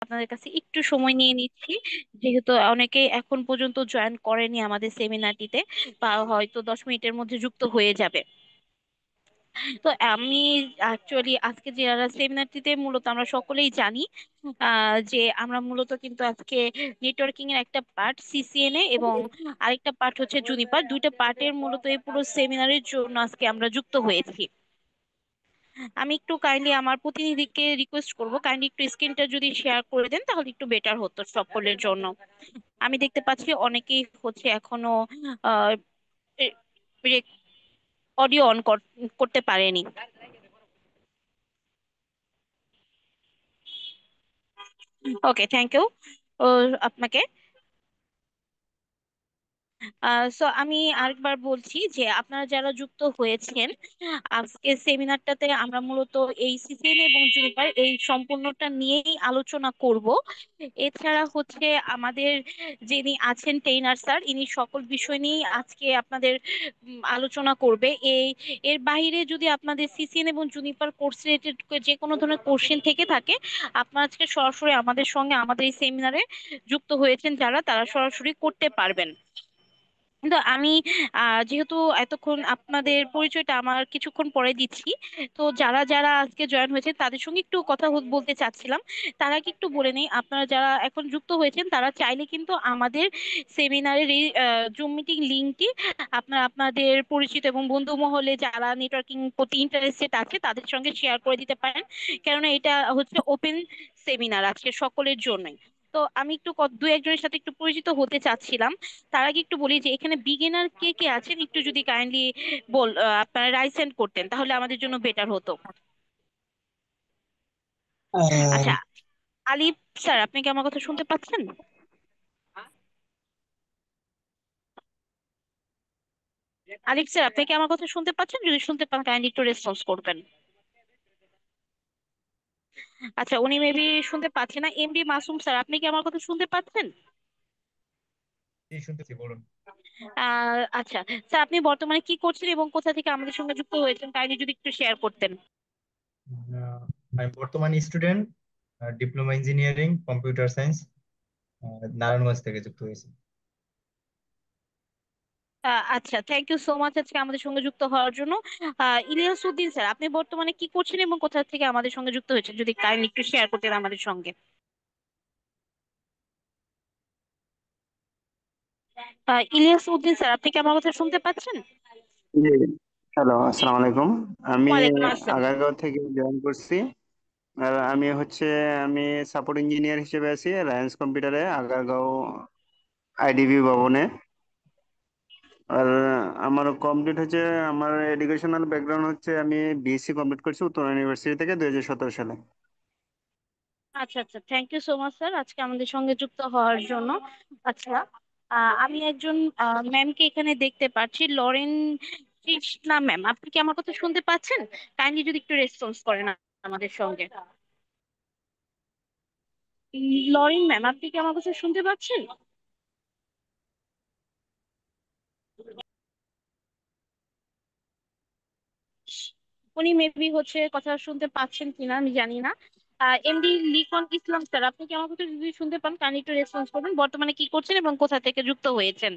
আপনাদের কাছে একটু সময় নিয়ে নিচ্ছি, যেহেতু অনেকে এখন পর্যন্ত জয়েন করেনি আমাদের সেমিনারটিতে, বা হয়তো 10 মিনিটের মধ্যে যুক্ত হয়ে যাবে। তো আমি অ্যাকচুয়ালি আজকে যে সেমিনারটিতে মূলত আমরা সকলেই জানি যে আমরা মূলত কিন্তু আজকে নেটওয়ার্কিং এর একটা পার্ট সিসিএনএ এবং আরেকটা পার্ট হচ্ছে জুনিপার, দুইটা পার্টের মূলত এই পুরো সেমিনারের জন্য আজকে আমরা যুক্ত হয়েছি। আমি একটু কাইন্ডলি আমার প্রতিনিধিকে রিকোয়েস্ট করব, কাইন্ডলি একটু স্ক্রিনটা যদি শেয়ার করে দেন তাহলে একটু বেটার হতো সকলের জন্য। আমি দেখতে পাচ্ছি অনেকেই হচ্ছে এখনো অডিও অন করতে পারেনি। ওকে, থ্যাংক ইউ আপনাকে। সো আমি আরেকবার বলছি যে আপনারা যারা যুক্ত হয়েছেন আজকে সেমিনারটাতে, আমরা মূলত এই সিসিএন এবং জুনিপার এই সম্পূর্ণটা নিয়েই আলোচনা করব। এছাড়া হচ্ছে আমাদের যিনি আছেন ট্রেইনার স্যার, ইনি সকল বিষয় নিয়েই আজকে আপনাদের আলোচনা করবে। এর বাইরে যদি আপনাদের সিসিএন এবং জুনিপার কোর্স রিলেটেড যে কোনো ধরনের কোশ্চেন থেকে থাকে, আপনারা আজকে সরাসরি আমাদের সঙ্গে আমাদের এই সেমিনারে যুক্ত হয়েছেন যারা, তারা সরাসরি করতে পারবেন। কিন্তু আমি যেহেতু এতক্ষণ আপনাদের পরিচয়টা আমার কিছুক্ষণ পরে দিচ্ছি, তো যারা যারা আজকে জয়েন হয়েছে তাদের সঙ্গে একটু কথা বলতে চাচ্ছিলাম। তারা কি একটু বলে নেই, আপনারা যারা এখন যুক্ত হয়েছেন তারা চাইলে কিন্তু আমাদের সেমিনারের এই জুম মিটিং লিঙ্কটি আপনারা আপনাদের পরিচিত এবং বন্ধু মহলে যারা নেটওয়ার্কিং প্রতি ইন্টারেস্টেড আছে তাদের সঙ্গে শেয়ার করে দিতে পারেন, কেননা এটা হচ্ছে ওপেন সেমিনার আজকে সকলের জন্যই। তো আমি একটু দু একজনের সাথে একটু পরিচিত হতে চাচ্ছিলাম। তার আগে একটু বলি যে এখানে বিগিনার কে কে আছেন, একটু যদি কাইন্ডলি আপনারা রাইট সেন্ড করতেন তাহলে আমাদের জন্য বেটার হতো। আহ, আচ্ছা, আলিফ স্যার আপনি কি আমার কথা শুনতে পাচ্ছেন? আলিফ স্যার আপনি কি আমার কথা শুনতে পাচ্ছেন? যদি শুনতে পান কাইন্ডলি একটু রেসপন্স করবেন। আচ্ছা, উনি মেবি শুনতে পাচ্ছেন না। এমডি মাসুম স্যার আপনি কি আমার কথা শুনতে পাচ্ছেন? জি শুনতেছি, বলুন। আচ্ছা স্যার, আপনি বর্তমানে কি করছেন এবং কোথা থেকে আমাদের সঙ্গে যুক্ত হয়েছেন কাইন্ডলি যদি একটু শেয়ার করতেন। আমি বর্তমানে student, diploma engineering computer science, Narayanganj থেকে যুক্ত হয়েছি। আচ্ছা, থ্যাংক ইউ সো মাচ আজকে আমাদের সঙ্গে যুক্ত হওয়ার জন্য। ইলিয়াস উদ্দিন স্যার আপনি বর্তমানে কি করছেন এবং কোথা থেকে আমাদের সঙ্গে যুক্ত হয়েছেন যদি কাইন্ডলি একটু শেয়ার করতেন আমাদের সঙ্গে। ইলিয়াস উদ্দিন স্যার আপনি কি আমার কথা শুনতে পাচ্ছেন? জি, হ্যালো, আসসালামু আলাইকুম। আমি ওয়ালাইকুম আসসালাম। আগারগাঁও থেকে জয়েন করছি। আর আমি সাপোর্ট ইঞ্জিনিয়ার হিসেবে আছি রায়ান্স কম্পিউটারে, আগারগাঁও আইডিবি ভবনে। আর আমার কমপ্লিট হচ্ছে, আমার এডুকেশনাল ব্যাকগ্রাউন্ড হচ্ছে আমি বিএসসি কমপ্লিট করছি উত্তরা ইউনিভার্সিটি থেকে 2017 সালে। আচ্ছা আচ্ছা, thank you so much sir আজকে আমাদের সঙ্গে যুক্ত হওয়ার জন্য। আচ্ছা, আমি একজন ম্যামকে এখানে দেখতে পাচ্ছি, লরেন কৃষ্ণা ম্যাম আপনি কি আমার কথা শুনতে পাচ্ছেন? কাইন্ডলি যদি একটু রেসপন্স করেন আমাদের সঙ্গে। লরেন ম্যাম আপনি কি আমার কথা শুনতে পাচ্ছেন? উনি মেবি হচ্ছে কথা শুনতে পাচ্ছেন কিনা আমি জানি না। এমডি লিখন ইসলাম স্যার আপনি কি আমার কথা যদি শুনতে পান কাইন্ডলি একটু রেসপন্স করবেন, বর্তমানে কি করছেন এবং কোথা থেকে যুক্ত হয়েছেন।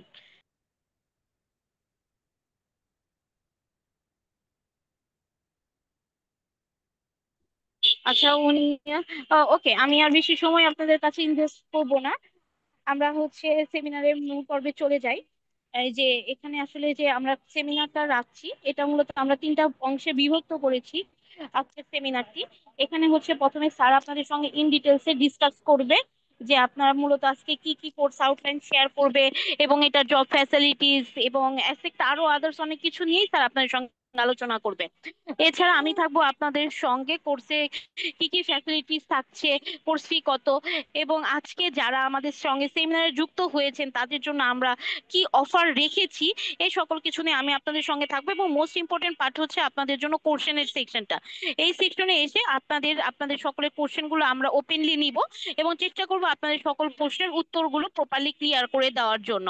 আচ্ছা উনি ওকে, আমি আর বেশি সময় আপনাদের কাছে ইনভেস্ট করব না, আমরা হচ্ছে সেমিনারের মূল পর্বে চলে যাই। এই যে এখানে আসলে যে আমরা সেমিনারটা রাখছি এটা মূলত আমরা তিনটা অংশে বিভক্ত করেছি আজকের সেমিনারটি। এখানে হচ্ছে প্রথমে স্যার আপনাদের সঙ্গে ইন ডিটেলসে ডিসকাস করবে যে আপনারা মূলত আজকে কি কি কোর্স আউটলাইন শেয়ার করবে, এবং এটা জব ফ্যাসিলিটিস এবং অ্যাসেক্ট আরো আদার্স অনেক কিছু নিয়েই স্যার আপনাদের সঙ্গে আলোচনা করবে। এছাড়া আমি থাকবো আপনাদের সঙ্গে, কোর্সে কি কি ফ্যাসিলিটিস থাকছে, কোর্স ফি কত, এবং আজকে যারা আমাদের সঙ্গে সেমিনারে যুক্ত হয়েছেন তাদের জন্য আমরা কি অফার রেখেছি, এই সকল কিছু নিয়ে আমি আপনাদের সঙ্গে থাকবো। এবং মোস্ট ইম্পর্টেন্ট পার্ট হচ্ছে আপনাদের জন্য কোশ্চেনের সেকশনটা। এই সেকশনে এসে আপনাদের আপনাদের সকলের কোশ্চেন গুলো আমরা ওপেনলি নিব এবং চেষ্টা করব আপনাদের সকল প্রশ্নের উত্তরগুলো প্রপারলি ক্লিয়ার করে দেওয়ার জন্য।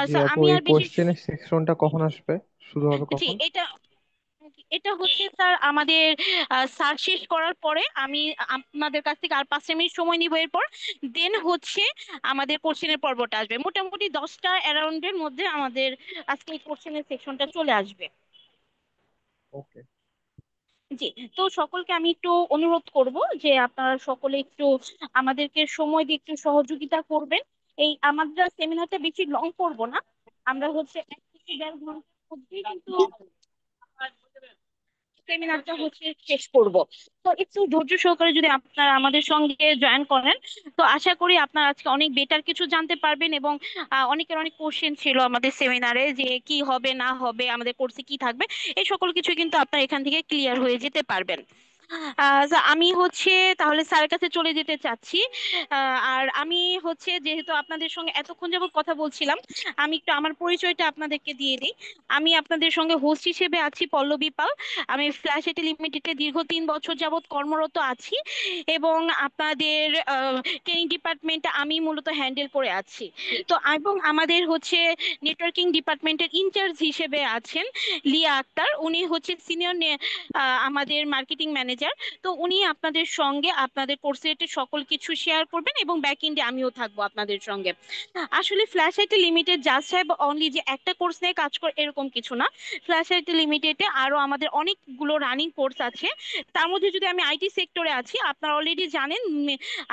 জি So আপু, আমি এই আর বেশি কোশ্চেনের সেকশনটা কখন আসবে, শুরু হবে জি কখন? এটা এটা হচ্ছে স্যার আমাদের স্যার শেষ করার পরে আমি আপনাদের কাছ থেকে আর 5 মিনিট সময় নিব, এরপর দেন হচ্ছে আমাদের কোশ্চেনের পর্বটা আসবে। মোটামুটি 10টা অ্যারাউন্ডের মধ্যে আমাদের আজকে এই কোশ্চেনের সেকশনটা চলে আসবে। ওকে। জি। তো সকলকে আমি একটু অনুরোধ করব যে আপনারা সকলে একটু আমাদেরকে সময় দিয়ে একটু সহযোগিতা করবেন। এই আমাদের সেমিনারটা বেশি লং করব না, আমরা হচ্ছে 1 থেকে 1.5 ঘন্টার মধ্যেই কিন্তু সেমিনারটা হচ্ছে শেষ করব। তো একটু ধৈর্য সহকারে যদি আপনারা আমাদের সঙ্গে জয়েন করেন, তো আশা করি আপনারা আজকে অনেক বেটার কিছু জানতে পারবেন। এবং অনেকের অনেক কোশ্চেন ছিল আমাদের সেমিনারে যে কি হবে না হবে, আমাদের কোর্সে কি থাকবে, এই সকল কিছু কিন্তু আপনারা এখান থেকে ক্লিয়ার হয়ে যেতে পারবেন। আমি হচ্ছে তাহলে স্যারের কাছে চলে যেতে চাচ্ছি। আর আমি হচ্ছে যেহেতু আপনাদের সঙ্গে এতক্ষণ যাবত কথা বলছিলাম, আমি একটু আমার পরিচয়টা আপনাদেরকে দিয়ে দিই। আমি আপনাদের সঙ্গে হোস্ট হিসেবে আছি পল্লবী পাল। আমি ফ্ল্যাশ আইটি লিমিটেডে দীর্ঘ 3 বছর যাবত কর্মরত আছি, এবং আপনাদের ট্রেনিং ডিপার্টমেন্টে আমি মূলত হ্যান্ডেল করে আছি। তো এবং আমাদের হচ্ছে নেটওয়ার্কিং ডিপার্টমেন্টের ইনচার্জ হিসেবে আছেন লিয়া আক্তার, উনি হচ্ছে সিনিয়র আমাদের মার্কেটিং ম্যানেজার। তো উনি আপনাদের সঙ্গে আপনাদের কোর্সের সকল কিছু শেয়ার করবেন, এবং ব্যাক এন্ডে আমিও থাকবো আপনাদের সঙ্গে। আসলে flash IT limited just have only যে একটা কোর্স নিয়ে কাজ করে এরকম কিছু না। ফ্ল্যাশ আইটি লিমিটেডে আরো আমাদের অনেকগুলো রানিং কোর্স আছে। তার মধ্যে যদি আমি আইটি সেক্টরে আছি, আপনারা অলরেডি জানেন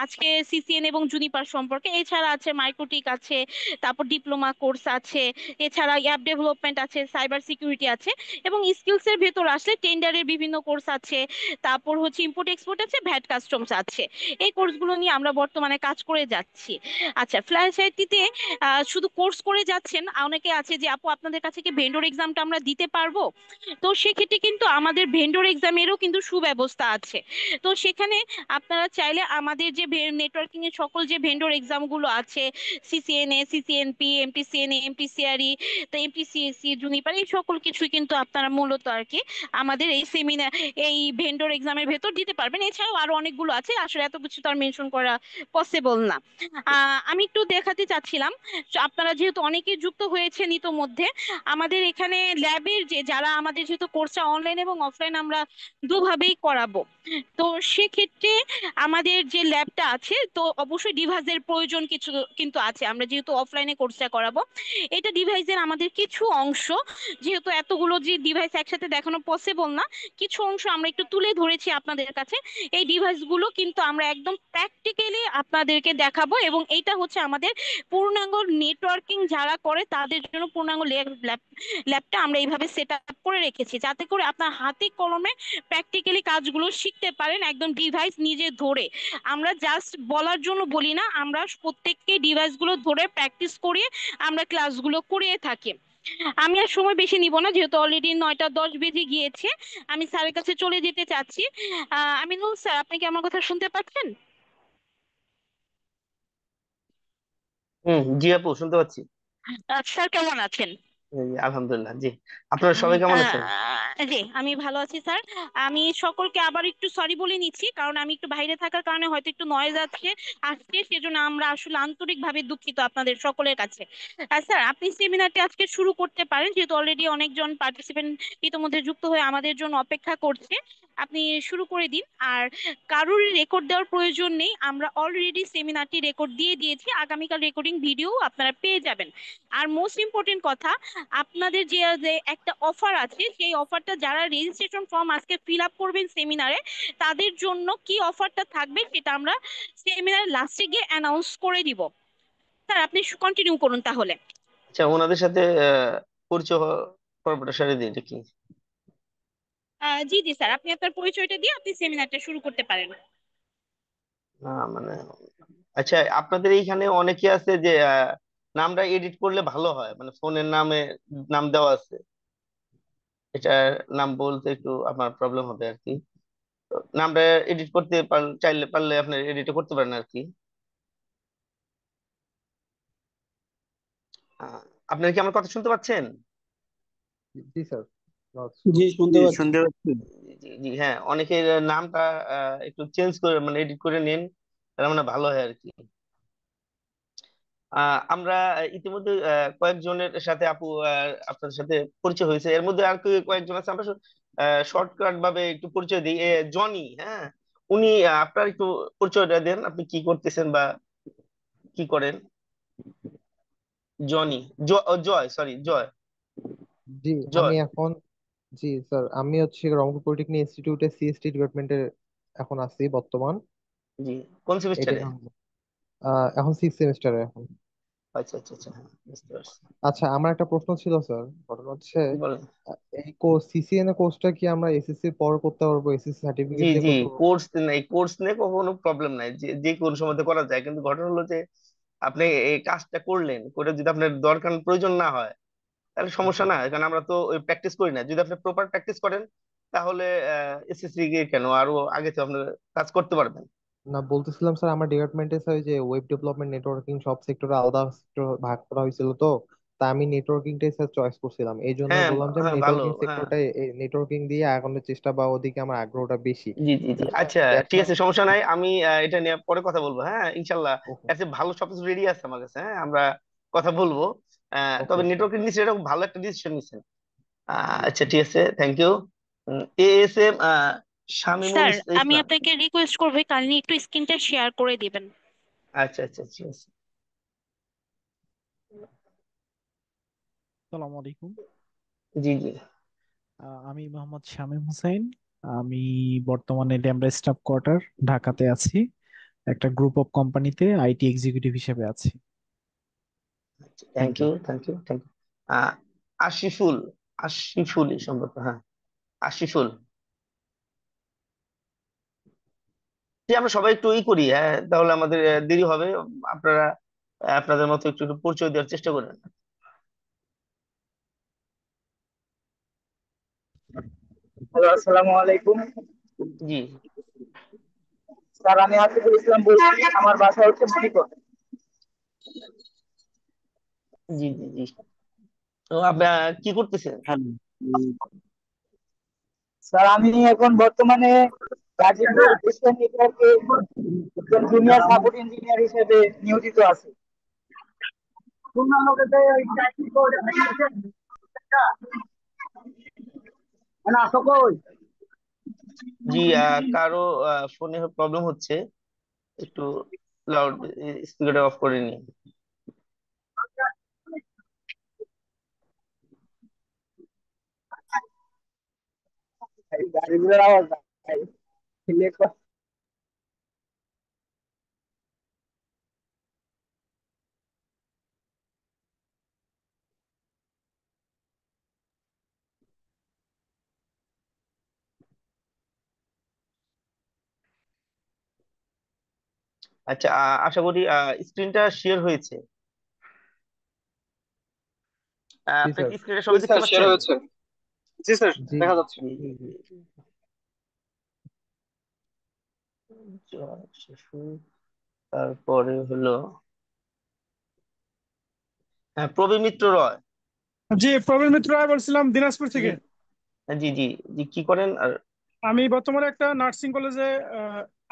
আজকে সিসিএন এবং জুনিপার সম্পর্কে। এছাড়া আছে মাইক্রোটিক আছে, তারপর ডিপ্লোমা কোর্স আছে, এছাড়া অ্যাপ ডেভেলপমেন্ট আছে, সাইবার সিকিউরিটি আছে, এবং স্কিলস এর ভেতর আসলে টেন্ডারের বিভিন্ন কোর্স আছে, তারপর হচ্ছে ইম্পোর্ট এক্সপোর্ট আছে, ভ্যাট কাস্টমস আছে। এই কোর্সগুলো নিয়ে আমরা বর্তমানে কাজ করে যাচ্ছি। আচ্ছা, ফ্ল্যাশ আইটিতে শুধু কোর্স করে যাচ্ছেন, অনেকে আছে যে আপু আপনাদের কাছে কি ভেন্ডর এক্সামটা আমরা দিতে পারবো? তো সেক্ষেত্রে কিন্তু আমাদের ভেন্ডর এক্সামেরও কিন্তু সুব্যবস্থা আছে। তো সেখানে আপনারা চাইলে আমাদের যে নেটওয়ার্কিং এর সকল যে ভেন্ডর এক্সাম গুলো আছে, সিসিএনএ, সিসিএনপি, এমটিসিএনএ, এমটিসিআরই, তো এমটিসিএসসি, জুনিপার, এই সকল কিছুই কিন্তু আপনারা মূলত আর কি আমাদের এই সেমিনার, এই ভেন্ডর এক্সামের ভেতর দিতে পারবেন। এছাড়াও আরো অনেকগুলো আছে, আসলে এত কিছু তো আর মেনশন করা পসিবল না। আমি একটু দেখাতে চাচ্ছিলাম, আপনারা যেহেতু অনেকেই যুক্ত হয়েছেন ইতোমধ্যে, আমাদের এখানে ল্যাবের যে যারা আমাদের যেহেতু কোর্সটা অনলাইন এবং অফলাইন আমরা দুভাবেই করাবো, তো সেক্ষেত্রে আমাদের যে ল্যাবটা আছে, তো অবশ্যই ডিভাইসের প্রয়োজন কিছু কিন্তু আছে। আমরা যেহেতু অফলাইনে কোর্সটা করাবো, এটা ডিভাইসের আমাদের কিছু অংশ, যেহেতু এতগুলো যে ডিভাইস একসাথে দেখানো পসিবল না, কিছু অংশ আমরা একটু তুলে ধরেছি আপনাদের কাছে। এই ডিভাইসগুলো কিন্তু আমরা একদম প্র্যাকটিক্যালি আপনাদেরকে দেখাবো, এবং এইটা হচ্ছে আমাদের পূর্ণাঙ্গ নেটওয়ার্কিং যারা করে তাদের জন্য পূর্ণাঙ্গ ল্যাবটা আমরা এইভাবে সেট আপ করে রেখেছি, যাতে করে আপনার হাতে কলমে প্র্যাকটিক্যালি কাজগুলো শিখতে পারেন একদম ডিভাইস নিজে ধরে। আমরা জাস্ট বলার জন্য বলি না, আমরা প্রত্যেককে ডিভাইসগুলো ধরে প্র্যাকটিস করিয়ে আমরা ক্লাসগুলো করিয়ে থাকি। আমি আর সময় বেশি নিব না, যেহেতু অলরেডি 9টা 10 বেজে গিয়েছে। আমি স্যারের কাছে চলে যেতে চাচ্ছি। আমিনুল স্যার, আপনি কি আমার কথা শুনতে পাচ্ছেন? জি আপু, শুনতে পাচ্ছি। স্যার কেমন আছেন? এই, আলহামদুলিল্লাহ। জি, আপনারা সবাই কেমন আছেন? জি, আমি ভালো আছি স্যার। আমি সকলকে আবার একটু সরি বলে নিচ্ছি, কারণ আমি একটু বাইরে থাকার কারণে হয়তো একটু নয়েজ আছে আসছে, সেজন্য আমরা আসলে আন্তরিকভাবে দুঃখিত আপনাদের সকলের কাছে। স্যার, আপনি সেমিনারটি আজকে শুরু করতে পারেন, যেহেতু অলরেডি অনেকজন পার্টিসিপেন্ট ইতোমধ্যে যুক্ত হয়ে আমাদের জন্য অপেক্ষা করছে। আপনি শুরু করে দিন। আর কারোর রেকর্ড দেওয়ার প্রয়োজন নেই, আমরা অলরেডি সেমিনারটি রেকর্ড দিয়ে দিয়েছি, আগামীকাল রেকর্ডিং ভিডিও আপনারা পেয়ে যাবেন। আর মোস্ট ইম্পর্টেন্ট কথা, আপনাদের যে যে একটা অফার আছে, সেই অফারটা যারা রেজিস্ট্রেশন ফর্ম আজকে ফিল আপ করবেন সেমিনারে, তাদের জন্য কি অফারটা থাকবে সেটা আমরা সেমিনার লাস্টে গিয়ে অ্যানাউন্স করে দিব। স্যার, আপনি কন্টিনিউ করুন তাহলে। আচ্ছা, ওনাদের সাথে পরিচয় পর্বটা সারিয়ে দিই, এটা কি? জি জি স্যার, আপনি আপনার পরিচয়টা দিয়ে আপনি সেমিনারটা শুরু করতে পারেন। না মানে, আচ্ছা, আপনাদের এইখানে অনেকে আছে যে নামটা এডিট করলে ভালো হয়, মানে ফোনের নামে নাম দেওয়া আছে, এটা নাম বলতে একটু আমার প্রবলেম হবে আর কি। তো নামটা এডিট করতে চাইলে পারলে আপনি এডিট করতে পারেন আর কি। আহ, আপনারা কি আমার কথা শুনতে পাচ্ছেন? জি স্যার। জি, শুনতে জি, পাচ্ছি। শুনতে পাচ্ছি। জি জি, হ্যাঁ, অনেকের নামটা একটু চেঞ্জ করে মানে এডিট করে নিন, তাহলে মানে ভালো হয় আর কি। আমরা ইতিমধ্যে কয়েকজনের সাথে আপু আপনাদের সাথে পরিচয় হয়েছে, এর মধ্যে আর কয়েকজন আছে আমরা শর্টকাট ভাবে একটু পরিচয় দিই। জনি, হ্যাঁ, উনি আপনার একটু পরিচয়টা দেন, আপনি কি করতেছেন বা কি করেন? জনি, জয়, সরি, জয়, জি আমি জয়। এখন, জি স্যার, আমি হচ্ছে রংপুর পলিটেকনিক ইনস্টিটিউটে সিএসটি ডিপার্টমেন্টের এখন আছি বর্তমান। জি, কোন এটাই সেমিস্টারে? এখন 6 সেমিস্টারে এখন। আচ্ছা আচ্ছা আচ্ছা, হ্যাঁ, বুঝতে পারছি। আচ্ছা, আমার একটা প্রশ্ন ছিল স্যার। ঘটনা হচ্ছে বলেন। এই কোর্স, সিসিএনএ কোর্সটা কি আমরা এসএসসি পর করতে পারবো, এসএসসি জি সার্টিফিকেট দিয়ে জি, করতে পারবো? কোর্স নেই, কোর্স নিয়ে কখনো প্রবলেম নাই, যে যে কোনো সময় করা যায়, কিন্তু ঘটনা হলো যে আপনি এই কাজটা করলেন, করে যদি আপনার দরকার প্রয়োজন না হয় তাহলে সমস্যা জি। না, কারণ আমরা তো ওই প্র্যাকটিস করি না। যদি আপনি প্রপার প্র্যাকটিস করেন তাহলে এসএসসি গিয়ে কেন, আরো আগে তো আপনি কাজ করতে পারবেন। না, বলতেছিলাম স্যার, আমার ডিপার্টমেন্টে স্যার ওই যে ওয়েব ডেভেলপমেন্ট, নেটওয়ার্কিং সব সেক্টরে আলাদা সেক্টর ভাগ করা হয়েছিল, তো তা আমি নেটওয়ার্কিংটাই স্যার চয়েস করছিলাম। এই জন্য হ্যাঁ বললাম যে আমি হ্যাঁ, ভালো, নেটওয়ার্কিং হ্যাঁ। সেক্টরটাই, নেটওয়ার্কিং দিয়ে আগানোর চেষ্টা বা ওদিকে আমার আগ্রহটা বেশি। জি জি জি, তাহলে আচ্ছা, দ্যাটস ঠিক ওয়াই। আছে, সমস্যা নাই, আমি এটা নিয়ে পরে কথা বলবো, হ্যাঁ, ইনশাল্লাহ। ওকে। এর চেয়ে ভালো সবকিছু রেডি আছে আমার কাছে, হ্যাঁ, আমরা কথা বলবো। ওকে তবে স্যার। নেটওয়ার্কের নিচে এটা খুব ভালো একটা ডিসিশন নিচ্ছেন। আচ্ছা, ঠিক আছে, thank you. A S M Shamimul sir, আমি ইসলাম। আপনাকে রিকোয়েস্ট করবো কাইন্ডলি একটু স্ক্রিনটা শেয়ার করে দিবেন। আচ্ছা আচ্ছা, ঠিক আছে। আসসালামু আলাইকুম। জি জি। আমি মোহাম্মদ শামীম হোসেন। আমি বর্তমানে ডেমরা স্টাফ কোয়ার্টার ঢাকাতে আছি। একটা গ্রুপ অফ কোম্পানিতে আইটি এক্সিকিউটিভ হিসেবে আছি। Thank thank you you. Thank you thank you. Ashiful, Ashiful সম্ভবত, হ্যাঁ, আশিফুল। যে আমরা সবাই একটু করি, হ্যাঁ, তাহলে আমাদের দেরি হবে। আপনারা আপনাদের মতো একটু একটু পরিচয় দেওয়ার চেষ্টা করেন। হ্যালো, আসসালামু আলাইকুম। জি স্যার, আমি আতিকুল ইসলাম বলছি, আমার বাসা হচ্ছে মণিপুর। জি জি জি। তো আপনি কি করতেছেন? হ্যালো। স্যার, আমি এখন বর্তমানে গাজীপুর এশিয়ান নেটওয়ার্কে একজন জুনিয়র সাপোর্ট ইঞ্জিনিয়ার হিসেবে নিয়োজিত আছি। জি, কারো ফোনে প্রবলেম হচ্ছে, একটু লাউড স্পিকারটা অফ করে নিন। গাড়িগুলোর আওয়াজ নাই। আচ্ছা, আশা করি স্ক্রিনটা শেয়ার হয়েছে। জি আপনি স্যার। কি স্ক্রিনটা জি সবাই দেখতে স্যার, শেয়ার পাচ্ছেন? হয়েছে। জি স্যার, জি দেখা যাচ্ছে। জি জি জি জি। শিশু, তারপরে হলো হ্যাঁ, প্রবীর মিত্র রয়। জি, প্রবীর মিত্র রায় বলছিলাম, দিনাজপুর জি থেকে। জি জি জি, কি করেন আর? আমি বর্তমানে একটা নার্সিং কলেজে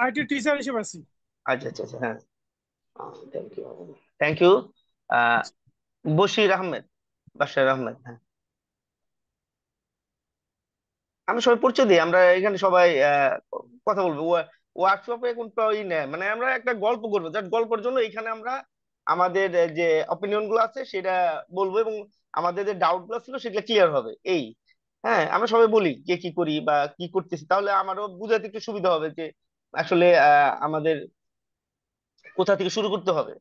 আইটি টিচার হিসেবে আছি। আচ্ছা আচ্ছা আচ্ছা, হ্যাঁ, thank you, thank you. Bashir Ahmed, Bashar Ahmed, হ্যাঁ। আমি সবাই পরিচয় দিই, আমরা এখানে সবাই কথা বলবো। ওয়ার্কশপে কোন নেই, মানে আমরা একটা গল্প করবো, জাস্ট গল্পের জন্য এখানে আমরা আমাদের যে অপিনিয়ন গুলো আছে সেটা বলবো, এবং আমাদের যে ডাউট গুলো ছিল সেগুলো ক্লিয়ার হবে, এই। হ্যাঁ, আমরা সবাই বলি কে কি করি বা কি করতেছি, তাহলে আমারও বুঝাতে একটু সুবিধা হবে যে আসলে আমাদের কোথা থেকে শুরু করতে হবে।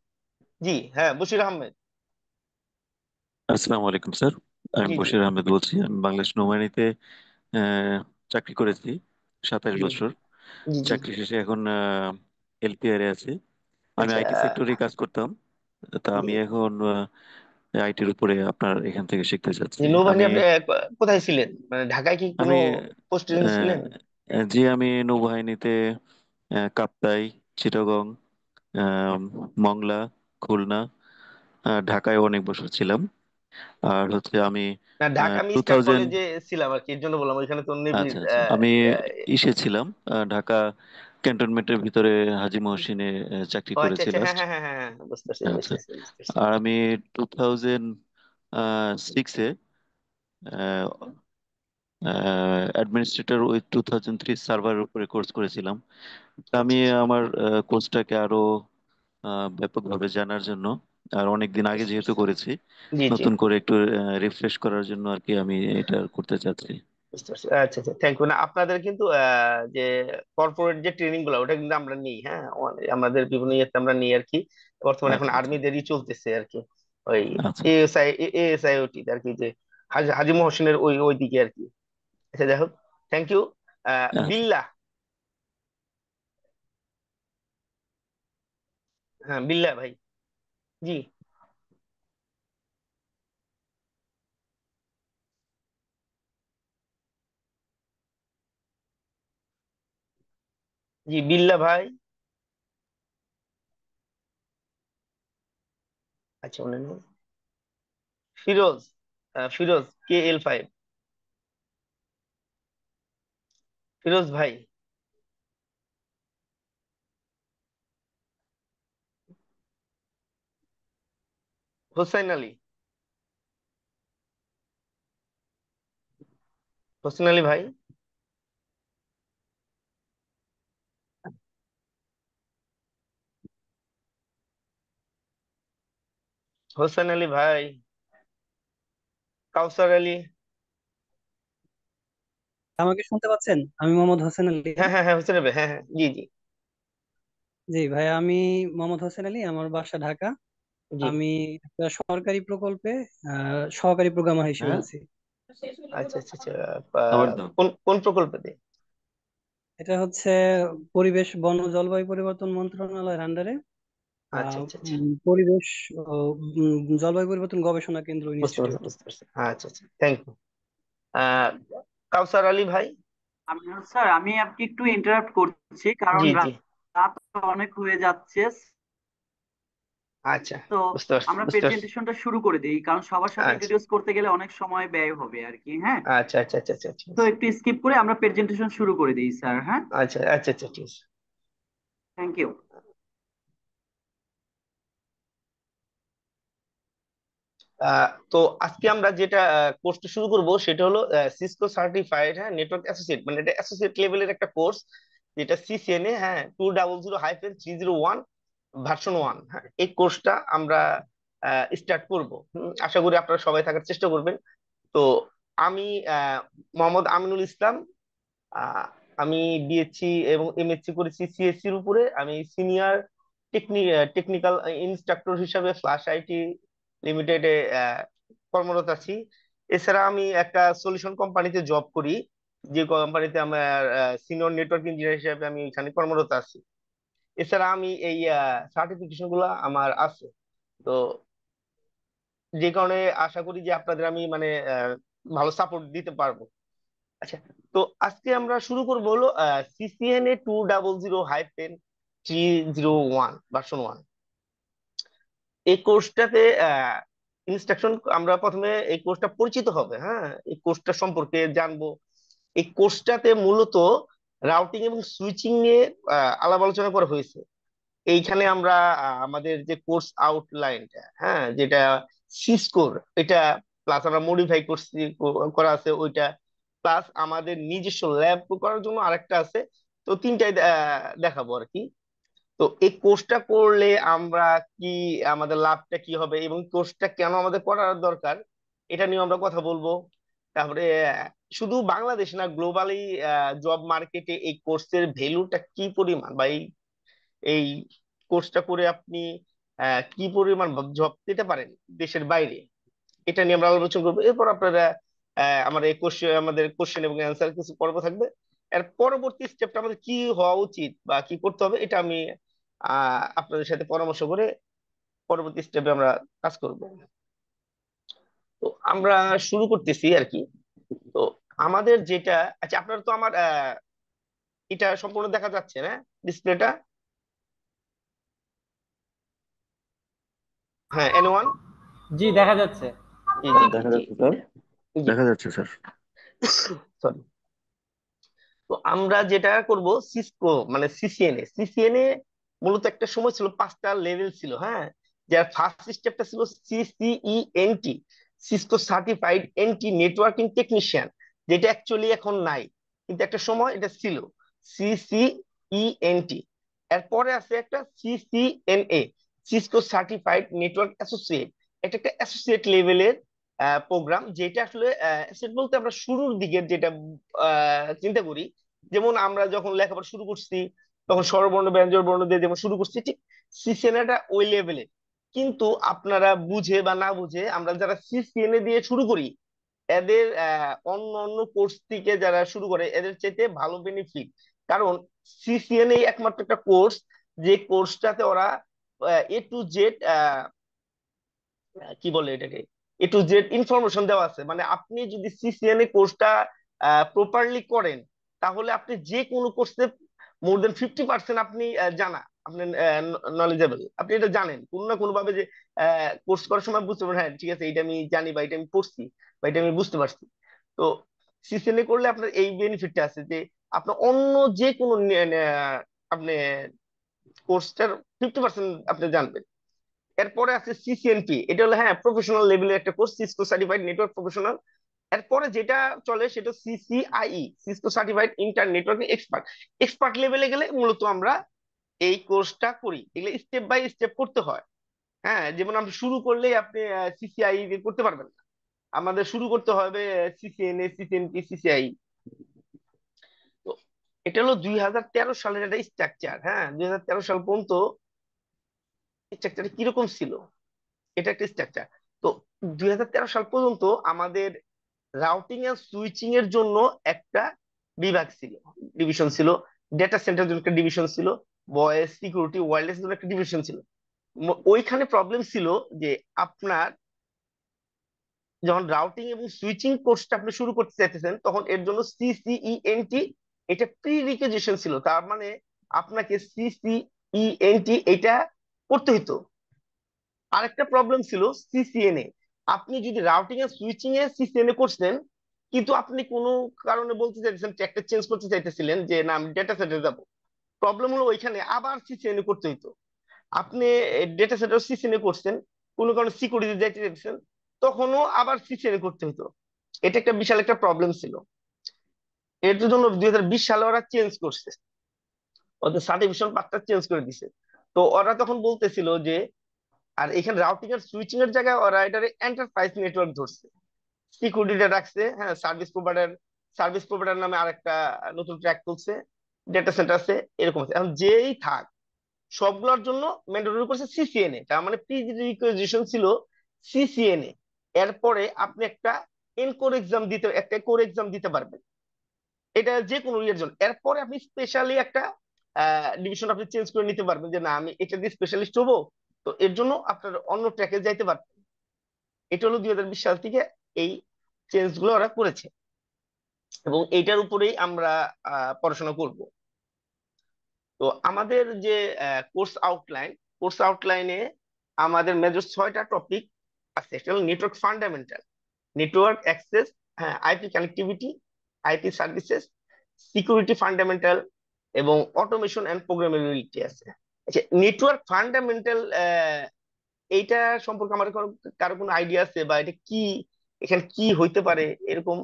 জি হ্যাঁ, বশির আহমেদ। আসসালামু আলাইকুম স্যার। আমি জি জি বশির আহমেদ বলছি। আমি বাংলাদেশ নৌবাহিনীতে আহ, চাকরি করেছি 27 বছর। জি জি জি। চাকরি শেষে এখন এলপিআর এ আছি। আমি আচ্ছা, আইটি সেক্টরে কাজ করতাম। তা জি আমি এখন আইটির উপরে আপনার এখান থেকে শিখতে জি, চাচ্ছি। নৌবাহিনী আমি আপনি কোথায় ছিলেন, মানে ঢাকায় কি কোনো আমি পোস্টিং ছিলেন? জি, আমি নৌবাহিনীতে কাপ্তাই, চিটাগং, আহ, মংলা, খুলনা, ঢাকায় অনেক বছর ছিলাম। আর হচ্ছে আমি না, ঢাকা আমি টু স্টাফ থাউজেন্ড কলেজে ছিলাম আর কি, এর জন্য বললাম, ওইখানে তো নেভির আচ্ছা আচ্ছা, আমি ইসে ছিলাম ঢাকা ক্যান্টনমেন্টের ভিতরে হাজী মহসিনে চাকরি ও আচ্ছা করেছি আচ্ছা, হ্যাঁ লাস্ট। হ্যাঁ হ্যাঁ হ্যাঁ হ্যাঁ, বুঝতে পারছি বুঝতে আচ্ছা। পারছি বুঝতে পারছি। আর আমি 2006-এ অ্যাডমিনিস্ট্রেটর উইথ 2003 সার্ভারের উপরে কোর্স করেছিলাম। তা আমি আচ্ছা আচ্ছা আমার কোর্সটাকে আরো ব্যাপকভাবে জানার জন্য, আর অনেকদিন আগে বুঝতে যেহেতু পারছি। করেছি, জি জি নতুন করে একটু রিফ্রেশ করার জন্য আর কি আমি এটা করতে চাচ্ছি। বুঝতে পারছি। আচ্ছা আচ্ছা, থ্যাংক ইউ। না আপনাদের কিন্তু যে কর্পোরেট যে ট্রেনিং গুলো ওটা কিন্তু আমরা নিই, হ্যাঁ, আমাদের বিভিন্ন ইয়েতে আমরা নিই আর কি। বর্তমানে এখন আচ্ছা আচ্ছা আর্মিদেরই চলতেছে আর কি, ওই আচ্ছা এএসআই এএসআইওটি আর কি, যে হাজি মহসিনের ওই ওই দিকে আর কি। আচ্ছা যাই হোক, থ্যাংক ইউ। আচ্ছা। বিল্লাহ, হ্যাঁ বিল্লাহ ভাই। জি জি বিল্লাহ ভাই। আচ্ছা মনে নেই। ফিরোজ, ফিরোজ KL5, ফিরোজ ভাই। হোসাইন আলী, হোসেন আলী ভাই। হোসেন আলী ভাই। কাউসার আলী। আমাকে শুনতে পাচ্ছেন? আমি মোহাম্মদ হোসেন আলী। হ্যাঁ হ্যাঁ হ্যাঁ হোসেন আলী ভাই, হ্যাঁ হ্যাঁ জি জি জি ভাই, আমি মোহাম্মদ হোসেন আলী, আমার বাসা ঢাকা। জি। আমি একটা সরকারি প্রকল্পে সহকারী প্রোগ্রামার হিসেবে হ্যাঁ, আছি। আচ্ছা আচ্ছা আচ্ছা। আবার দাও। কোন কোন প্রকল্পতে? এটা হচ্ছে পরিবেশ, বন ও জলবায়ু পরিবর্তন মন্ত্রণালয়ের আন্ডারে আচ্ছা আচ্ছা আচ্ছা, পরিবেশ ও জলবায়ু পরিবর্তন গবেষণা কেন্দ্র বুঝতে পারছি ইনস্টিটিউট। বুঝতে পারছি। আচ্ছা আচ্ছা, থ্যাংক ইউ। কাউসার আলী ভাই। আমি স্যার, আমি আপনি একটু ইন্টারাপ্ট করছি কারণ জি জি, রাত অনেক হয়ে যাচ্ছে। আচ্ছা তো বুঝতে পারছি আমরা বুঝতে পারছি। প্রেজেন্টেশনটা শুরু করে দিই, কারণ সবার সাথে আচ্ছা ইন্ট্রোডিউস করতে গেলে অনেক সময় ব্যয় হবে আর কি। হ্যাঁ, আচ্ছা আচ্ছা আচ্ছা আচ্ছা ঠিক তো আছে। একটু স্কিপ করে আমরা প্রেজেন্টেশন শুরু করে দিই স্যার। হ্যাঁ, আচ্ছা আচ্ছা আচ্ছা ঠিক আছে। Thank you. তো আজকে আমরা যেটা কোর্সটা শুরু করব সেটা হলো সিসকো সার্টিফাইড, হ্যাঁ, নেটওয়ার্ক অ্যাসোসিয়েট, মানে এটা অ্যাসোসিয়েট লেভেলের একটা কোর্স, যেটা CCNA, হ্যাঁ, 200301 ভার্সন 1। হ্যাঁ, এই কোর্সটা আমরা স্টার্ট করব। আশা করি আপনারা সবাই থাকার চেষ্টা করবেন। তো আমি মোহাম্মদ আমিনুল ইসলাম, আহ, আমি BSc এবং MSc করেছি CSC এর উপরে। আমি সিনিয়র টেকনিক্যাল ইনস্ট্রাক্টর হিসাবে ফ্ল্যাশ IT লিমিটেডে কর্মরত আছি। এছাড়া আমি একটা সলিউশন কোম্পানিতে জব করি, যে কোম্পানিতে আমার সিনিয়র নেটওয়ার্ক ইঞ্জিনিয়ার হিসেবে আমি এখানে কর্মরত আছি। এছাড়া আমি এই সার্টিফিকেশন গুলা আমার আছে। তো যে কারণে আশা করি যে আপনাদের আমি মানে ভালো সাপোর্ট দিতে পারবো। আচ্ছা, তো আজকে আমরা শুরু করবো হলো CCNA 200301 ভার্সন 1। এই কোর্সটাতে ইনস্ট্রাকশন, আমরা প্রথমে এই কোর্সটা পরিচিত হবে, হ্যাঁ, এই কোর্সটা সম্পর্কে জানবো। এই কোর্সটাতে মূলত রাউটিং এবং সুইচিং নিয়ে আলাপ আলোচনা করা হয়েছে। এইখানে আমরা আমাদের যে কোর্স আউটলাইনটা, হ্যাঁ, যেটা সিস্কোর, এটা প্লাস আমরা মডিফাই করছি, করা আছে ওইটা, প্লাস আমাদের নিজস্ব ল্যাব করার জন্য আরেকটা আছে। তো তিনটাই দেখাবো আর কি। তো এই কোর্সটা করলে আমরা কি, আমাদের লাভটা কি হবে এবং কোর্সটা কেন আমাদের করার দরকার, এটা নিয়ে আমরা কথা বলবো। তারপরে শুধু বাংলাদেশ না, গ্লোবালি জব মার্কেটে এই কোর্সের ভ্যালুটা কি পরিমাণ, বা এই এই কোর্সটা করে আপনি কি পরিমাণ জব পেতে পারেন দেশের বাইরে, এটা নিয়ে আমরা আলোচনা করবো। এরপর আপনারা আমাদের কোশ্চেন এবং অ্যান্সার কিছু পর্ব থাকবে। এর পরবর্তী স্টেপটা আমাদের কি হওয়া উচিত বা কি করতে হবে, এটা আমি আপনাদের সাথে পরামর্শ করে পরবর্তী স্টেপে আমরা কাজ করব। তো আমরা শুরু করতেছি আর কি। তো আমাদের যেটা, আচ্ছা আপনারা তো আমার এটা সম্পূর্ণ দেখা যাচ্ছে না ডিসপ্লেটা? হ্যাঁ, N1। জি দেখা যাচ্ছে। জি জি জি দেখা জি যাচ্ছে স্যার, জি। দেখা যাচ্ছে স্যার। সরি। তো আমরা যেটা করব, সিসকো মানে CCNA মূলত একটা সময় ছিল 5টা লেভেল ছিল, হ্যাঁ। যার ফার্স্ট স্টেপটা ছিল CCENT, Cisco certified entry networking technician. যেটা অ্যাকচুয়ালি এখন নাই, কিন্তু একটা সময় এটা ছিল, CCENT। এরপরে আছে একটা CCNA, Cisco certified network associate. এটা একটা অ্যাসোসিয়েট লেভেলের প্রোগ্রাম, যেটা আসলে অ্যাসোসিয়েট বলতে আমরা শুরুর দিকে যেটা চিন্তা করি, যেমন আমরা যখন লেখাপড়া শুরু করছি তখন স্বরবর্ণ ব্যঞ্জন বর্ণ দিয়ে যেমন শুরু করছি, ঠিক সিসিএনএটা ওই লেভেলে। কিন্তু আপনারা বুঝে বা না বুঝে আমরা যারা সিসিএনএ দিয়ে শুরু করি, এদের অন্য অন্য কোর্স থেকে যারা শুরু করে এদের চাইতে ভালো বেনিফিট। কারণ সিসিএনএ একমাত্র একটা কোর্স যে কোর্সটাতে ওরা A to Z কি বলে এটাকে, A to Z ইনফরমেশন দেওয়া আছে। মানে আপনি যদি সিসিএনএ কোর্সটা প্রপারলি করেন, তাহলে আপনি যে কোনো কোর্সে মোর দেন 50% আপনি জানা, আপনি নলেজেবল, আপনি এটা জানেন কোনো না কোনো ভাবে, যে কোর্স করার সময় বুঝতে পারেন হ্যাঁ ঠিক আছে এটা আমি জানি, বা এটা আমি পড়ছি, বা এটা আমি বুঝতে পারছি। তো সিসিএনএ করলে আপনার এই বেনিফিটটা আছে যে আপনার অন্য যে কোনো আপনি কোর্সটার 50% আপনি জানবেন। এরপরে আছে CCNP, এটা হলো হ্যাঁ প্রফেশনাল লেভেলের একটা course, Cisco certified network professional. এরপরে যেটা চলে সেটা CCIE, Cisco certified inter networking expert. Expert লেভেলে গেলে মূলত আমরা এই কোর্সটা করি। এগুলো স্টেপ বাই স্টেপ করতে হয়। হ্যাঁ, যেমন আপনি শুরু করলেই আপনি CCIE দিয়ে করতে পারবেন না, আমাদের শুরু করতে হবে CCNA, CCNP, CCIE। তো এটা হলো 2013 সালের একটা স্ট্রাকচার। হ্যাঁ, 2013 সাল পর্যন্ত স্ট্রাকচার কিরকম ছিল, এটা একটা স্ট্রাকচার। তো 2013 সাল পর্যন্ত আমাদের রাউটিং এন্ড সুইচিং এর জন্য একটা বিভাগ ছিল, ডিভিশন ছিল। ডেটা সেন্টার জন্য একটা ডিভিশন ছিল। ভয়েস সিকিউরিটি ওয়্যারলেস জন্য একটা ডিভিশন ছিল। ওইখানে প্রবলেম ছিল যে আপনার যখন রাউটিং এবং সুইচিং কোর্সটা আপনি শুরু করতে চাইতেছেন, তখন এর জন্য CCENT এটা প্রি রিকোয়েজিশন ছিল। তার মানে আপনাকে CCENT এটা করতে হইতো। আরেকটা প্রবলেম ছিল CCNA। আপনি যদি রাউটিং এর সুইচিং এ CCNA করছেন, কিন্তু আপনি কোনো কারণে বলতে চাইতেছেন, ট্র্যাকটা চেঞ্জ করতে চাইতেছিলেন যে না আমি ডেটা সেন্টারে যাব, প্রবলেম হলো ওইখানে আবার CCNA করতে হইতো। আপনি ডেটা সেন্টার CCNA করছেন, কোনো কারণে সিকিউরিটি যাইতে চাইতেছেন, তখনও আবার CCNA করতে হইতো। এটা একটা বিশাল একটা প্রবলেম ছিল। এর জন্য 2020 সালে ওরা চেঞ্জ করছে, ওদের সার্টিফিকেশন পার্টটা চেঞ্জ করে দিছে। তো ওরা তখন বলতেছিল যে, আর এখানে রাউটিং এর সুইচিং এর জায়গায় ওরা এটারে এন্টারপ্রাইজ নেটওয়ার্ক ধরছে, সিকিউরিটিটা রাখছে। হ্যাঁ, সার্ভিস প্রোভাইডার নামে আরেকটা নতুন ট্র্যাক তুলছে, ডেটা সেন্টার আছে, এরকম আছে। এখন যেই থাক, সবগুলোর জন্য ম্যান্ডেটরি করছে CCNA। তার মানে প্রি রিকোয়েজিশন ছিল CCNA। এরপরে আপনি একটা কোর এক্সাম দিতে পারবেন, এটা যে কোনো ইয়ের জন্য। এরপরে আপনি স্পেশালি একটা ডিভিশন আপনি চেঞ্জ করে নিতে পারবেন, যে না আমি এটা দিয়ে স্পেশালিস্ট হবো, তো এর জন্য আপনার অন্য ট্র্যাকে যাইতে পারবেন। এটা হলো 2020 সাল থেকে এই চেঞ্জ গুলো ওরা করেছে, এবং এইটার উপরেই আমরা পড়াশোনা করব। তো আমাদের যে কোর্স আউটলাইনে আমাদের মেজর 6টা টপিক আছে। একটা হলো নেটওয়ার্ক ফান্ডামেন্টাল, নেটওয়ার্ক অ্যাক্সেস, হ্যাঁ IP connectivity, IP services, security fundamental, এবং অটোমেশন এন্ড প্রোগ্রামেবিলিটি আছে। আচ্ছা, নেটওয়ার্ক ফান্ডামেন্টাল এইটা সম্পর্কে আমার কারো কোনো আইডিয়া আছে, বা এটা কি, এখানে কি হইতে পারে এরকম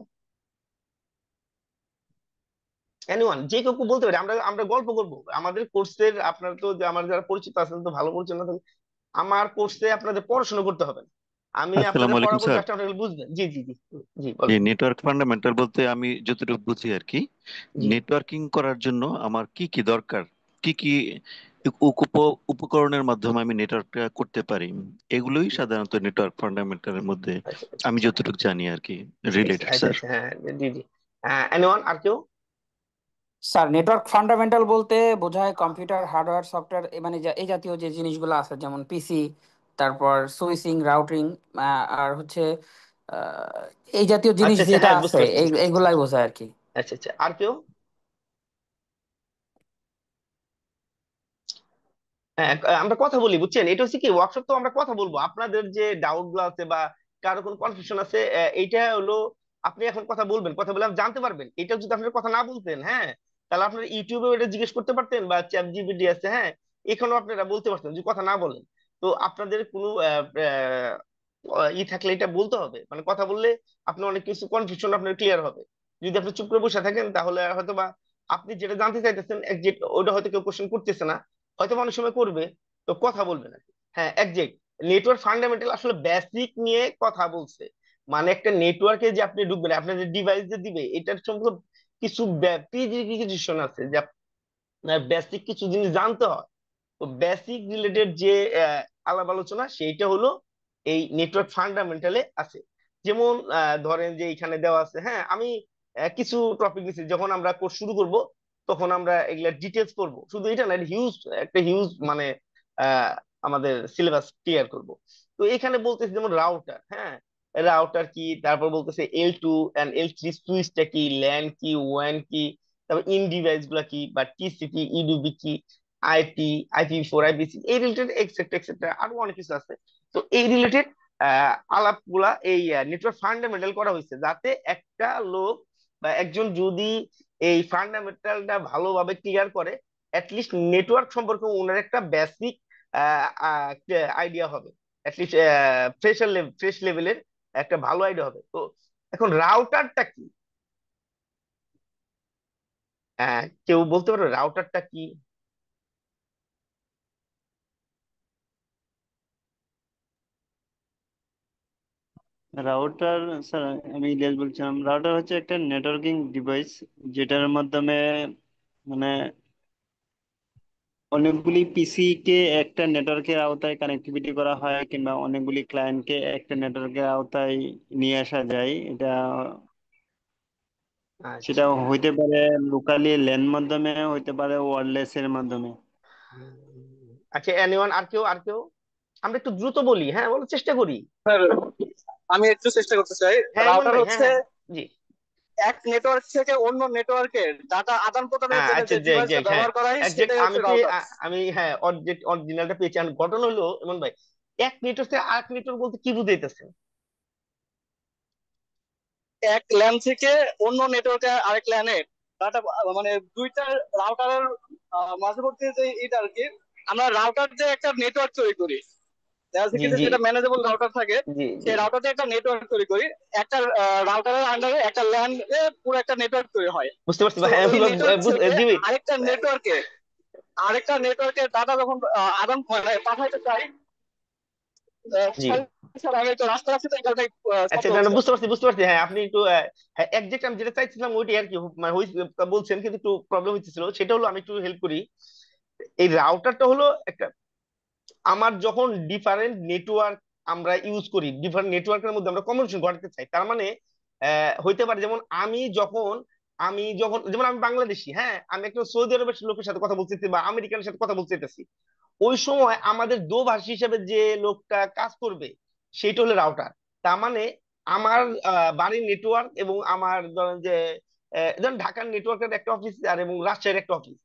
এনিওয়ান, যে কেউ বলতে পারে? আমরা আমরা গল্প করবো আমাদের কোর্সের। আপনারা তো আমার যারা পরিচিত আছেন তো ভালো পরিচিত না থাকলে, আমার কোর্সে আপনাদের পড়াশোনা করতে হবে না, আমি আসসালামু আপনাদের আলাইকুম পড়াবো, স্যার। জাস্ট আপনারা বুঝবেন। জি জি জি। জি যে বলেন। নেটওয়ার্ক ফান্ডামেন্টাল বলতে আমি যতটুকু বুঝি আর কি, জি নেটওয়ার্কিং করার জন্য আমার কি কি দরকার, কি কি উপকরণের মাধ্যমে আমি নেটওয়ার্কটা করতে পারি, এগুলোই সাধারণত নেটওয়ার্ক ফান্ডামেন্টালের মধ্যে আচ্ছা আচ্ছা আমি আচ্ছা যতটুকু জানি আর কি, আচ্ছা আচ্ছা রিলেটেড আচ্ছা স্যার। আচ্ছা, হ্যাঁ জি জি। এনিওয়ান আর কেউ? স্যার নেটওয়ার্ক ফান্ডামেন্টাল বলতে বোঝায় কম্পিউটার হার্ডওয়্যার সফটওয়্যার মানে এই জাতীয় যে জিনিসগুলো আছে, যেমন পিসি, তারপর সুইচিং রাউটিং, আর হচ্ছে এই জাতীয় জিনিস আচ্ছা আচ্ছা, যেটা হ্যাঁ আছে বুঝতে পারছি বুঝতে পারছি। এইগুলাই বোঝায় আর কি। আচ্ছা আচ্ছা, আর কেউ? হ্যাঁ, আমরা কথা বলি, বুঝছেন? এটা হচ্ছে কি, ওয়ার্কশপ তো আমরা কথা বলবো, আপনাদের যে ডাউট গুলো আছে বা কারো কোনো কনফিউশন আছে, এইটা হলো আপনি এখন কথা বলবেন, কথা বলে আপনি জানতে পারবেন। এটা যদি আপনার কথা না বলতেন, হ্যাঁ, তাহলে আপনার ইউটিউবে এটা জিজ্ঞেস করতে পারতেন, বা চ্যাট জিপিটি আছে, হ্যাঁ, এখানেও আপনারা বলতে পারতেন যদি কথা না বলেন। তো আপনাদের কোনো থাকলে এটা বলতে হবে, মানে কথা বললে আপনি অনেক কিছু কনফিউশন আপনার ক্লিয়ার হবে। যদি আপনি চুপ করে বসে থাকেন তাহলে হয়তো বা আপনি যেটা জানতে চাইতেছেন একজ্যাক্ট ওটা হয়তো কেউ কোশ্চেন করতেছে না, হয়তো বা অনেক সময় করবে, তো কথা বলবে না। হ্যাঁ একজ্যাক্ট, নেটওয়ার্ক ফান্ডামেন্টাল আসলে বেসিক নিয়ে কথা বলছে। মানে একটা নেটওয়ার্কে যে আপনি ঢুকবেন, আপনার যে ডিভাইস যে দিবে এটার সম্পর্কে কিছু প্রিরিকুইজিশন আছে, যে আপনার বেসিক কিছু জিনিস জানতে হয়। তো বেসিক রিলেটেড যে আলাপ আলোচনা সেইটা হলো এই নেটওয়ার্ক ফান্ডামেন্টালে আছে। যেমন ধরেন যে এখানে দেওয়া আছে, হ্যাঁ আমি কিছু টপিক নিচ্ছি, যখন আমরা কোর্স শুরু করব তখন আমরা এগুলা ডিটেলস করব, শুধু এটা না, হিউজ একটা হিউজ মানে আহ, আমাদের সিলেবাস ক্লিয়ার করব। তো এখানে বলতেছে যেমন রাউটার, হ্যাঁ রাউটার কি, তারপর বলতেছে L2 and L3 সুইচটা কি, ল্যান কি, ওয়ান কি, তারপর ইন ডিভাইস গুলা কি, বা টিসিপি ইউডিপি কি, আইপি, IP4, IP6, এই রিলেটেড এক্সেট্রা এক্সেট্রা আরো অনেক কিছু আছে। তো এই রিলেটেড আলাপগুলা এই নেটওয়ার্ক ফান্ডামেন্টাল করা হয়েছে, যাতে একটা লোক বা একজন যদি এই ফান্ডামেন্টালটা ভালোভাবে ক্লিয়ার করে, অ্যাটলিস্ট নেটওয়ার্ক সম্পর্কে ওনার একটা বেসিক আইডিয়া হবে, অ্যাটলিস্ট ফ্রেশ লেভেলের একটা ভালো আইডিয়া হবে। তো এখন রাউটারটা কি, কেউ বলতে পারবে রাউটারটা কি? রাউটার, স্যার আমি ইলিয়াস বলছিলাম। রাউটার হচ্ছে একটা নেটওয়ার্কিং ডিভাইস যেটার মাধ্যমে মানে অনেকগুলি পিসি কে একটা নেটওয়ার্কের আওতায় কানেক্টিভিটি করা হয়, কিংবা অনেকগুলি ক্লায়েন্টকে একটা নেটওয়ার্কের আওতায় নিয়ে আসা যায়। এটা সেটা আচ্ছা হইতে পারে লোকালি ল্যান মাধ্যমে, হইতে পারে ওয়্যারলেস এর মাধ্যমে। আচ্ছা, এনিওয়ান, আর কেউ আমরা একটু দ্রুত বলি, হ্যাঁ বলার চেষ্টা করি। স্যার আমি একটু চেষ্টা করতে চাই। হ্যাঁ ইমন রাউটার ভাই, হ্যাঁ হচ্ছে হ্যাঁ, জি। এক নেটওয়ার্ক থেকে অন্য নেটওয়ার্কের ডাটা আদান প্রদানের হ্যাঁ জন্য আচ্ছা, যে যে ডিভাইসটা এক্সাক্ট, হ্যাঁ ব্যবহার করা হয় এক্সাক্ট, সেটাই হচ্ছে রাউটার। আমি হ্যাঁ অরিজিনালটা পেয়েছি। আর ঘটনা হলো ইমন ভাই, এক নেটওয়ার্ক থেকে আরেক নেটওয়ার্ক বলতে কি বুঝাইতেছেন? এক ল্যান থেকে অন্য নেটওয়ার্কে আরেক ল্যানে ডাটা, মানে দুইটা রাউটারের মাঝবর্তী যে এটা আর কি, আমরা রাউটার যে একটা নেটওয়ার্ক তৈরি করি, দেখা জি যাচ্ছে যে জি যেটা ম্যানেজেবল রাউটার থাকে, জি জি সেই রাউটার দিয়ে একটা নেটওয়ার্ক তৈরি করি। একটা রাউটারের আন্ডারে একটা ল্যান পুরো একটা নেটওয়ার্ক তৈরি হয়। বুঝতে পারছি তো ভাই, হ্যাঁ, ওই নেটওয়ার্ক থেকে জি আরেকটা নেটওয়ার্কে ডাটা যখন আদান মানে পাঠাইতে চাই, জি আগে তো রাস্তা আছে, তো এই কারণে আচ্ছা, শব্দ না না, হচ্ছে। বুঝতে পারছি, হ্যাঁ আপনি একটু একজ্যাক্ট আমি যেটা চাইছিলাম ওইটাই আর কি, মানে বলছেন, কিন্তু একটু প্রবলেম হচ্ছিল। সেটা হলো আমি একটু হেল্প করি। এই রাউটারটা হলো একটা, আমার যখন ডিফারেন্ট নেটওয়ার্ক আমরা ইউজ করি, ডিফারেন্ট নেটওয়ার্কের মধ্যে আমরা কমিউনিকেশন ঘটাতে চাই, তার মানে হইতে পারে যেমন আমি যখন যেমন আমি বাংলাদেশি, হ্যাঁ আমি একটা সৌদি আরবের লোকের সাথে কথা বলতেছি বা আমেরিকানের সাথে কথা বলতে চাইতেছি, ওই সময় আমাদের দোভাষী হিসেবে যে লোকটা কাজ করবে সেটা হলো রাউটার। তার মানে আমার বাড়ির নেটওয়ার্ক এবং আমার ধরেন যে ধরেন ঢাকার নেটওয়ার্কের একটা অফিস আর এবং রাজশাহীর একটা অফিস,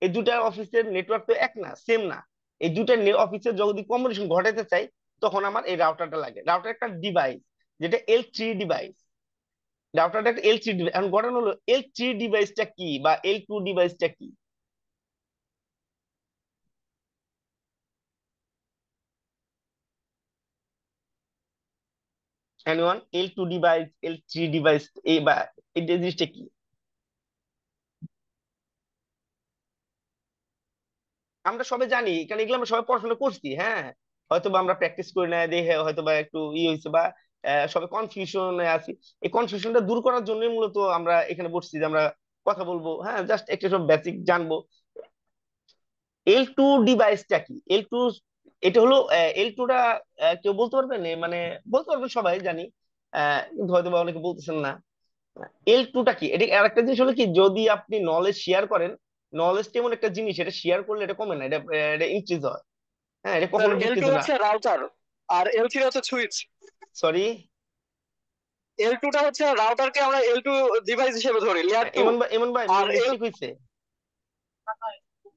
এই দুটা অফিসের নেটওয়ার্ক তো এক না, সেম না। এই দুটা অফিসে যদি কমিউনিকেশন ঘটাতে চাই তখন আমার এই রাউটারটা লাগে। রাউটার একটা ডিভাইস, যেটা L3 ডিভাইস। রাউটারটা একটা L3 ডিভাইস। এখন ঘটনা হলো L3 ডিভাইসটা কি বা L2 ডিভাইসটা কি? Anyone, L2 device, L3 device, এই বা এই জিনিসটা কি? আমরা সবাই জানি, কারণ এগুলো আমরা সবাই পড়াশোনা করছি, হ্যাঁ হয়তো বা আমরা প্র্যাকটিস করে না দেখে হয়তো বা একটু হয়েছে, বা সবাই কনফিউশনে আছি। এই কনফিউশনটা দূর করার জন্যই মূলত আমরা এখানে বসছি, যে আমরা কথা বলবো, হ্যাঁ জাস্ট একটা সব বেসিক জানবো। L2 ডিভাইসটা কি? L2, এটা হলো L2টা কেউ বলতে পারবেন? মানে বলতে পারবেন সবাই জানি, কিন্তু হয়তো বা অনেকে বলতেছেন না। L2টা কি? এটা আরেকটা জিনিস হলো কি, যদি আপনি নলেজ শেয়ার করেন, নলেজ এমন একটা জিনিস, এটা শেয়ার করলে এটা কমে না, এটা ইনক্রিজ হয়। হ্যাঁ এটা স্যার কখনো এল টু ডিক্রিজ না। হচ্ছে রাউটার আর এল থ্রি হচ্ছে সুইচ। সরি, এল টু টা হচ্ছে রাউটারকে আমরা এল টু ডিভাইস হিসেবে ধরি, লেয়ার টু। এমন ভাই আর এল মিস্টেক হয়েছে,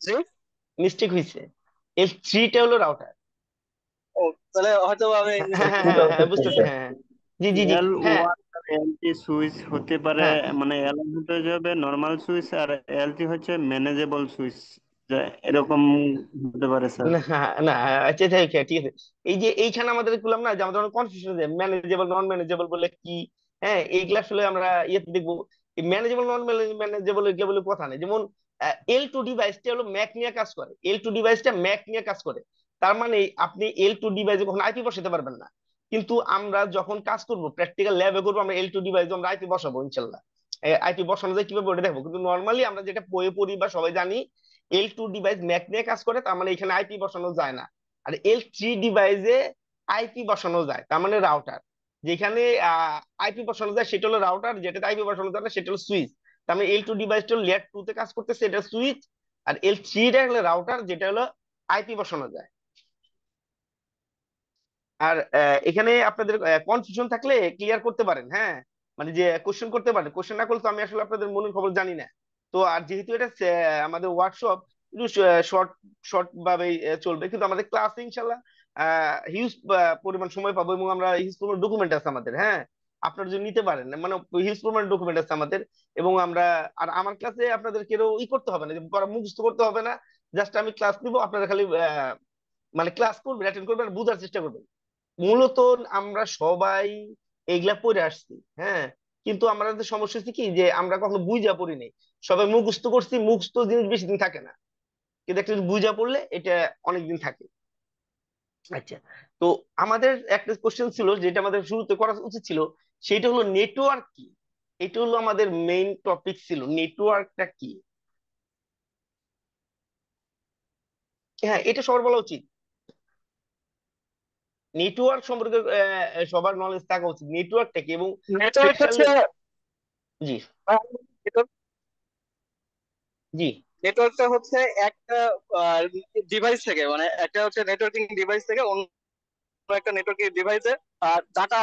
জি, মিস্টেক হয়েছে। L3টা হলো রাউটার। ও তাহলে হয়তো আমি হ্যাঁ হ্যাঁ হ্যাঁ হ্যাঁ, বুঝতে পারছি, হ্যাঁ হ্যাঁ। জি জি জি, এল হ্যাঁ ওয়ান আর এলটি সুইচ হতে পারে, হ্যাঁ। মানে এল হতে যাবে নর্মাল সুইচ, আর এলটি হচ্ছে ম্যানেজেবল সুইচ, এরকম হতে পারে স্যার। না না, আচ্ছা ঠিক আছে ঠিক আছে। এই যে এইখানে আমাদের বললাম না যে আমাদের অনেক কনফিউশন, যে ম্যানেজেবল নন ম্যানেজেবল বলে কি, হ্যাঁ এইগুলা আসলে আমরা ইয়েতে দেখবো। ম্যানেজেবল নন ম্যানেজেবল এগুলো বলে কথা নেই। যেমন L2 ডিভাইসটা হলো ম্যাক নিয়ে কাজ করে, L2 ডিভাইসটা ম্যাক নিয়ে কাজ করে। তার মানে আপনি L2 ডিভাইসে কখনো আইপি বসাতে পারবেন না। কিন্তু আমরা যখন কাজ করব, প্র্যাকটিক্যাল ল্যাবে করবো, আমরা L2 ডিভাইসে আমরা আইপি বসাবো ইনশাল্লাহ। আইপি বসানো যায় কিভাবে ওটা দেখবো, কিন্তু নর্মালি আমরা যেটা বইয়ে পড়ি বা সবাই জানি, L2 ডিভাইস ম্যাক নিয়ে কাজ করে, তার মানে এখানে আইপি বসানো যায় না। আর L3 ডিভাইসে আইপি বসানো যায়, তার মানে রাউটার। যেখানে আইপি বসানো যায় সেটা হলো রাউটার, যেটাতে আইপি বসানো যায় না সেটা হলো সুইচ। তার মানে L2 ডিভাইসটা লেয়ার 2 তে কাজ করতেছে, এটা সুইচ। আর L3 টা হলো রাউটার, যেটা হলো আইপি বসানো যায়। আর এখানে আপনাদের কনফিউশন থাকলে ক্লিয়ার করতে পারেন, হ্যাঁ, মানে যে কোশ্চেন করতে পারেন। কোশ্চেন না করলে তো আমি আসলে আপনাদের মনের খবর জানি না। তো আর যেহেতু এটা আমাদের ওয়ার্কশপ, একটু শর্ট শর্ট ভাবে চলবে, কিন্তু আমাদের ক্লাসে ইনশাল্লাহ হিউজ পরিমাণ সময় পাবো, এবং আমরা হিউজ পরিমাণ ডকুমেন্ট আছে আমাদের, হ্যাঁ, আপনারা যদি নিতে পারেন, মানে হিউজ পরিমাণ ডকুমেন্ট আছে আমাদের। এবং আমরা, আর আমার ক্লাসে আপনাদের কেউ করতে হবে না, যে মুখস্থ করতে হবে না। জাস্ট আমি ক্লাস নিবো, আপনারা খালি মানে ক্লাস করবেন, অ্যাটেন্ড করবেন, আর বোঝার চেষ্টা করবেন। মূলত আমরা সবাই এইগুলা পড়ে আসছি, হ্যাঁ, কিন্তু আমাদের সমস্যা হচ্ছে কি, যে আমরা কখনো বুঝা পড়ি নাই। সবাই মুখস্থ করছি, মুখস্থ জিনিস বেশি দিন থাকে না, কিন্তু একটা বুঝা পড়লে এটা অনেকদিন থাকে। আচ্ছা, তো আমাদের একটা কোশ্চেন ছিল যেটা আমাদের শুরুতে করা উচিত ছিল, সেটা হলো নেটওয়ার্ক কি। এটা হলো আমাদের মেইন টপিক ছিল, নেটওয়ার্কটা কি। হ্যাঁ, এটা সবার বলা উচিত। নেটওয়ার্ক সম্পর্কে সবার নলেজ থাকা উচিত, নেটওয়ার্কটা কি। এবং নেটওয়ার্ক হচ্ছে স্পেশালি, জি জি নেটওয়ার্কটা হচ্ছে একটা ডিভাইস থেকে, মানে একটা হচ্ছে নেটওয়ার্কিং ডিভাইস থেকে অন্য একটা নেটওয়ার্কিং ডিভাইসে ডাটা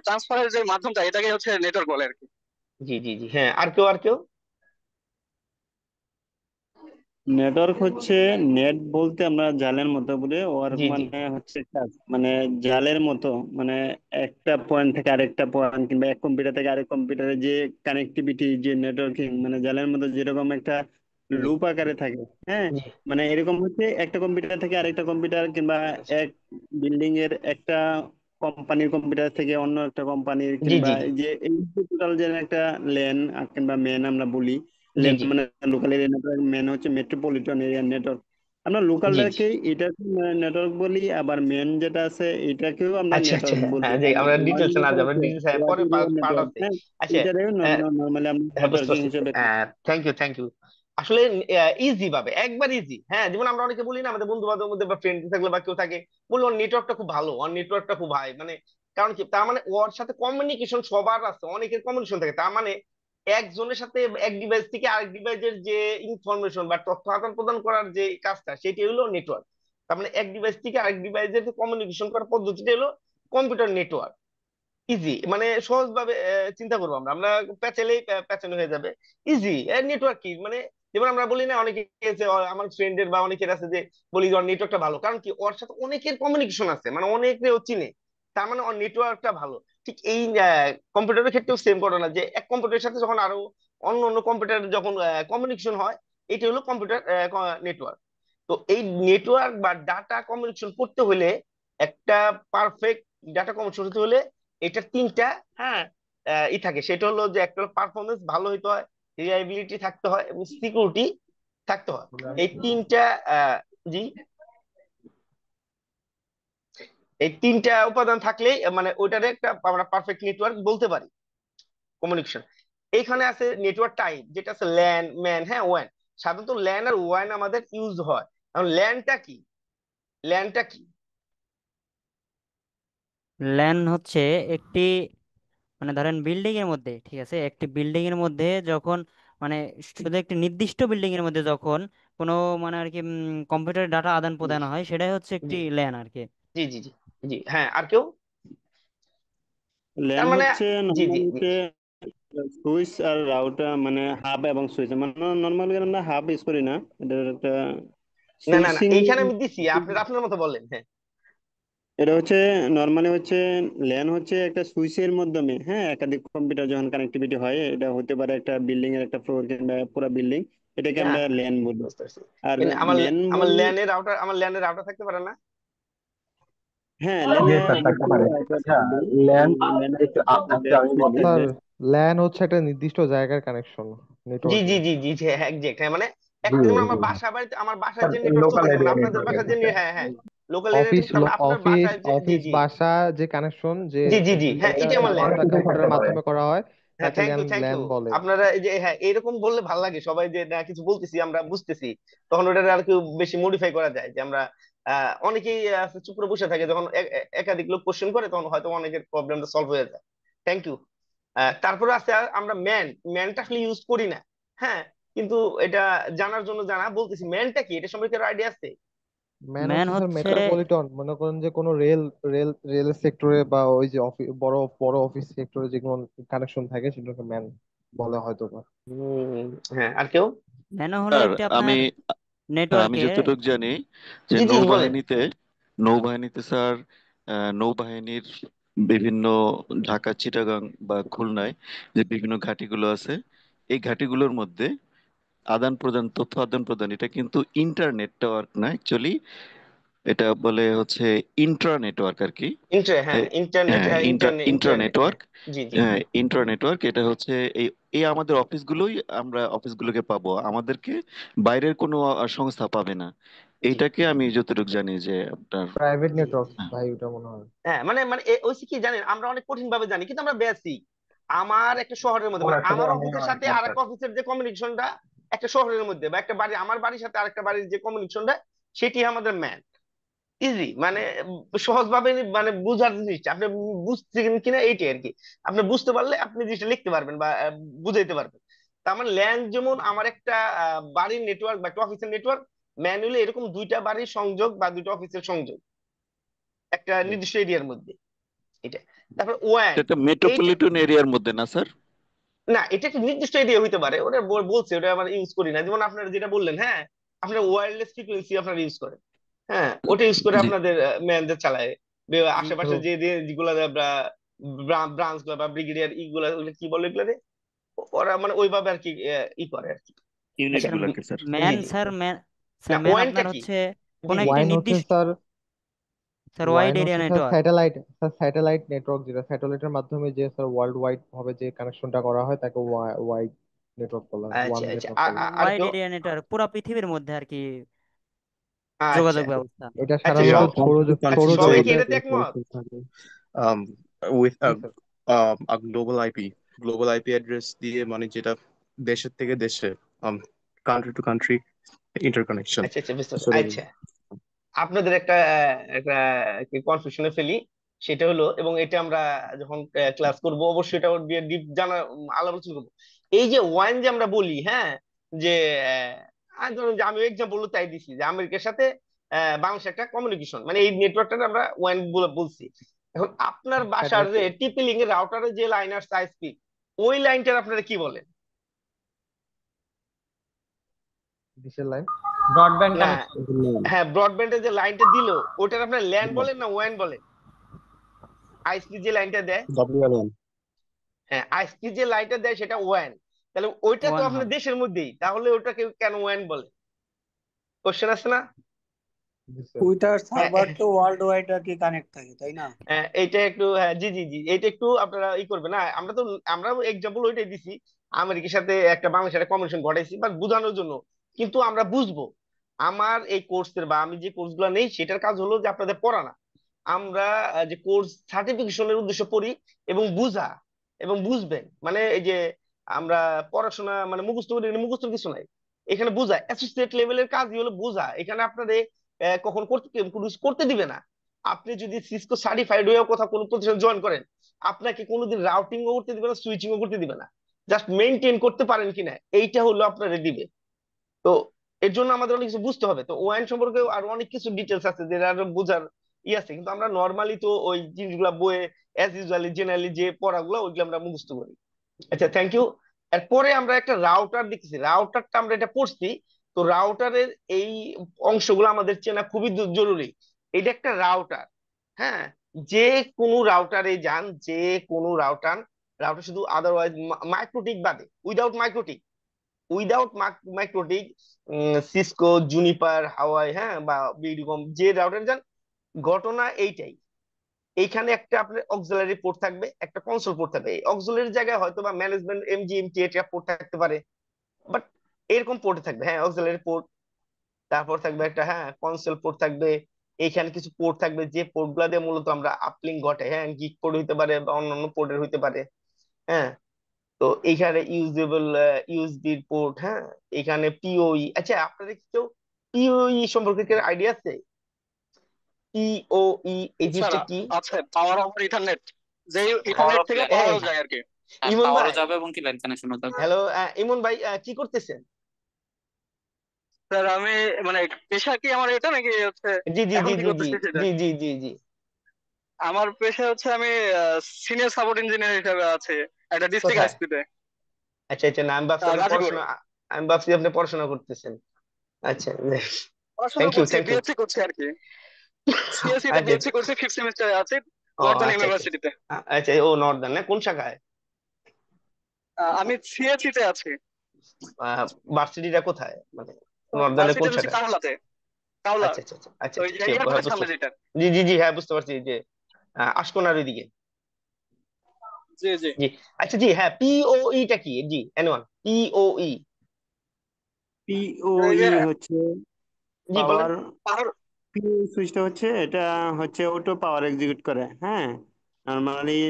ট্রান্সফারের যে মাধ্যমটা, এটাকে হচ্ছে নেটওয়ার্ক বলে আর কি। জি জি জি হ্যাঁ, আর কেউ আর কেউ? নেটওয়ার্ক হচ্ছে, নেট বলতে আমরা জালের মতো বলি, ওর জি জি মানে হচ্ছে কাজ, মানে জালের মতো, মানে একটা পয়েন্ট থেকে আরেকটা পয়েন্ট, কিংবা এক কম্পিউটার থেকে আরেক কম্পিউটারে যে কানেক্টিভিটি, যে নেটওয়ার্কিং, মানে জালের মতো যেরকম একটা জি লুপ আকারে থাকে, হ্যাঁ, জি মানে এরকম হচ্ছে একটা কম্পিউটার থেকে আরেকটা কম্পিউটার, কিংবা এক বিল্ডিং এর একটা কোম্পানির কম্পিউটার থেকে অন্য একটা কোম্পানির, জি কিংবা জি এই যে এই টোটাল যে একটা ল্যান কিংবা মেন আমরা বলি। জি ল্যান জি মানে লোকাল এরিয়া নেটওয়ার্ক, মেন হচ্ছে মেট্রোপলিটন এরিয়া নেটওয়ার্ক। আমরা জি জি লোকালটাকে এটা নেটওয়ার্ক বলি, আবার মেন যেটা আছে এটাকেও আমরা আচ্ছা আচ্ছা, নেটওয়ার্ক বলি। হ্যাঁ, যে আর আমরা ওয়ার্ড ডিটেলসে না যেটা যাবো, আছে, ডিটেলস হ্যাঁ ওয়ার্ড পরে এরিয়া পার্ট নেটওয়ার্ক, আছে। হ্যাঁ, আচ্ছা, এটারেও নর্মালি আমরা হ্যাঁ, বুঝতে নেটওয়ার্কিং পারছি। হিসেবে। Thank you thank you. আসলে ইজি ভাবে, একবার ইজি, হ্যাঁ, যেমন আমরা অনেকে বলি না, আমাদের বন্ধু বান্ধবের মধ্যে বা ফ্রেন্ড থাকলে বা কেউ থাকে, বলি ওর নেটওয়ার্কটা খুব ভালো, ওর নেটওয়ার্কটা খুব হাই, মানে কারণ কি, তার মানে ওর সাথে কমিউনিকেশন সবার আছে, অনেকের কমিউনিকেশন থাকে, তার মানে একজনের সাথে এক ডিভাইস থেকে আরেক ডিভাইসের যে ইনফরমেশন বা তথ্য আদান প্রদান করার যে কাজটা, সেটি হলো নেটওয়ার্ক। তার মানে এক ডিভাইস থেকে আরেক ডিভাইসের কমিউনিকেশন করার পদ্ধতিটা হলো কম্পিউটার নেটওয়ার্ক। ইজি, মানে সহজ ভাবে চিন্তা করবো, আমরা আমরা প্যাচালেই প্যাচানো হয়ে যাবে। ইজি নেটওয়ার্ক কি, মানে যেমন আমরা বলি না, অনেকে আছে, আমার ফ্রেন্ডের বা অনেকের আছে, যে বলি ওর নেটওয়ার্কটা ভালো, কারণ কি ওর সাথে অনেকের কমিউনিকেশন আছে, মানে অনেকে ও চিনে, তার মানে ওর নেটওয়ার্কটা ভালো। ঠিক এই কম্পিউটারের ক্ষেত্রেও সেম ঘটনা, যে এক কম্পিউটারের সাথে যখন আরো অন্য অন্য কম্পিউটার যখন কমিউনিকেশন হয়, এটা হলো কম্পিউটার নেটওয়ার্ক। তো এই নেটওয়ার্ক বা ডাটা কমিউনিকেশন করতে হলে, একটা পারফেক্ট ডাটা কমিউনিকেশন হতে হলে, এটার তিনটা, হ্যাঁ, থাকে, সেটা হলো যে একটা পারফরমেন্স ভালো হইতে হয়, রিলায়েবিলিটি থাকতে হয়, এবং সিকিউরিটি থাকতে হয়। এই তিনটা জি, এই তিনটা উপাদান থাকলেই মানে ওইটারে একটা আমরা পারফেক্ট নেটওয়ার্ক বলতে পারি, কমিউনিকেশন। এইখানে আছে নেটওয়ার্ক টাইপ, যেটা আছে ল্যান, ম্যান, হ্যাঁ, ওয়ান। সাধারণত ল্যান আর ওয়ান আমাদের ইউজ হয়। এখন ল্যানটা কি, ল্যানটা কি? ল্যান হচ্ছে একটি, মানে ধরেন বিল্ডিং এর মধ্যে, ঠিক আছে, একটি বিল্ডিং এর মধ্যে যখন, মানে শুধু একটি নির্দিষ্ট বিল্ডিং এর মধ্যে যখন কোনো, মানে আর কি কম্পিউটার ডাটা আদান জি প্রদান হয়, সেটাই হচ্ছে একটি জি ল্যান আর কি। জি জি জি জি হ্যাঁ, আর কেউ? তার ল্যান মানে হচ্ছে জি জি নর্মাল জি হচ্ছে সুইচ আর রাউটার, মানে হাব এবং সুইচ, মানে নর্মালি আমরা হাব ইউজ করি না, এটা একটা না না না, সুইচিং। এইখানে আমি দিছি, আপনার আপনার মতো বললেন, হ্যাঁ। এটা হচ্ছে নর্মালি হচ্ছে ল্যান হচ্ছে একটা সুইচের মাধ্যমে, হ্যাঁ, একাধিক কম্পিউটার যখন কানেক্টিভিটি হয়, এটা হতে পারে একটা বিল্ডিং এর একটা ফ্লোর কিংবা পুরো বিল্ডিং, এটাকে হ্যাঁ আমরা হ্যাঁ, ল্যান বলি। বুঝতে পারছি। আর কিন্তু আমার মেন আমার বলি, ল্যানের রাউটার, আমার ল্যানের রাউটার থাকতে পারে না? হ্যাঁ, জি ল্যানে স্যার, থাকতে অনেকগুলো পারে। রাউটার আচ্ছা, থাকবে। ল্যান ল্যানে একটু থাকবে একটু আমি সুইচ বলি। স্যার থাকবে। ল্যান হচ্ছে একটা নির্দিষ্ট জায়গার কানেকশন জি জি নেটওয়ার্কিং। জি জি জি, হ্যাঁ এক্সাক্ট, হ্যাঁ মানে জি একটা যেমন আমার জি বাসা বাড়িতে আমার বাসায় যে নেটওয়ার্ক লোকাল চলতেছে, মানে এরিয়া আপনাদের নেটওয়ার্ক আর বাসায় কি, যে হ্যাঁ। হ্যাঁ হ্যাঁ লোকাল এরিয়া অফিস চলতেছে, তারপর আপনার অফিস বাসায় যে জি অফিস জি বাসা যে কানেকশন যে জি জি জি হ্যাঁ যেটা এটাই আমার ল্যান। আলাদা অনেক কিছুই থাকতে কম্পিউটারের পারে। মাধ্যমে করা হয় হ্যাঁ তাকে thank LAN you thank LAN you. বলে। আপনারা এই যে হ্যাঁ এরকম বললে ভালো লাগে, সবাই যে না কিছু বলতেছি আমরা বুঝতেছি, তখন ওটা আর একটু বেশি মডিফাই করা যায়, যে আমরা অনেকেই আছে চুপ করে বসে থাকে, যখন একাধিক লোক কোশ্চেন করে তখন হয়তো অনেকের প্রবলেমটা সলভ হয়ে যায়। Thank you. তারপরে আছে আমরা ম্যানটা আসলে ইউজ করি না, হ্যাঁ, কিন্তু এটা জানার জন্য জানা বলতেছি, ম্যানটা কি এটা সম্পর্কে আইডিয়া আছে? ম্যান ম্যান হচ্ছে স্যার হচ্ছে মেট্রোপলিটন, মনে করেন যে কোনো রেল সেক্টরে বা ওই যে বড় বড় অফিস সেক্টরে যেগুলো কানেকশন থাকে সেগুলোকে ম্যান বলা হয়তো বা। হ্যাঁ আর কেউ? ন্যানো হলো স্যার একটি আমি আপনার আমি নেটওয়ার্কের। যতটুকু জানি যে জি জি জি, বলেন। নৌবাহিনীতে স্যার নৌবাহিনীর বিভিন্ন ঢাকা চিটাগাং বা খুলনায় যে বিভিন্ন ঘাঁটিগুলো আছে, এই ঘাঁটিগুলোর মধ্যে তথ্য আদান প্রদান, এটা কিন্তু ইন্টার নেটওয়ার্ক না অ্যাকচুয়ালি, এটা বলে হচ্ছে ইন্ট্রা নেটওয়ার্ক আর কি। হ্যাঁ ইন্টারনেট, হ্যাঁ, হ্যাঁ ইন্টারনেট ইন্ট্রা ইন্টারনেট, হ্যাঁ নেটওয়ার্ক। জি জি। হ্যাঁ, ইন্ট্রা নেটওয়ার্ক এটা হচ্ছে এই এই আমাদের অফিসগুলোই, আমরা অফিসগুলোকে পাবো, আমাদেরকে বাইরের কোনো সংস্থা পাবে না। জি এইটাকে আমি যতটুকু জানি যে আপনার প্রাইভেট জি নেটওয়ার্ক ভাই ওটা মনে হয়। হ্যাঁ মানে মানে ওই কি জানেন, আমরা অনেক কঠিন ভাবে জানি কিন্তু আমরা বেসিক। আমার একটা শহরের মধ্যে আমার মানে আসলে আমার আমি অফিসের সাথে একমত আর স্যার। একটা অফিসের যে কমিউনিকেশনটা একটা শহরের মধ্যে, বা একটা বাড়ি আমার বাড়ির সাথে আরেকটা বাড়ির যে কমিউনিকেশনটা, সেটি আমাদের ম্যান। ইজি মানে সহজ ভাবে মানে বুঝার জিনিসটা আপনি বুঝছেন কিনা এইটাই আর কি। আপনি বুঝতে পারলে আপনি জিনিসটা লিখতে পারবেন বা বুঝাইতে পারবেন। তার মানে ল্যান যেমন আমার একটা বাড়ির নেটওয়ার্ক বা একটা অফিসের নেটওয়ার্ক, ম্যানুয়ালি এরকম দুইটা বাড়ির সংযোগ বা দুইটা অফিসের সংযোগ একটা নির্দিষ্ট এরিয়ার মধ্যে, এটা। তারপর ওয়ান, এটা এইটা মেট্রোপলিটন এরিয়ার মধ্যে না স্যার? না, এটা একটা নির্দিষ্ট এরিয়া হইতে পারে, ওটা বলছে, ওটা আমরা ইউজ করি না। যেমন আপনারা যেটা বললেন, হ্যাঁ আপনার ওয়্যারলেস ফ্রিকোয়েন্সি আপনারা ইউজ করেন, হ্যাঁ ওটা ইউজ করে জি। আপনাদের ম্যানদের চালায়। আশেপাশে ধরো যে যেগুলা আমরা ব্রাঞ্চ গুলা বা ব্রিগেডিয়ার ইগুলা ওগুলা কি বলে এগুলা রে? ওরা মানে ওইভাবে আর কি ই করে আর কি। ইউনিট আচ্ছা গুলাকে স্যার। জি ম্যান জি। স্যার ম্যান না স্যার ম্যান ওয়ানটা আপনার কি? হচ্ছে জি কোন জি একটি ওয়াইন হচ্ছে নির্দিষ্ট sir, sir wide wine area হচ্ছে স্যার নেটওয়ার্ক। স্যাটেলাইট নেটওয়ার্ক, যেটা স্যাটেলাইটের মাধ্যমে যে স্যার ওয়ার্ল্ড ওয়াইড ভাবে যে কানেকশনটা করা হয় তাকে ওয়াইড নেটওয়ার্ক বলা হয়, ওয়ান আচ্ছা আচ্ছা নেটওয়ার্ক বলা হয়। আর ওয়াইড কেউ? এরিয়া নেটওয়ার্ক পুরো পৃথিবীর মধ্যে আর কি আচ্ছা যোগাযোগ ব্যবস্থা। এটা আচ্ছা সাধারণত সব আচ্ছা সবাই কি সৌরজগতের। এটাতে একমত? um, with G sir. a global IP address দিয়ে, মানে যেটা দেশের থেকে দেশে, কান্ট্রি টু কান্ট্রি ইন্টারকানেকশন আচ্ছা আচ্ছা বুঝতে পারছি। আসলে। আচ্ছা আপনাদের একটা একটা কনফিউশনে ফেলি, সেটা হলো, এবং এটা আমরা যখন ক্লাস করব অবশ্যই এটা ডিপ জানা আলোচনা করবো। এই যে ওয়াইন যে আমরা বলি, হ্যাঁ, যে ধরুন যে আমি এক্সাম্পল তাই দিছি যে আমেরিকার সাথে বাংলাদেশের একটা কমিউনিকেশন, মানে এই নেটওয়ার্কটা আমরা ওয়াইন বলছি। এখন আপনার বাসার যে টিপি লিঙ্ক এর রাউটারে যে লাইন আর আইএসপি, ওই লাইনটার আপনারা কি বলেন? ডিশের লাইন। ব্রডব্যান্ড না, কানেকশন। হ্যাঁ ব্রডব্যান্ডের যে লাইনটা দিল, ওটার আপনার ল্যান বলেন না ওয়ান বলেন? আইএসপি যে লাইনটা দেয়, WLAN। হ্যাঁ আইএসপি যে লাইনটা দেয় সেটা ওয়ান, তাহলে ওইটা তো ওয়ান আপনার হবে। দেশের মধ্যেই, তাহলে ওটাকে কেন ওয়ান বলে? কোশ্চেন আছে না? জি স্যার। ওইটার হ্যাঁ সার্ভার তো ওয়ার্ল্ড ওয়াইড আর কি কানেক্ট থাকে, তাই না? এইটা একটু, হ্যাঁ জি জি জি, এইটা একটু আপনারা করবেন না। আমরা এক্সাম্পল ওইটাই দিছি, আমেরিকার সাথে একটা বাংলাদেশের একটা কমিউনিকেশন ঘটাইছি বাট বোঝানোর জন্য, কিন্তু আমরা বুঝবো। আমার এই কোর্সের বা আমি যে কোর্সগুলো নেই সেটার কাজ হলো যে আপনাদের পড়ানো। আমরা যে কোর্স সার্টিফিকেশনের উদ্দেশ্য পড়ি এবং বুঝা এবং বুঝবেন, মানে এই যে আমরা পড়াশোনা মানে মুখস্থ করি, এটা মুখস্থ কিছু নাই, এখানে বুঝা। অ্যাসোসিয়েট লেভেলের কাজই হলো বুঝা, এখানে আপনাদের কখন করতে দিবে না। আপনি যদি সিসকো সার্টিফাইড হয়েও কোথাও কোনো প্রতিষ্ঠান জয়েন করেন, আপনাকে কোনোদিন রাউটিং ও করতে দিবে না, সুইচিং ও করতে দিবে না। জাস্ট মেনটেন করতে পারেন কিনা এইটা হলো আপনারা দিবে। তো এর জন্য আমাদের অনেক কিছু বুঝতে হবে। তো ওয়াইন সম্পর্কে আর অনেক কিছু ডিটেলস আছে যেটা আরো বোঝার আছে, কিন্তু আমরা নর্মালি তো ওই জিনিসগুলা বইয়ে অ্যাজ ইউজুয়ালি জেনারেলি যে পড়াগুলো ওইগুলো আমরা মুখস্থ করি। আচ্ছা থ্যাংক ইউ। এরপরে আমরা একটা রাউটার দেখতেছি, রাউটারটা আমরা এটা পড়ছি। তো রাউটারের এই অংশগুলো আমাদের চেনা খুবই জরুরি। এটা একটা রাউটার, হ্যাঁ, যে কোনো রাউটারে যান, যে কোনো রাউটার, রাউটার শুধু আদারওয়াইজ মাইক্রোটিক বাদে, উইদাউট মাইক্রোটিক, সিসকো, জুনিপার, হাওয়াই, হ্যাঁ, বা বিডিকম যে রাউটার যান, ঘটনা এইটাই এইখানে একটা আপনার অক্সিলারি পোর্ট থাকবে, একটা কনসোল পোর্ট থাকবে। এই অক্সিলারি জায়গায় হয়তো বা ম্যানেজমেন্ট এমজিএমটি এটা পোর্ট থাকতে পারে, বাট এরকম পোর্টে থাকবে। হ্যাঁ, অক্সিলারি পোর্ট, তারপর থাকবে একটা, হ্যাঁ, কনসোল পোর্ট থাকবে। এইখানে কিছু পোর্ট থাকবে যে পোর্ট গুলা দিয়ে মূলত আমরা আপলিঙ্ক ঘটে, হ্যাঁ, গিগ পোর্ট হইতে পারে বা অন্যান্য পোর্টের হইতে পারে। হ্যাঁ, তো এইখানে ইউজেবল ইউএসবি পোর্ট। হ্যাঁ, এখানে পিওই। আচ্ছা, আপনাদের কি কেউ পিওই সম্পর্কে কি আইডিয়া আছে? পিওই এই স্যার জিনিসটা কি? আছে, পাওয়ার ওভার ইথারনেট, যে পাওয়ার ইথারনেট অফ থেকে ল্যান, পড়ানো যায় আর কি। ইমন পাওয়ারও ভাই, যাবে এবং কি ল্যান কানেকশনও যাবে। হ্যালো, ইমন ভাই, কি করতেছেন? স্যার আমি মানে পেশা কি আমার এটা নাকি হচ্ছে জি জি এখন জি কি জি জি করতেছি সেটা? জি জি জি জি। আমার পেশা হচ্ছে আমি সিনিয়র সাপোর্ট ইঞ্জিনিয়ার হিসেবে আছে একটা ডিস্ট্রিক্ট কোথায়? আইএসপি তে, আচ্ছা আচ্ছা, না আমি ভাবছি আপনি গাজীপুর। পড়াশোনা, আমি ভাবছি আপনি পড়াশোনা করতেছেন। আচ্ছা, পড়াশোনা থ্যাংক ইউ করছি, থ্যাংক ইউ। বিএসসি করছি আর কি। সিএসসি তে আচ্ছা বিএসসি আচ্ছা। করছি, ফিফথ সেমিস্টারে আছি ও নর্দার্ন আচ্ছা আচ্ছা ইউনিভার্সিটিতে। আচ্ছা। ও নর্দার্ন, না কোন শাখায়? আমি সিএসসি তে আছি। ভার্সিটিটা কোথায়, মানে নর্দার্নের ভার্সিটি কোন হচ্ছে শাখায়? কাহলাতে, কাহলা, আচ্ছা আচ্ছা আচ্ছা আচ্ছা ওই আচ্ছা, যে ঠিক, হ্যাঁ, এয়ারপোর্টের বুঝতে সামনে পারছি। যেটা। জি জি জি, হ্যাঁ বুঝতে পারছি যে আশকোনার ওইদিকে। জি জি। জি। আচ্ছা জি, হ্যাঁ, পিওই টা কি? জি, এনিওয়ান পিওই? এই পিওই যে হচ্ছে জি বলেন। পাওয়ার, পাওয়ার। পিওই সুইচটা হচ্ছে, এটা হচ্ছে অটো পাওয়ার এক্সিকিউট করে। হ্যাঁ,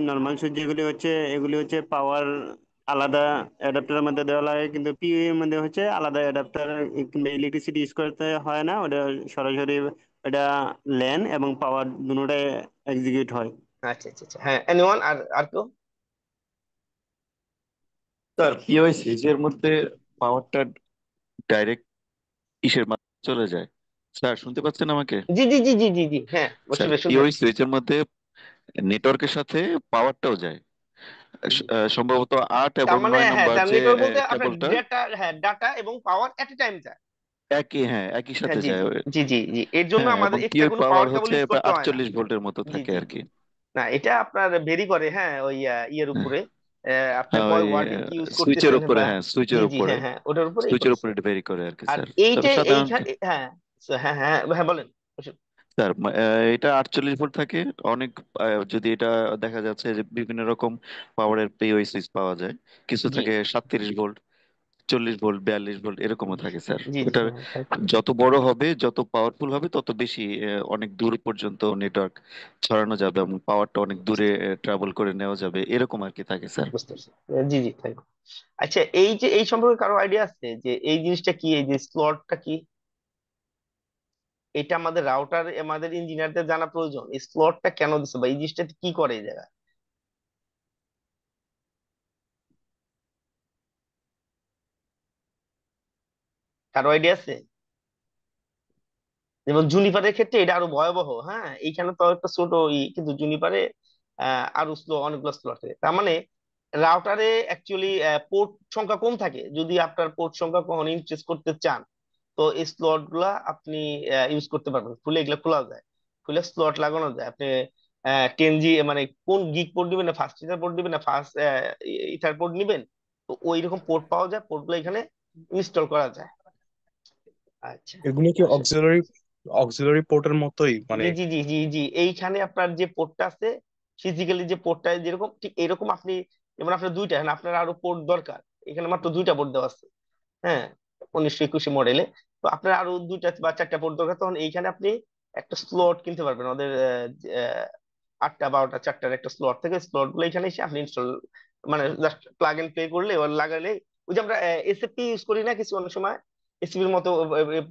নর্মাল সুইচ যেগুলি হচ্ছে, এগুলি হচ্ছে পাওয়ার আলাদা অ্যাডাপ্টারের মধ্যে দেওয়া লাগে, কিন্তু পিওই এর মধ্যে হচ্ছে আলাদা অ্যাডাপ্টার কিংবা ইলেকট্রিসিটি ইউজ করতে হয় না। ওটা সরাসরি এটা ল্যান এবং পাওয়ার দুটোটাই এক্সিকিউট হয়। আচ্ছা আচ্ছা আচ্ছা, হ্যাঁ, এনিওয়ান, আর আর কেউ? স্যার পিওএস সুইচের মধ্যে পাওয়ারটা ডাইরেক্ট ইসের মাধ্যমে চলে যায়। স্যার শুনতে পাচ্ছেন আমাকে? জি জি জি জি জি জি, হ্যাঁ, স্যার শুনতে পিওএস পাচ্ছি। সুইচের মধ্যে নেটওয়ার্কের সাথে পাওয়ারটাও যায়। সম্ভবত 8 তার এবং মানে 9 হ্যাঁ, নম্বর তার যে নেটওয়ার্ক বলতে আপনার কেবলটা ডেটা, হ্যাঁ, ডাটা এবং পাওয়ার এট এ টাইম যায়। একই, হ্যাঁ একই হ্যাঁ, সাথে জি যায়। জি জি জি জি, এর জন্য হ্যাঁ, আমাদের এবং এক্সট্রা পিওই কোনো পাওয়ার পাওয়ার কেবল হচ্ছে ইউজ করতে হয় না। 48 ভোল্টের মতো জি থাকে জি আর জি। কি। না, এটা আপনার ভেরি করে, হ্যাঁ, ওই ইয়ের হ্যাঁ, উপরে, আপনার হ্যাঁ, ওই কয় ওয়াটের কি ইউজ সুইচের করতেছেন উপরে, বা। হ্যাঁ জি সুইচের জি, উপরে, হ্যাঁ হ্যাঁ, ওটার উপরে সুইচের করছে। উপরে ভেরি করে আর কি আর স্যার। তবে এইটা সাধারণত এইখানে, হ্যাঁ, হ্যাঁ হ্যাঁ হ্যাঁ বলেন। স্যার এটা 48 ভোল্ট থাকে। অনেক যদি এটা দেখা যাচ্ছে যে বিভিন্ন রকম পাওয়ারের পিওই সুইচ পাওয়া যায়। কিছু জি থাকে 37 ভোল্ট, 40 ভোল্ট, 42 ভোল্ট এরকমও থাকে স্যার। জি জি, ওটা হ্যাঁ thank you. যত বড় হবে, যত পাওয়ারফুল হবে, তত বেশি অনেক দূর পর্যন্ত নেটওয়ার্ক ছড়ানো যাবে এবং পাওয়ারটা অনেক দূরে ট্রাভেল করে নেওয়া যাবে, এরকম আর কি থাকে স্যার। বুঝতে পারছি। জি জি, থ্যাংক ইউ। আচ্ছা, এই যে এই সম্পর্কে কারো আইডিয়া আছে যে এই জিনিসটা কি, এই যে স্লটটা কি? এটা আমাদের রাউটার, আমাদের ইঞ্জিনিয়ারদের জানা প্রয়োজন। এই স্লটটা কেন দিচ্ছে বা এই জিনিসটা কি করে এই জায়গায়? কারো আইডিয়া আছে? যেমন জুনিপারের ক্ষেত্রে এটা আরো ভয়াবহ। হ্যাঁ, এইখানে তো একটা ছোট কিন্তু জুনিপারে আরো স্লো, অনেকগুলো স্লো থাকে। তার মানে রাউটারে অ্যাকচুয়ালি পোর্ট সংখ্যা কম থাকে। যদি আপনার পোর্ট সংখ্যা কখনো ইনক্রিজ করতে চান, তো এই স্লট গুলা আপনি ইউজ করতে পারবেন। খুলে এগুলা খোলা যায়, খুলে স্লট লাগানো যায়। আপনি 10G, মানে কোন গিগ পোর্ট দিবেন, না ফাস্ট ইথার পোর্ট দিবেন, না ফাস্ট ইথার পোর্ট নিবেন, তো ওই রকম পোর্ট পাওয়া যায়, পোর্ট গুলো এখানে ইনস্টল করা যায়। আচ্ছা, এগুলো কি অক্সিলারি অক্সিলারি পোর্টের মতোই, মানে? জি জি জি জি জি, এইখানে আপনার যে পোর্টটা আছে, ফিজিক্যালি যে পোর্টটা যেরকম, ঠিক এরকম আপনি, যেমন আপনার দুইটা, হ্যাঁ, আপনার আরো পোর্ট দরকার। এখানে মাত্র দুইটা পোর্ট দেওয়া আছে। হ্যাঁ, 1921 মডেলে। তো আপনার আরো দুইটা বা চারটা পোর্ট দরকার, তখন এইখানে আপনি একটা স্লট কিনতে পারবেন। ওদের 8টা 12টা চারটার একটা স্লট থেকে, স্লট গুলো এখানে এসে আপনি ইনস্টল, মানে জাস্ট প্লাগ এন্ড প্লে করলে ওর লাগালে, ওই যে আমরা এসএপি ইউজ করি না কিছু অনেক সময়, এসএপির মতো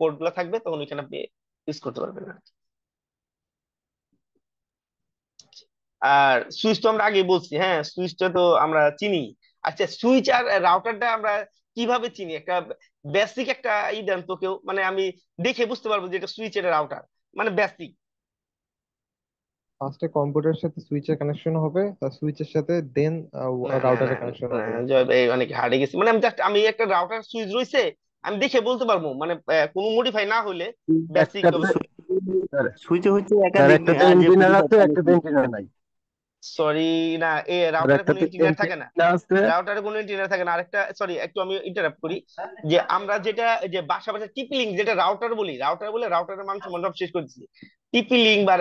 পোর্ট গুলো থাকবে, তখন এখানে আপনি ইউজ করতে পারবেন। আর সুইচ তো আমরা আগে বলছি, হ্যাঁ, সুইচটা তো আমরা চিনি। আচ্ছা, সুইচ আর রাউটারটা আমরা কিভাবে চিনি? একটা বেসিক একটা দেন তো কেউ, মানে আমি দেখে বুঝতে পারবো যে এটা সুইচ, এটা রাউটার, মানে বেসিক। ফার্স্টে কম্পিউটারের সাথে সুইচের কানেকশন হবে, তার সুইচের সাথে দেন না না না রাউটারের কানেকশন না, হবে। জয় ভাই অনেক হার্ডে গেছি। মানে আমি একটা রাউটার সুইচ রয়েছে, আমি দেখে বলতে পারবো, মানে কোনো মডিফাই না হইলে, বেসিক। একটাতে সুইচে হচ্ছে তার একাধিক একটাতে যে ইঞ্জিনিয়ার ফিজিক্যাল আছে, একটাতে কানেকশন। ইঞ্জিনিয়ার নাই। সরি, না, আর রাউটারে কোনো একটাতে ইন্টিরিয়ার থাকে না। ইঞ্জিনিয়ার আছে। রাউটারে কোনো ইন্টিরিয়ার থাকে না। আরেকটা, সরি, একটু আমি ইন্টারাপ্ট করি, যে আমরা যেটা, যে বাসা বাসা টিপি লিঙ্ক যেটা রাউটার বলি, রাউটারের মান সম্মান সব শেষ করেছি। টিপি লিঙ্ক বা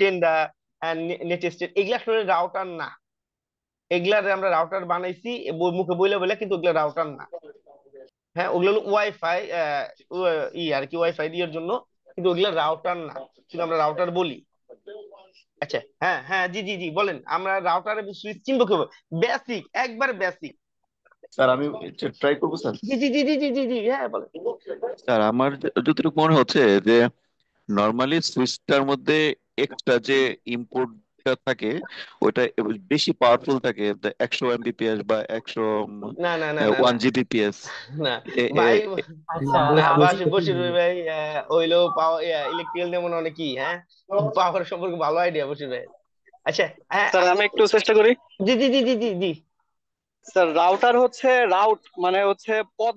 টেন্ডা, হ্যাঁ নেট স্টেট, এগুলা আসলে রাউটার না। এগুলার আমরা রাউটার বানাইছি মুখে বইলে বলে, কিন্তু ওগুলা রাউটার না। হ্যাঁ ওগুলো হলো ওয়াইফাই, ই আর কি, ওয়াইফাই এর জন্য, কিন্তু ওগুলা রাউটার না, শুধু আমরা রাউটার বলি। আচ্ছা হ্যাঁ হ্যাঁ, জি জি জি বলেন, আমরা রাউটার এবং সুইচ চিনবো কিভাবে? বেসিক, একবার বেসিক। স্যার আমি ট্রাই করবো স্যার। জি জি জি জি জি জি জি হ্যাঁ বলেন। স্যার আমার যতটুকু মনে হচ্ছে যে নর্মালি সুইচটার মধ্যে এক্সট্রা যে ইনপুটটা থাকে ওটা বেশি পাওয়ারফুল থাকে, 100 Mbps বা না না না না না 1 Gbps। না ভাই, আচ্ছা না বসির ভাই, হইলো পাওয়ার ইলেকট্রিক্যাল যেমন অনেকই, হ্যাঁ পাওয়ার সম্পর্কে ভালো আইডিয়া বসির ভাই। আচ্ছা হ্যাঁ স্যার আমি একটু চেষ্টা করি। জি জি জি জি জি জি। স্যার রাউটার হচ্ছে মানে হচ্ছে পদ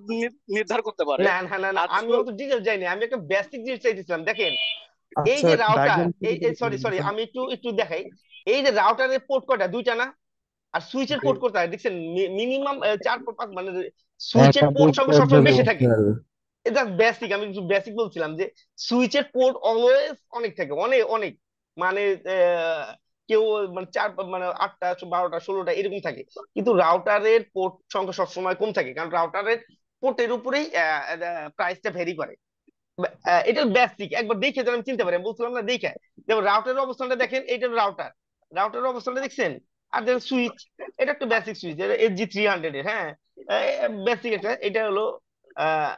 নির্ধারণ করতে পারে। না না না না, আর আমি অত ডিটেল যাইনি, আমি একটা বেসিক জিনিস চাইতেছিলাম। দেখেন এই আচ্ছা যে রাউটার, ডায়াগ্রাম এই সরি সরি আমি একটু একটু দেখাই। এই যে রাউটারের পোর্ট কয়টা? দুইটা না? আর সুইচের পোর্ট কোথায় দেখছেন? মিনিমাম 4 5, মানে সুইচের পোর্ট সংখ্যা সবসময় বেশি থাকে। এটা বেসিক, আমি কিছু বেসিক বলছিলাম যে সুইচের পোর্ট অলওয়েজ অনেক থাকে, অনেক অনেক, মানে কেউ মানে 4 মানে 8টা 12টা 16টা এরকম থাকে, কিন্তু রাউটারের পোর্ট সংখ্যা সবসময় কম থাকে, কারণ রাউটারের পোর্টের উপরেই প্রাইসটা ভেরি করে। এটা বেসিক, একবার দেখে যেন আমি চিনতে পারি, আমি বলছিলাম না দেখে। যেমন রাউটারের অবস্থানটা দেখেন, এটা রাউটার, রাউটারের অবস্থানটা দেখছেন। আর দেখেন সুইচ, এটা একটা বেসিক সুইচ, SG300 এর, হ্যাঁ বেসিক একটা। এটা হলো আহ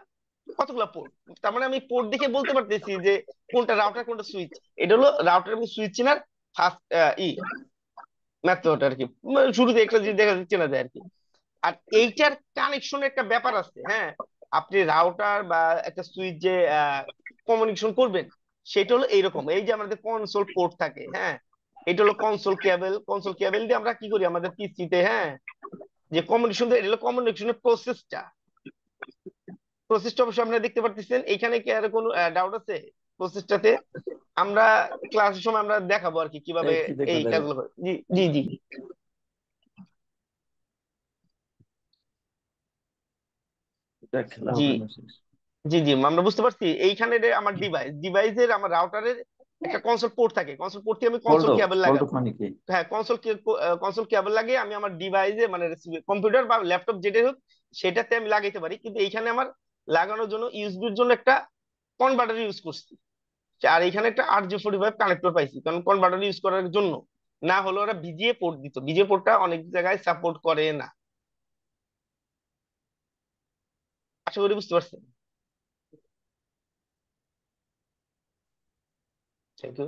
কতগুলো পোর্ট, তার মানে আমি পোর্ট দেখে বলতে পারতেছি যে কোনটা রাউটার কোনটা সুইচ। এটা হলো রাউটার এবং সুইচ চেনার ফার্স্ট মেথড আর কি, মানে শুরুতে একটা জিনিস দেখা চেনা যায় আর কি। আর এইটার কানেকশন একটা ব্যাপার আছে, হ্যাঁ আপনি রাউটার বা একটা সুইচ যে কমিউনিকেশন করবেন, সেটা হলো এইরকম। এই যে আমাদের কনসোল পোর্ট থাকে, হ্যাঁ এটা হলো কনসোল কেবল। কনসোল কেবল দিয়ে আমরা কি করি আমাদের পিসিতে, হ্যাঁ যে কমিউনিকেশন, এটা হলো কমিউনিকেশনের প্রসেসটা। প্রসেসটা অবশ্যই আপনারা দেখতে পারতেছেন। এখানে কি আর কোনো ডাউট আছে প্রসেসটাতে? আমরা ক্লাসের সময় আমরা দেখাবো আর কি কিভাবে এই দেখো এই দেখো কাজগুলো হয়। জি জি জি দেখলাম জি আপনার message। জি জি আমরা বুঝতে পারছি। এইখানে আমার ডিভাইসের আমার রাউটারের একটা কনসোল পোর্ট থাকে, কনসোল পোর্ট থেকে আমি কনসোল কেবল ফল্ট লাগাবো। অফ মানে কি? হ্যাঁ কনসোল কেবল লাগিয়ে আমি আমার ডিভাইসে, মানে কম্পিউটার বা ল্যাপটপ যেটাই হোক সেটাতে আমি লাগাইতে পারি, কিন্তু এইখানে আমার লাগানোর জন্য ইউএসবির জন্য একটা কনভার্টার ইউজ করছি। আর এখানে একটা RJ45 কানেক্টর পাইছি, কারণ কনভার্টার ইউজ করার জন্য। না হলে ওরা ভিজিএ পোর্ট দিত, ভিজিএ পোর্টটা অনেক জায়গায় সাপোর্ট করে না। আশা করি বুঝতে পারছেন। Thank you.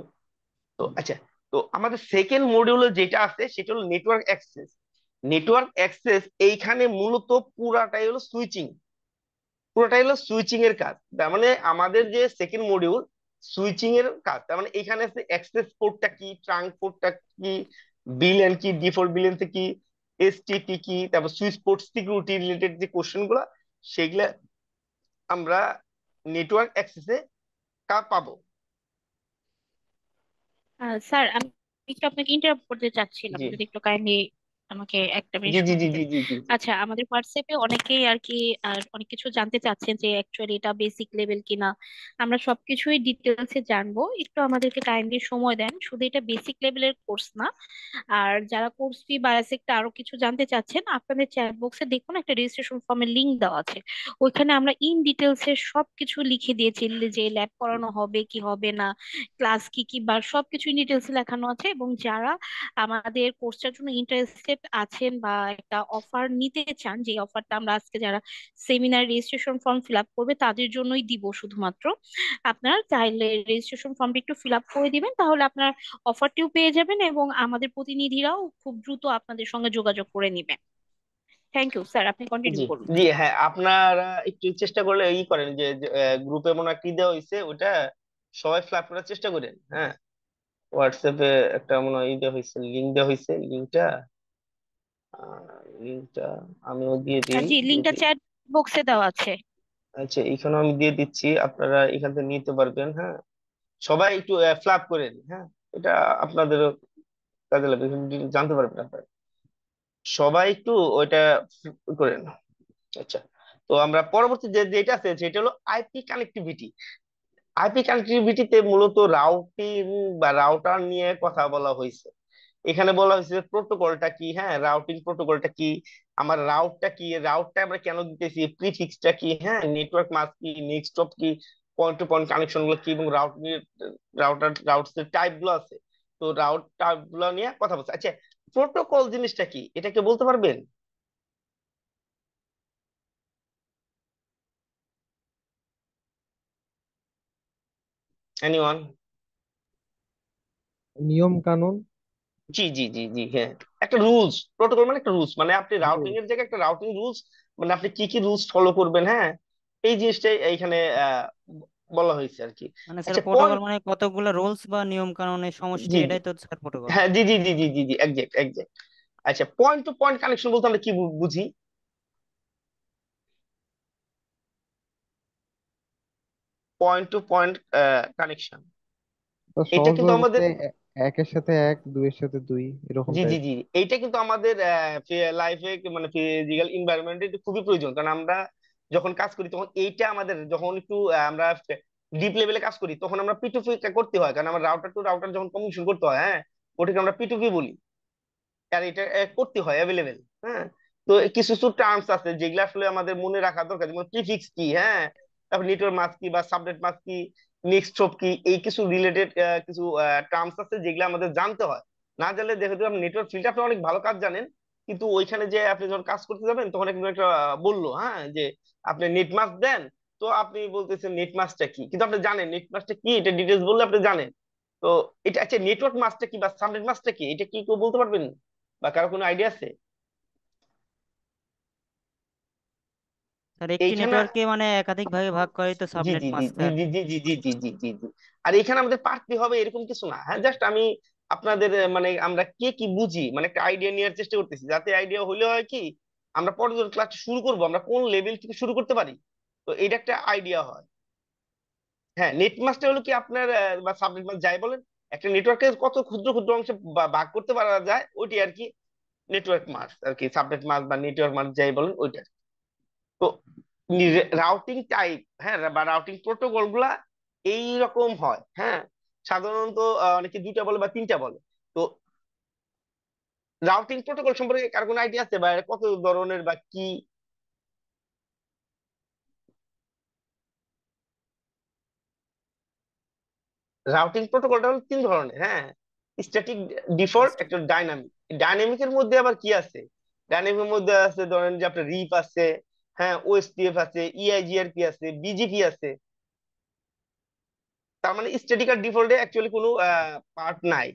তো আচ্ছা, তো আমাদের সেকেন্ড মডিউলে যেটা আছে সেটা হলো নেটওয়ার্ক অ্যাক্সেস। নেটওয়ার্ক অ্যাক্সেস এইখানে মূলত পুরাটাই হলো সুইচিং, পুরোটাই হলো সুইচিং এর কাজ। তার মানে আমাদের যে সেকেন্ড মডিউল সুইচিং এর কাজ, তার মানে এখানে আছে অ্যাক্সেস পোর্টটা কি, ট্রাঙ্ক পোর্টটা কি, বিএলএন কি, ডিফল্ট বিএলএন কি, এসটিপি কি, তারপর সুইচ পোর্ট সিকিউরিটি রিলেটেড যে কোশ্চেন গুলা, সেগুলা আমরা নেটওয়ার্ক অ্যাক্সেসে পাবো। স্যার আমি একটু আপনাকে ইন্টারাপ্ট করতে চাচ্ছিলাম, জি যদি একটু কাইন্ডলি আমাকে একটা জি মিনিট জি সময় জি দিতেন। জি জি জি আচ্ছা, আমাদের হোয়াটসঅ্যাপে অনেকেই আর কি অনেক কিছু জানতে চাচ্ছেন যে অ্যাকচুয়ালি এটা বেসিক লেভেল কিনা। আমরা সবকিছুই ডিটেলসে জানবো, একটু আমাদেরকে কাইন্ডলি সময় দেন। শুধু এটা বেসিক লেভেলের কোর্স না, আর যারা কোর্স ফি বা সেক্টর আরো কিছু জানতে চাচ্ছেন, আপনাদের চ্যাট বক্সে দেখুন একটা রেজিস্ট্রেশন ফর্মের লিংক দেওয়া আছে। ওইখানে আমরা ইন ডিটেলস এর সবকিছু লিখে দিয়েছি, যে ল্যাব করানো হবে কি হবে না, ক্লাস কি কি, বা সবকিছু ইন ডিটেলস লেখানো আছে। এবং যারা আমাদের কোর্সটার জন্য ইন্টারেস্টেড আছেন বা একটা অফার নিতে চান, যে অফারটা আমরা আজকে যারা seminar registration form fill up করবে তাদের জন্যই দিব শুধুমাত্র, আপনারা চাইলে রেজিস্ট্রেশন ফর্মটা একটু ফিল আপ করে দিবেন, তাহলে আপনার অফারটিও পেয়ে যাবেন এবং আমাদের প্রতিনিধিরাও খুব দ্রুত আপনাদের সঙ্গে যোগাযোগ করে নিবেন। থ্যাংক ইউ স্যার, আপনি জি কন্টিনিউ করুন। জি হ্যাঁ, আপনারা একটু চেষ্টা করলে করেন যে গ্রুপে মনে হয় কি দেওয়া হয়েছে ওটা সবাই ফ্ল্যাপ করার চেষ্টা করেন, হ্যাঁ হোয়াটসঅ্যাপে একটা মনে হয় দেওয়া হয়েছে, লিঙ্ক দেওয়া হয়েছে। লিঙ্কটা আমিও দিয়ে দিই জি, লিংকটা যদি। চ্যাট বক্সে দেওয়া আছে। আচ্ছা এখানে আমি দিয়ে দিচ্ছি, আপনারা এখান থেকে নিতে পারবেন, হ্যাঁ সবাই একটু ফ্ল্যাপ করেন, হ্যাঁ এটা আপনাদেরও কাজে লাগবে, জানতে পারবেন আপনারা সবাই একটু ওইটা করেন। আচ্ছা, তো আমরা পরবর্তী যেটা আছে সেটা হলো আইপি কানেক্টিভিটি। আইপি কানেক্টিভিটিতে মূলত রাউটিং বা রাউটার নিয়ে কথা বলা হয়েছে। এখানে বলা হয়েছে প্রোটোকলটা কি, হ্যাঁ রাউটিং প্রোটোকলটা কি, আমার রাউটটা কি, রাউটটা আমরা কেন দিতেছি, প্রিফিক্সটা কি, হ্যাঁ নেটওয়ার্ক মাস্ক কি, নেক্সট হপ কি, পয়েন্ট টু পয়েন্ট কানেকশন গুলো কি, এবং রাউটার এর টাইপ গুলো আছে। তো রাউট টাইপ গুলো নিয়ে কথা বলছে। আচ্ছা, প্রোটোকল জিনিসটা কি এটাকে বলতে পারবেন এনিওয়ান? নিয়ম কানুন। জি জি জি জি, হ্যাঁ একটা রুলস। প্রোটোকল মানে একটা রুলস, মানে আপনি রাউটিং রুল। এর জায়গায় একটা রাউটিং রুলস, মানে আপনি কি কি রুলস ফলো করবেন, হ্যাঁ এই জিনিসটাই এইখানে বলা হয়েছে আর কি। মানে স্যার আচ্ছা প্রোটোকল পয়েন্ট, মানে কতগুলো রুলস বা নিয়ম কানুনের সমষ্টি, জি জি, এটাই তো স্যার প্রোটোকল। হ্যাঁ জি জি জি জি জি জি, একজ্যাক্ট একজ্যাক্ট। আচ্ছা পয়েন্ট টু পয়েন্ট কানেকশন বলতে আমরা কি বুঝি? পয়েন্ট টু পয়েন্ট কানেকশন, তো এটা কিন্তু সহজভাবে আমাদের, বলতে একের সাথে এক, দুইয়ের সাথে দুই, এরকম জি জি টাইপ। জি, এইটা কিন্তু আমাদের লাইফে মানে ফিজিক্যাল ইনভায়রনমেন্টে খুবই প্রয়োজন। কারণ আমরা যখন কাজ করি তখন এইটা আমাদের, যখন একটু আমরা ডিপ লেভেলে কাজ করি তখন আমরা পিটুপি করতে হয়, কারণ আমরা রাউটার টু রাউটার যখন কমিউনিকেশন করতে হয়, হ্যাঁ ওটাকে আমরা পিটুপি বলি। আর এটা করতে হয় অ্যাভেলেবেল, হ্যাঁ। তো কিছু কিছু টার্মস আছে যেগুলো আসলে আমাদের মনে রাখা দরকার, যেমন প্রিফিক্স কি, হ্যাঁ তারপর নেটওয়ার্ক মাস্ক কি বা সাবনেট মাস্ক কি, নেক্সট হপ কি, এই কিছু রিলেটেড কিছু টার্মস আছে যেগুলো আমাদের জানতে হয়। না জানলে যেহেতু আপনি নেটওয়ার্ক ফিল্ডে আপনি অনেক ভালো কাজ জানেন, কিন্তু ওইখানে যে আপনি যখন কাজ করতে যাবেন তখন কিন্তু একটা বললো, হ্যাঁ যে আপনি নেট মাস্ক দেন, তো আপনি বলতেছেন নেট মাস্কটা কি, কিন্তু আপনি জানেন নেট মাস্কটা কি, এটা ডিটেলস বললে আপনি জানেন। তো এটা আচ্ছা, নেটওয়ার্ক মাস্কটা কি বা সাবনেট মাস্কটা কি, এটা কি কেউ বলতে পারবেন বা কারো কোনো আইডিয়া আছে? স্যার একটি এইখানে, নেটওয়ার্ককে মানে একাধিক ভাগে ভাগ করে তো জি সাবনেট জি জি মাস্ক জি স্যার। জি জি জি জি জি জি জি জি। আর এখানে আমাদের পারতে হবে এরকম কিছু না, হ্যাঁ জাস্ট আমি আপনাদের মানে আমরা কে কি বুঝি মানে একটা আইডিয়া নেওয়ার চেষ্টা করতেছি, যাতে আইডিয়া হলে হয় কি আমরা পরে যখন ক্লাস শুরু করব আমরা কোন লেভেল থেকে শুরু করতে পারি, তো এটা একটা আইডিয়া হয়। হ্যাঁ নেট মাস্টার হলো কি আপনার বা সাবনেট মাস্ক যাই বলেন, একটা নেটওয়ার্কে কত ক্ষুদ্র ক্ষুদ্র অংশে ভাগ করতে পারা যায় ওইটি আর কি নেটওয়ার্ক মাস্ক আর কি, সাবনেট মাস্ক বা নেটওয়ার্ক মাস্ক যাই বলেন ওইটা। তো রাউটিং টাইপ, হ্যাঁ বা রাউটিং প্রোটোকল গুলা এইরকম হয়, হ্যাঁ সাধারণত অনেকে দুইটা বলে বা তিনটা বলে। তো রাউটিং প্রোটোকল সম্পর্কে কার কোনো আইডিয়া আছে বা এরা কত ধরনের বা কি? রাউটিং প্রোটোকলটা হলো তিন ধরনের, হ্যাঁ স্ট্যাটিক, ডিফল্ট, একটা ডাইনামিক। ডাইনামিকের মধ্যে আবার কি আছে? ডাইনামিকের মধ্যে আছে ধরেন যে আপনার রিপ আছে, হ্যাঁ ওএসপিএফ আছে, ইআইজিআরপি আছে, বিজিপি আছে। তার মানে স্ট্যাটিক আর ডিফল্টে অ্যাকচুয়ালি কোনো পার্ট নাই।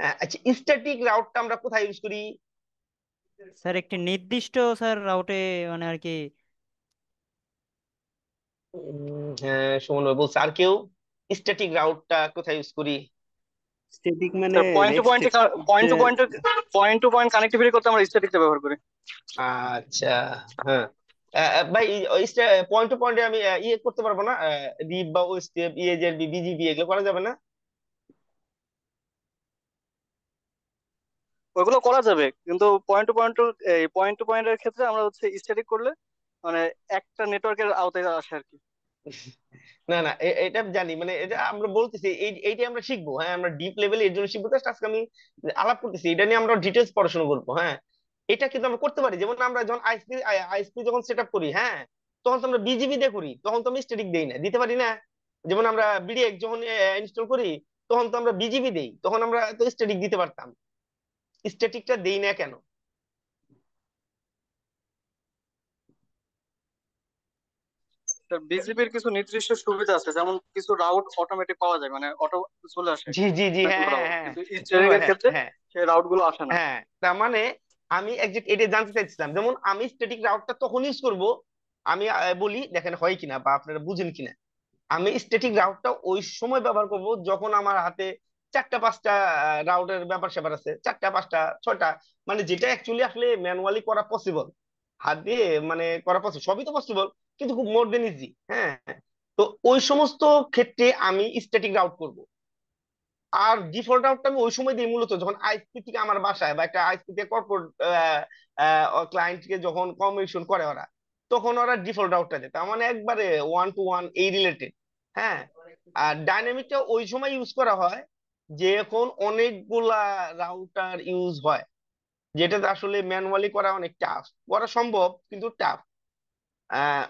হ্যাঁ আচ্ছা, স্ট্যাটিক রাউটটা আমরা কোথায় ইউজ করি? স্যার একটি নির্দিষ্ট স্যার রাউটে মানে আর কি। হ্যাঁ সুমন ভাই বলছে, আর কেউ? স্ট্যাটিক রাউটটা কোথায় ইউজ করি? স্ট্যাটিক মানে sir point to rest point, point to point connectivity করতে আমরা স্ট্যাটিকটা ব্যবহার করি। আচ্ছা, হ্যাঁ ভাই পয়েন্ট টু পয়েন্টে আমি ইয়ে করতে পারবো না, রিপ বা ওএসপিএফ, ইএজেআরবি, বিজিবি এগুলো করা যাবে না? ওইগুলো করা যাবে, কিন্তু পয়েন্ট টু পয়েন্টের ক্ষেত্রে আমরা হচ্ছে স্ট্যাটিক করলে মানে একটা নেটওয়ার্কের আওতায় আসে আর কি। না না, এটা জানি, মানে এটা আমরা বলতেছি এইটা আমরা শিখবো, হ্যাঁ আমরা ডিপ লেভেলে এর জন্য শিখবো। জাস্ট আজকে আমি আলাপ করতেছি, এটা নিয়ে আমরা ডিটেলস পড়াশোনা করবো, হ্যাঁ এটা কিন্তু আমরা করতে পারি। যেমন আমরা যখন আইএসপি যখন সেট আপ করি, হ্ঁ তখন তো আমরা বিজিবি দিয়ে করি, তখন তো আমি স্ট্যাটিক দেই না, দিতে পারি না। যেমন আমরা বিডিএক্স যখন ইনস্টল করি তখন তো আমরা বিজিবি দেই, তখন আমরা তো স্ট্যাটিক দিতে পারতাম, স্ট্যাটিকটা দেই না কেন? বিজিপির কিছু নির্দিষ্ট সুবিধা আছে, যেমন কিছু রাউট অটোমেটিক পাওয়া যায়, মানে অটো চলে আসে জি জি জি, হ্যাঁ অনেকগুলো হ্যাঁ রাউট, হ্যাঁ, কিন্তু শোনো স্ট্যাটিক ভাই, এর হ্যাঁ ক্ষেত্রে হ্যাঁ সেই রাউট গুলো আসে না। হ্যাঁ, তার মানে আমি একজ্যাক্ট এটা জানতে চাইছিলাম, যেমন আমি স্ট্যাটিক রাউটটা তখন ইউজ করব, আমি বলি দেখেন হয় কিনা বা আপনারা বুঝেন কিনা। আমি স্ট্যাটিক রাউটটা ওই সময় ব্যবহার করব যখন আমার হাতে চারটা পাঁচটা রাউটের ব্যাপার স্যাপার আছে, চারটা পাঁচটা ছয়টা, মানে যেটা অ্যাকচুয়ালি আসলে ম্যানুয়ালি করা পসিবল, হাত দিয়ে মানে করা পসিবল, সবই তো পসিবল কিন্তু খুব মোর দেন ইজি, হ্যাঁ। তো ওই সমস্ত ক্ষেত্রে আমি স্ট্যাটিক রাউট করব। আর ডিফল্ট আউটটা আমি ওই সময় দিই মূলত যখন আইএসপি থেকে আমার বাসায় বা একটা আইএসপি থেকে কর্পোরেট ক্লায়েন্টকে যখন কমিউনিকেশন করে ওরা, তখন ওরা ডিফল্ট আউটটা দেয়, তার মানে একবারে ওয়ান টু ওয়ান এই রিলেটেড, হ্যাঁ। আর ডাইনামিকটা ওই সময় ইউজ করা হয় যে এখন অনেকগুলা রাউটার ইউজ হয়, যেটাতে আসলে ম্যানুয়ালি করা অনেক টাফ, করা সম্ভব কিন্তু টাফ। আহ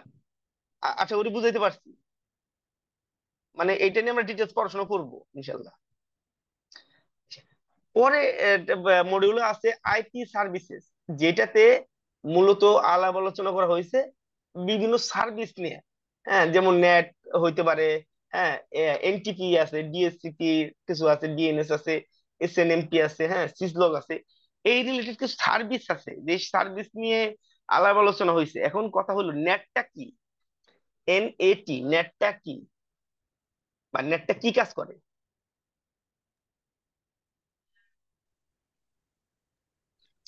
আশা করি বুঝাইতে পারছি। মানে এইটা নিয়ে আমরা ডিটেলস পড়াশোনা করবো ইনশাল্লাহ। পরে মডিউলে আছে আইপি সার্ভিসেস, যেটাতে মূলত আলাপ আলোচনা করা হয়েছে বিভিন্ন সার্ভিস নিয়ে। হ্যাঁ, যেমন নেট হইতে পারে, হ্যাঁ, এনটিপি আছে, ডিএসসিপি কিছু আছে, ডিএনএস আছে, এসএনএমপি আছে, হ্যাঁ, সিসলগ আছে। এই রিলেটেড কিছু সার্ভিস আছে, যে সার্ভিস নিয়ে আলাপ আলোচনা হয়েছে। এখন কথা হলো নেটটা কি, এনএটি নেটটা কি, বা নেটটা কি কাজ করে?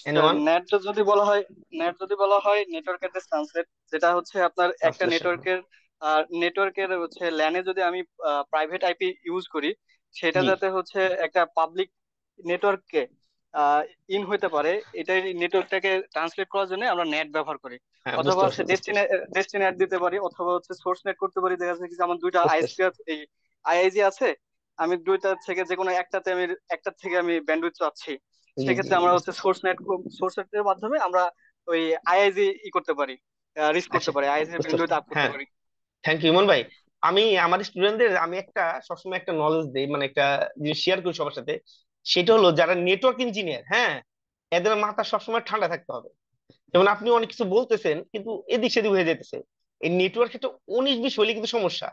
এনিওয়ান? নেট যদি বলা হয় নেটওয়ার্ক অ্যাড্রেস ট্রান্সলেট, যেটা হচ্ছে আপনার একটা ট্রান্সলেশন। নেটওয়ার্কের হচ্ছে ল্যানে যদি আমি প্রাইভেট আইপি ইউজ করি, সেটা জি, যাতে হচ্ছে একটা পাবলিক নেটওয়ার্ককে ইন হইতে পারে, এটাই নেটওয়ার্কটাকে ট্রান্সলেট করার জন্য আমরা নেট ব্যবহার করি। হ্যাঁ, অথবা বুঝতে পারছি, হচ্ছে বুঝতে পারছি, ডেস্টিনেট দিতে পারি, অথবা হচ্ছে সোর্স নেট করতে পারি। দেখা যাচ্ছে কি যে আমার দুইটা বুঝতে পারছি। আইএসপি এই আইআইজি আছে, আমি দুইটা থেকে যে কোনো একটার থেকে আমি ব্যান্ডউইথ চাচ্ছি, জি জি সেক্ষেত্রে জি, আমরা বুঝতে হচ্ছে পারছি। সোর্স নেটের মাধ্যমে আমরা ওই আইআইজি করতে পারি, রিচ করতে আচ্ছা, পারি, আইআইজি বুঝতে পারছি। ব্যান্ডউইথ আপ করতে হ্যাঁ, পারি। থ্যাংক ইউ ইমন ভাই। আমি আমার স্টুডেন্টদের আমি একটা সবসময় একটা নলেজ দেই, মানে একটা জিনিস শেয়ার করি সবার সাথে। সেটা হলো যারা নেটওয়ার্ক ইঞ্জিনিয়ার, হ্যাঁ, এদের মাথা সবসময় ঠান্ডা থাকতে হবে। যেমন আপনি অনেক কিছু বলতেছেন কিন্তু এদিক সেদিক হয়ে যেতেছে। এই নেটওয়ার্ক একটা 19-20 হলে কিন্তু সমস্যা।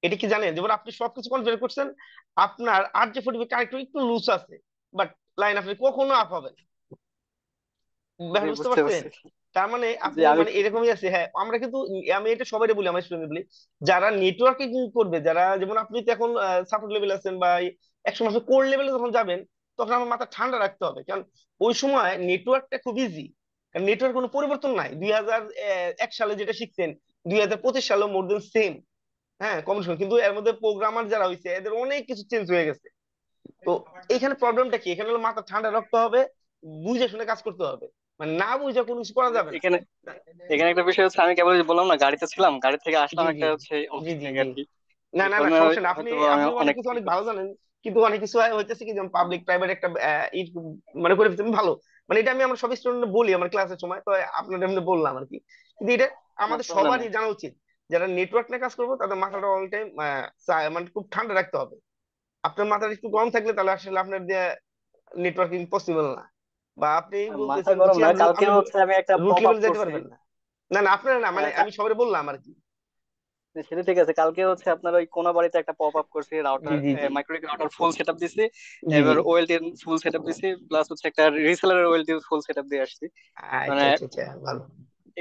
এটা কি জানেন? যেমন আপনি সবকিছু কনফিগার করছেন, আপনার RJ45 কানেক্টর একটু লুজ আছে, বাট লাইন আপনি কখনো আপ হবে না। জি, ব্যাপারটা বুঝতে বুঝতে পারছেন? পারছি। তার মানে জি, আপনি আমি মানে এরকমই আছে। হ্যাঁ, আমরা কিন্তু আমি এটা সবাই বলি, আমার স্টুডেন্ট বলি, যারা নেটওয়ার্কিং করবে, যারা যেমন আপনি তো এখন সাপোর্ট লেভেল আছেন বা একসময় আপনি কোর লেভেলে যখন যাবেন, তখন আমার মাথা ঠান্ডা রাখতে হবে। কারণ ওই সময় নেটওয়ার্কটা খুব ইজি, কারণ নেটওয়ার্ক কোনো পরিবর্তন নাই। 2001 সালে যেটা শিখছেন 2025 সালে মোর দেন সেম। হ্যাঁ, কমিউনিকেশন কিন্তু এর মধ্যে প্রোগ্রামার যারা হয়েছে এদের অনেক কিছু চেঞ্জ হয়ে গেছে। তো এইখানে প্রবলেমটা কি? এখানে হলো মাথা ঠান্ডা রাখতে হবে, বুঝে শুনে কাজ করতে হবে। মানে না বুঝে কোনো কিছু করা যাবে না। এখানে এখানে একটা বিষয় হচ্ছে, আমি কেবল যে বললাম না, গাড়িতে ছিলাম, গাড়ি থেকে আসলাম জি জি একটা হচ্ছে জি অফিস জি থেকে জি। আর কি। না এই না না, কারণে সমস্যা না। আপনি হয়তো আমি আপনি অনেক অনেক কিছু অনেক ভালো জানেন, কিন্তু অনেক কিছু হইতেছে কি, যেমন পাবলিক প্রাইভেট একটা মানে করে ফেলতে ভালো। মানে এটা আমি আমার সব স্টুডেন্ট বলি আমার ক্লাসের সময়, তো আপনার এমনি বললাম আর কি। কিন্তু এটা না, আমাদের প্রবলেম সবারই নেই। জানা উচিত। যারা নেটওয়ার্ক নিয়ে কাজ করবো তাদের মাথাটা অল টাইম মানে খুব ঠান্ডা রাখতে হবে। আপনার মাথাটা একটু গরম থাকলে তাহলে আসলে আপনার দিয়ে নেটওয়ার্কিং পসিবল না। বা আপনি মাথা বলতেছেন গরম হচ্ছে না, আপনি কালকে আপনি হচ্ছে আমি একটা রুট পপ আপ লেভেল যেতে করছি। পারবেন না। না না, আপনার না, মানে আমি সবাই বললাম আর কি। সেটা ঠিক আছে, কালকে হচ্ছে আপনার ওই কোনাবাড়িতে একটা পপ আপ করছি, জি রাউটার জি জি মাইক্রো রাউটার ফুল সেটআপ দিছি, জি জি। এবার ওএলটি ফুল সেটআপ দিছি, প্লাস হচ্ছে একটা রিসেলারের ওএলটি ফুল সেটআপ দিয়ে আসছি। মানে আচ্ছা আচ্ছা আচ্ছা, ভালো।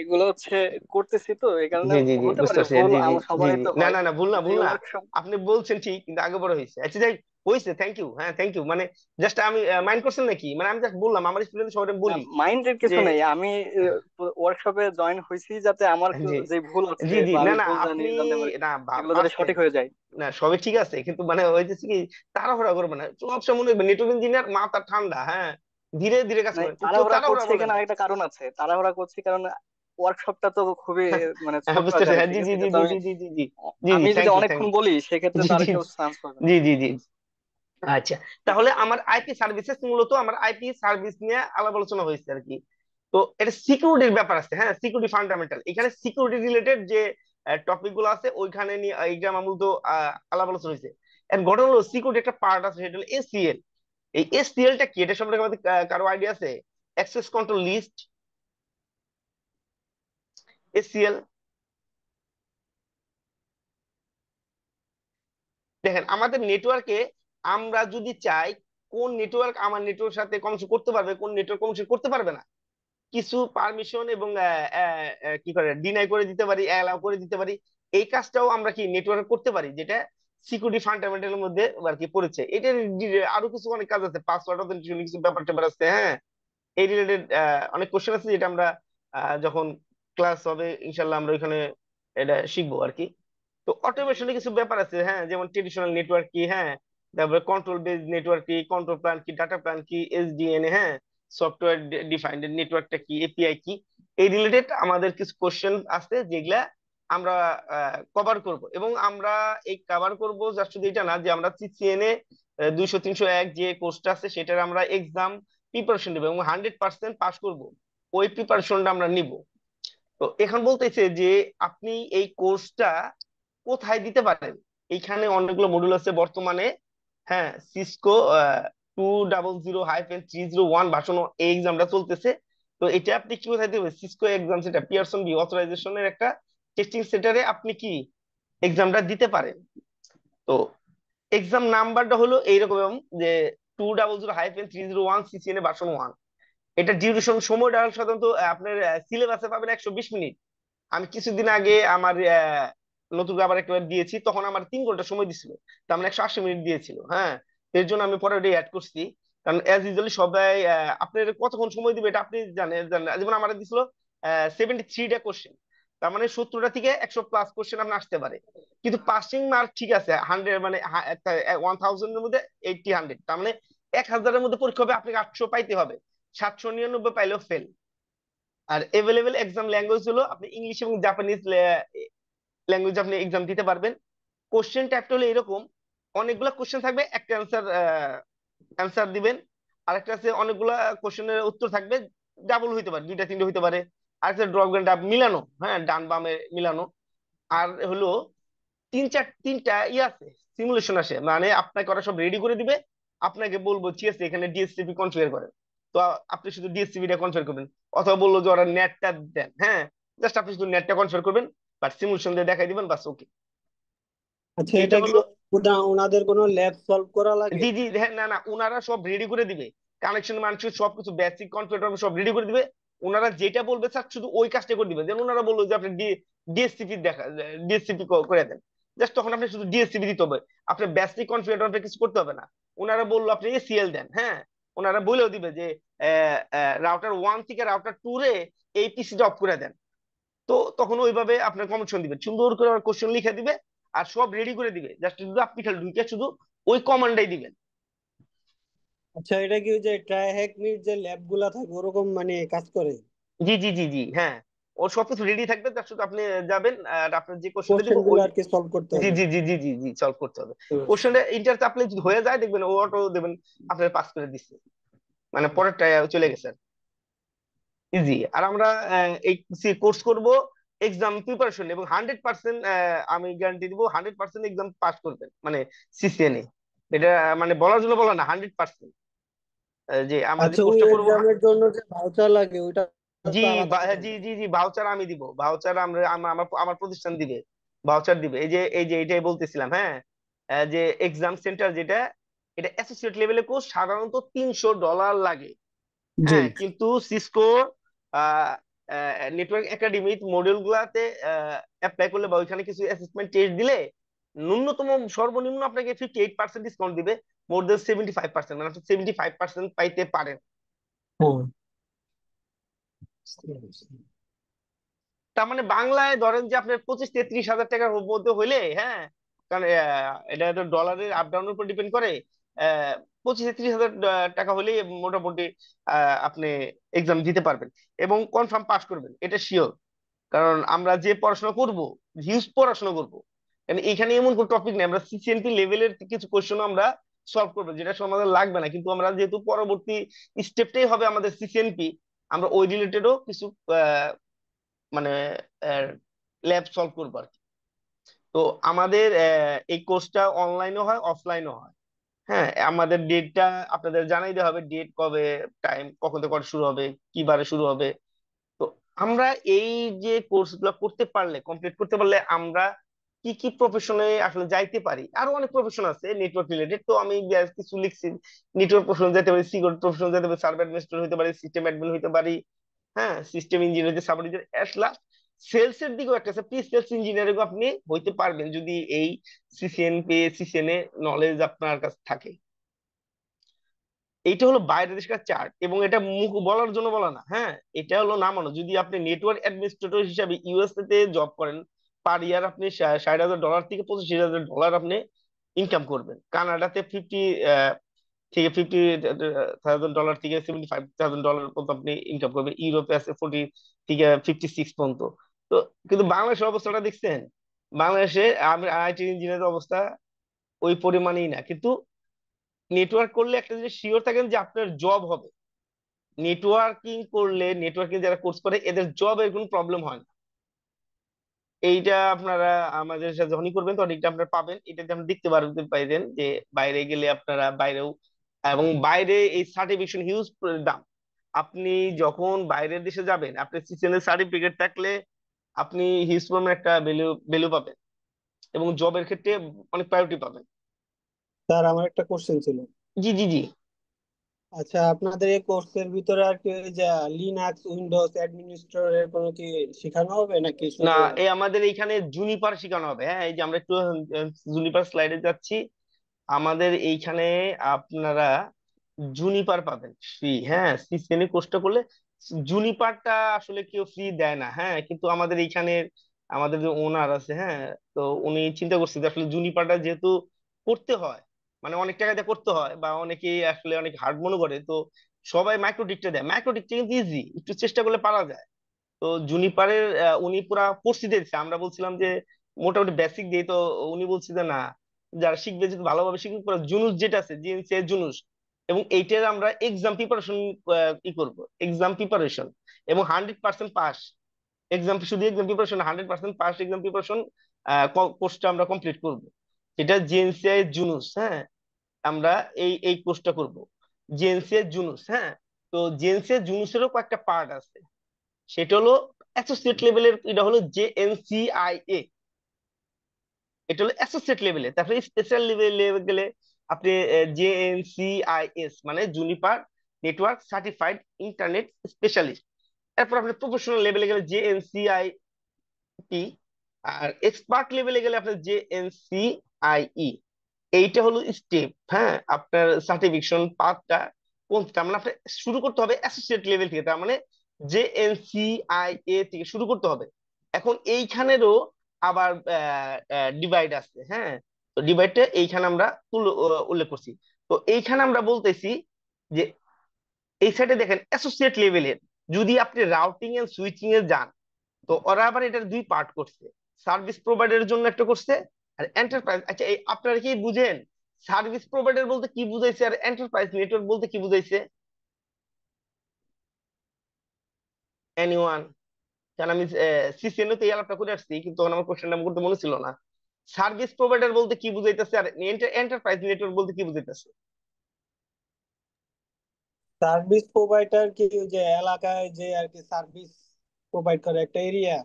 এগুলো হচ্ছে করতেছি, তো এই কারণে জি জি জি, হতে বুঝতে পারে পারছি। ভুল, জি জি আমার জি সবারই জি, তো না হয়। না না, ভুল না, ভুল কিন্তু না। ওয়ার্কশপ আপনি বলছেন ঠিক, কিন্তু আগে বড় হয়েছে। আচ্ছা যাই, হয়েছে, থ্যাংক ইউ, হ্যাঁ থ্যাংক ইউ। মানে জাস্ট আমি মাইন্ড করছেন নাকি? মানে আমি জাস্ট বললাম, আমার স্টুডেন্ট সবাই বলি মাইন্ডের যে কিছু নেই। আমি ওয়ার্কশপে জয়েন হয়েছি যাতে আমার জি যে ভুল আছে জি জি, বা না আমি না ভুল আপনি, জানতে পারি, না এগুলো যাতে পারছেন, সঠিক হয়ে যায়। না সবই ঠিক আছে, কিন্তু মানে হয়েছে কি, তাড়াহুড়া করবে না। সবসময় মনে রাখবেন নেটওয়ার্ক ইঞ্জিনিয়ার মাথা ঠান্ডা, হ্যাঁ, ধীরে ধীরে কাজ মানে করেন, কেউ তাড়াহুড়া তাড়াহুড়া করছি করবেন এখানে না। আরেকটা কারণ আছে, তাড়াহুড়া করছি কারণ ওয়ার্কশপটা তো খুবই মানে হ্যাঁ, ছোট বুঝতে পারছি। আকারে, হ্যাঁ, ঠিক জি আছে, জি এটা জি তো জি আমি জি জি জি জি জি জি, আমি যদি থ্যাংক ইউ থ্যাংক অনেকক্ষণ বলি সেক্ষেত্রে জি তো আর জি কেউ চান্স পাবে না। জি জি জি। আচ্ছা, তাহলে আমার আইপি সার্ভিসেস মূলত আমার আইপি সার্ভিস নিয়ে আলাপ আলোচনা হয়েছে আর কি। তো এটা সিকিউরিটির ব্যাপার আছে, হ্যাঁ, সিকিউরিটি ফান্ডামেন্টাল। এখানে সিকিউরিটি রিলেটেড যে টপিক গুলো আছে ওইখানে নিয়ে এইটা আমার মূলত আলাপ আলোচনা হয়েছে। এর ঘটনা হলো সিকিউরিটি একটা পার্ট আছে, সেটা হলো এসিএল। এই এসিএল টা কি, এটা সম্পর্কে আমাদের কারো আইডিয়া আছে? Access control list, ACL. দেখেন আমাদের নেটওয়ার্কে আমরা যদি চাই কোন নেটওয়ার্ক আমার নেটওয়ার্কের সাথে কমিউনিকেট করতে পারবে, কোন নেটওয়ার্ক কমিউনিকেট করতে পারবে না, কিছু পারমিশন এবং কি করে ডিনাই করে দিতে পারি, অ্যালাউ করে দিতে পারি। এই কাজটাও আমরা কি নেটওয়ার্কে করতে পারি, যেটা সিকিউরিটি ফান্ডামেন্টালের মধ্যে আর কি পড়েছে। এটার আরো কিছু অনেক কাজ আছে, পাসওয়ার্ড অথেন্টিকেশন কিছু ব্যাপার ট্যাপার আছে, হ্যাঁ। এই রিলেটেড অনেক কোশ্চেন আছে, যেটা আমরা যখন ক্লাস হবে ইনশাল্লাহ আমরা ওইখানে এটা শিখবো আর কি। তো অটোমেশনে কিছু ব্যাপার আছে, হ্যাঁ, যেমন ট্রেডিশনাল নেটওয়ার্ক কি, হ্যাঁ, তারপরে কন্ট্রোল বেস নেটওয়ার্ক কি, কন্ট্রোল প্ল্যান কি, ডাটা প্ল্যান কি, এসডিএন, হ্যাঁ, সফটওয়্যার ডিফাইন্ড নেটওয়ার্কটা কি, এপিআই কি। এই রিলেটেড আমাদের কিছু কোশ্চেন আছে যেগুলা আমরা কভার করব। এবং আমরা এই কভার করব জাস্ট শুধু এটা না যে আমরা সিসিএনএ 200-301 যে কোর্সটা আছে সেটার আমরা এক্সাম প্রিপারেশন নেব এবং 100% পাস করব, ওই প্রিপারেশনটা আমরা নিব। তো এখন বলতেছে যে আপনি এই কোর্সটা কোথায় দিতে পারেন। এইখানে অনেকগুলো মডিউল আছে বর্তমানে। হ্যাঁ, সিসকো 200-301 ভার্সন এই এক্সামটা চলতেছে। তো এটা আপনি কি কোথায় দেবেন? সিসকো এক্সাম সেন্টার, পিয়ারসন বি অথরাইজেশনের একটা টেস্টিং সেন্টারে আপনি কি এক্সামটা দিতে পারেন। তো এক্সাম নাম্বারটা হলো এইরকম যে 200-301 সিসিএনএ ভার্সন 1। এটা ডিউরেশন সময়টা সাধারণত আপনার সিলেবাসে পাবেন 120 মিনিট। আমি কিছুদিন আগে আমার নতুন আবার একটা দিয়েছি, তখন আমার 3 ঘন্টা সময় দিছিল, তার মানে 180 মিনিট দিয়েছিল। হ্যাঁ, এর জন্য আমি পরে ওটা অ্যাড করছি। কারণ অ্যাজ ইউজুয়ালি সবাই আপনার কতক্ষণ সময় দিবে এটা আপনি জানেন। যেমন আমার দিছিল 73টা কোশ্চেন, তার মানে 70টা থেকে 100+ কোশ্চেন আপনার আসতে পারে। কিন্তু পাসিং মার্ক ঠিক আছে 100, মানে 1000 এর মধ্যে 80-100, তার মানে 1000-এর মধ্যে পরীক্ষা হবে, আপনাকে 800 পাইতে হবে। 799 পাইলেও ফেল। আর এভেলেবেল এক্সাম ল্যাঙ্গুয়েজ হলো আপনি ইংলিশ এবং জাপানিজ ল্যাঙ্গুয়েজ আপনি এক্সাম দিতে পারবেন। কোশ্চেন টাইপটা হলো এরকম, অনেকগুলা কোশ্চেন থাকবে, একটা অ্যান্সার অ্যান্সার দিবেন। আরেকটা আছে অনেকগুলা কোশ্চেনের উত্তর থাকবে, ডাবল হইতে পারে, 2টা 3টে হইতে পারে। আরেকটা ড্রপ ডাব মিলানো, হ্যাঁ ডান বামে মিলানো। আর হলো তিনটা আছে, সিমুলেশন আসে, মানে আপনাকে ওরা সব রেডি করে দিবে। আপনাকে বলবো ঠিক আছে এখানে ডিএসসিপি কনফিগার করেন, তো আপনি শুধু ডিএসসিপি টা কনফিগার করবেন। অথবা বললো যে ওরা নেটটা দেন, হ্যাঁ জাস্ট আপনি শুধু নেটটা কনফিগার করবেন, বাট সিমুলেশন দিয়ে দেখাই দিবেন, বাস ওকে। আচ্ছা, এইটা এটা কি হলো। ওনাদের কোনো ল্যাব সলভ করা লাগে? জি জি, হ্যাঁ, না না, ওনারা সব রেডি করে দিবে, কানেকশন মানছে সবকিছু, বেসিক কনফিগার সব রেডি করে দিবে। ওনারা যেটা বলবে স্যার শুধু ওই কাজটা করে দিবে। যেমন ওনারা বললো যে আপনি ডিএসসিপি ডিএসসিপি করে দেন, জাস্ট তখন আপনি শুধু ডিএসসিপি দিতে হবে, আপনার বেসিক কনফিগার কিছু করতে হবে না। ওনারা বললো আপনি এসিএল দেন, হ্যাঁ ওনারা বলেও দিবে যে রাউটার 1 থেকে রাউটার 2 রে এই পিসিটা অফ করে দেন। তো তখন ওইভাবে আপনার কমিশন দিবে, সুন্দর করে কোশ্চেন লিখে দিবে আর সব রেডি করে দিবে, জাস্ট শুধু আপনি খালি ঢুকে শুধু ওই কমান্ডাই দিবেন। আচ্ছা, এটা কি ওই যে ট্রাই হ্যাক মিট যে ল্যাব গুলা থাকে ওরকম মানে কাজ করে? জি জি জি জি, হ্যাঁ ওর সবকিছু রেডি থাকবে, তার শুধু আপনি যাবেন আর আপনার যে কোশ্চেনটা দিব কোশ্চেন গুলো ওই। আর কি সলভ করতে জি হবে? জি জি জি জি জি, সলভ করতে হবে। কোশ্চেনটা ইন্টারতে আপনি যদি হয়ে যায় দেখবেন ও অটো দেবেন আপনার পাস করে দিচ্ছে, মানে পরেরটা চলে গেছে। ইজি। আর আমরা এই কোর্স করব এক্সাম প্রিপারেশন, এবং 100% আমি গ্যারান্টি দিব 100% এক্সাম পাস করবেন, মানে সিসিএনএ। এটা মানে বলার জন্য বলা না, 100%। যে আমরা যে আচ্ছা, ওই কোর্সটা করবো। এক্সামের জন্য যে ভাউচার লাগে ওইটা জি তো আলাদা করে জি নেয়? জি জি, ভাউচার আমি দিব, ভাউচার আমরা আমার আমার প্রতিষ্ঠান দিবে, ভাউচার দিবে। এই যে এটাই বলতেছিলাম, হ্যাঁ যে এক্সাম সেন্টার যেটা, এটা অ্যাসোসিয়েট লেভেলে কোর্স সাধারণত $300 লাগে। জি। হ্যাঁ, কিন্তু সিসকো নেটওয়ার্ক একাডেমি মডিউল গুলাতে অ্যাপ্লাই করলে বা ওইখানে কিছু অ্যাসেসমেন্ট টেস্ট দিলে ন্যূনতম সর্বনিম্ন আপনাকে 58% ডিসকাউন্ট দিবে, মোর দেন 75%, মানে আপনি 75% পাইতে পারেন। হুম। তার মানে বাংলায় ধরেন যে আপনার 25-33 হাজার টাকার মধ্যে হইলে, হ্যাঁ কারণ এটা তো ডলারের আপ ডাউনের উপর ডিপেন্ড করে। 25-30 হাজার টাকা হলে মোটামুটি আপনি এক্সাম দিতে পারবেন এবং কনফার্ম পাস করবেন, এটা শিওর। কারণ আমরা যে পড়াশোনা করব, হিউজ পড়াশোনা করব, কারণ এখানে এমন কোন টপিক নেই, আমরা সিসিএনপি লেভেলের কিছু কোশ্চেন আমরা সলভ করবো যেটা আমাদের লাগবে না, কিন্তু আমরা যেহেতু পরবর্তী স্টেপটাই হবে আমাদের সিসিএনপি, আমরা ওই রিলেটেডও কিছু মানে ল্যাব সলভ করবো আর কি। তো আমাদের এই কোর্সটা অনলাইনও হয় অফলাইনও হয়। হ্যাঁ, আমাদের ডেটটা আপনাদের জানাই দেওয়া হবে, ডেট কবে, টাইম কখন থেকে করা শুরু হবে, কি বারে শুরু হবে। তো আমরা এই যে কোর্স গুলো করতে পারলে, কমপ্লিট করতে পারলে আমরা কি কি প্রফেশনে আসলে যাইতে পারি। আরো অনেক প্রফেশন আছে নেটওয়ার্ক রিলেটেড, তো আমি কিছু লিখছি। নেটওয়ার্ক প্রফেশন যেতে পারি, সিকিউরিটি প্রফেশন যেতে পারি, সার্ভার অ্যাডমিনিস্ট্রেটর হতে পারি, সিস্টেম অ্যাডমিন হতে পারি, হ্যাঁ সিস্টেম ইঞ্জিনিয়ার হতে, sub engineer, at last sales এর দিকেও একটা আছে, প্রি সেলস ইঞ্জিনিয়ারিং আপনি হইতে পারবেন যদি এই সিসিএনএ নলেজ আপনার কাছে থাকে। এইটা হলো বাইরের দেশকার চার্ট, এবং এটা মুখ বলার জন্য বলা না, হ্যাঁ এটা হলো নামানো। যদি আপনি নেটওয়ার্ক অ্যাডমিনিস্ট্রেটর হিসাবে ইউএসএ তে জব করেন, পার ইয়ার আপনি $60,000 থেকে $25,000 আপনি ইনকাম করবেন। কানাডাতে 50 থেকে $50,000 থেকে $75,000 পর্যন্ত আপনি ইনকাম করবেন। ইউরোপে আছে 40 থেকে 56 পর্যন্ত। তো কিন্তু বাংলাদেশের অবস্থাটা দেখছেন, বাংলাদেশে আইটি ইঞ্জিনিয়ারের অবস্থা ওই পরিমাণেই না, কিন্তু নেটওয়ার্ক করলে একটা জিনিস শিওর থাকেন যে আপনার জব হবে। নেটওয়ার্কিং করলে, নেটওয়ার্কিং যারা কোর্স করে এদের জবের কোনো প্রবলেম হয় না। এইটা আপনারা আমাদের সাথে যখনই করবেন তখন এটা আপনারা পাবেন, এটাতে আপনি দেখতে পাইবেন যে বাইরে গেলে আপনারা বাইরেও, এবং বাইরে এই সার্টিফিকেশন হিউজ দাম। আপনি যখন বাইরের দেশে যাবেন, আপনি সিসিএনএ সার্টিফিকেট থাকলে আপনি হিউজ পরিমাণ একটা ভ্যালু ভ্যালু পাবেন, এবং জবের ক্ষেত্রে অনেক প্রায়োরিটি পাবেন। স্যার আমার একটা কোশ্চেন ছিল। জি জি জি। আচ্ছা, আপনাদের এই কোর্সের ভিতরে আর কি ওই যে লিনাক্স উইন্ডোজ অ্যাডমিনিস্ট্রেটরের কোনো কি শেখানো হবে নাকি না, শুধু? এই আমাদের এইখানে জুনিপার শেখানো হবে। হ্যাঁ, এই যে আমরা একটু জুনিপার স্লাইডে যাচ্ছি, আমাদের এইখানে আপনারা জুনিপার পাবেন ফ্রি। হ্যাঁ, সিসিএনএ কোর্সটা করলে জুনিপারটা আসলে কেউ ফ্রি দেয় না। হ্যাঁ, কিন্তু আমাদের এইখানে আমাদের যে ওনার আছে, হ্যাঁ, তো উনি চিন্তা করছে যে আসলে জুনিপারটা যেহেতু করতে হয়, মানে অনেক টাকা দিয়ে করতে হয়, বা অনেকেই আসলে অনেক হার্ড মনে করে, তো সবাই মাইক্রোটিকটা দেয়। মাইক্রোটিকটা কিন্তু ইজি, একটু চেষ্টা করলে পারা যায়। তো জুনিপারের উনি পুরা কোর্স দিয়েছে, আমরা বলছিলাম যে মোটামুটি বেসিক দিয়ে, তো উনি বলছে যে না, যারা শিখবে যদি ভালোভাবে শিখবে, পুরো জুনুস যেটা আছে জিএনসি জুনুস, এবং এইটার আমরা এক্সাম প্রিপারেশন ই করব, এক্সাম প্রিপারেশন, এবং 100% পাস। এক্সাম, শুধু exam preparation 100% pass exam preparation কোর্সটা আমরা কমপ্লিট করব। এটা জিএনসিআই জুনুস। হ্যাঁ, আমরা এই এই কোর্সটা করব জিএনসিআই জুনুস। হ্যাঁ, তো জিএনসিআই জুনুসেরও কয়েকটা পার্ট আছে, সেটা হলো অ্যাসোসিয়েট লেভেলের, এটা হলো জেএনসিআইএ, এটা হলো অ্যাসোসিয়েট লেভেলে। তারপরে স্পেশাল লেভেলে গেলে আপনি জেএনসিআইএস মানে Juniper network certified internet specialist. এরপর আপনি প্রফেশনাল লেভেলে গেলে জেএনসিআইটি, আর এক্সপার্ট লেভেলে গেলে আপনার জেএনসিআইই। এইটা হলো স্টেপ। হ্যাঁ, আপনার সার্টিফিকেশন পাথটা কোনটা, মানে আপনার শুরু করতে হবে অ্যাসোসিয়েট লেভেল থেকে, তার মানে জেএনসিআইএ থেকে শুরু করতে হবে। এখন এইখানেরও আবার ডিভাইড আছে। হ্যাঁ, তো ডিভাইডটা এইখানে আমরা উল্লেখ করছি। তো এইখানে আমরা বলতেছি যে এই সাইডে দেখেন অ্যাসোসিয়েট লেভেলের যদি আপনি রাউটিং এন্ড সুইচিং এ যান, তো ওরা আবার এটার দুই পার্ট করছে, সার্ভিস প্রোভাইডারের জন্য একটা করছে, আর এন্টারপ্রাইজ। আচ্ছা, এই আপনারা কি বুঝেন সার্ভিস প্রোভাইডার বলতে কি বুঝাইছে আর এন্টারপ্রাইজ নেটওয়ার্ক বলতে কি বুঝাইছে? এনিওয়ান? কারণ আমি সিসিএনও তে এই আলাপটা করে আসছি, কিন্তু তখন আমার কোশ্চেনটা করতে মনে ছিল না। সার্ভিস প্রোভাইডার বলতে কি বুঝাইতেছে আর এন্টারপ্রাইজ নেটওয়ার্ক বলতে কি বুঝাইতেছে? সার্ভিস প্রোভাইডার কি ওই যে এলাকায় যে আর কি সার্ভিস প্রোভাইড করে একটা এরিয়া,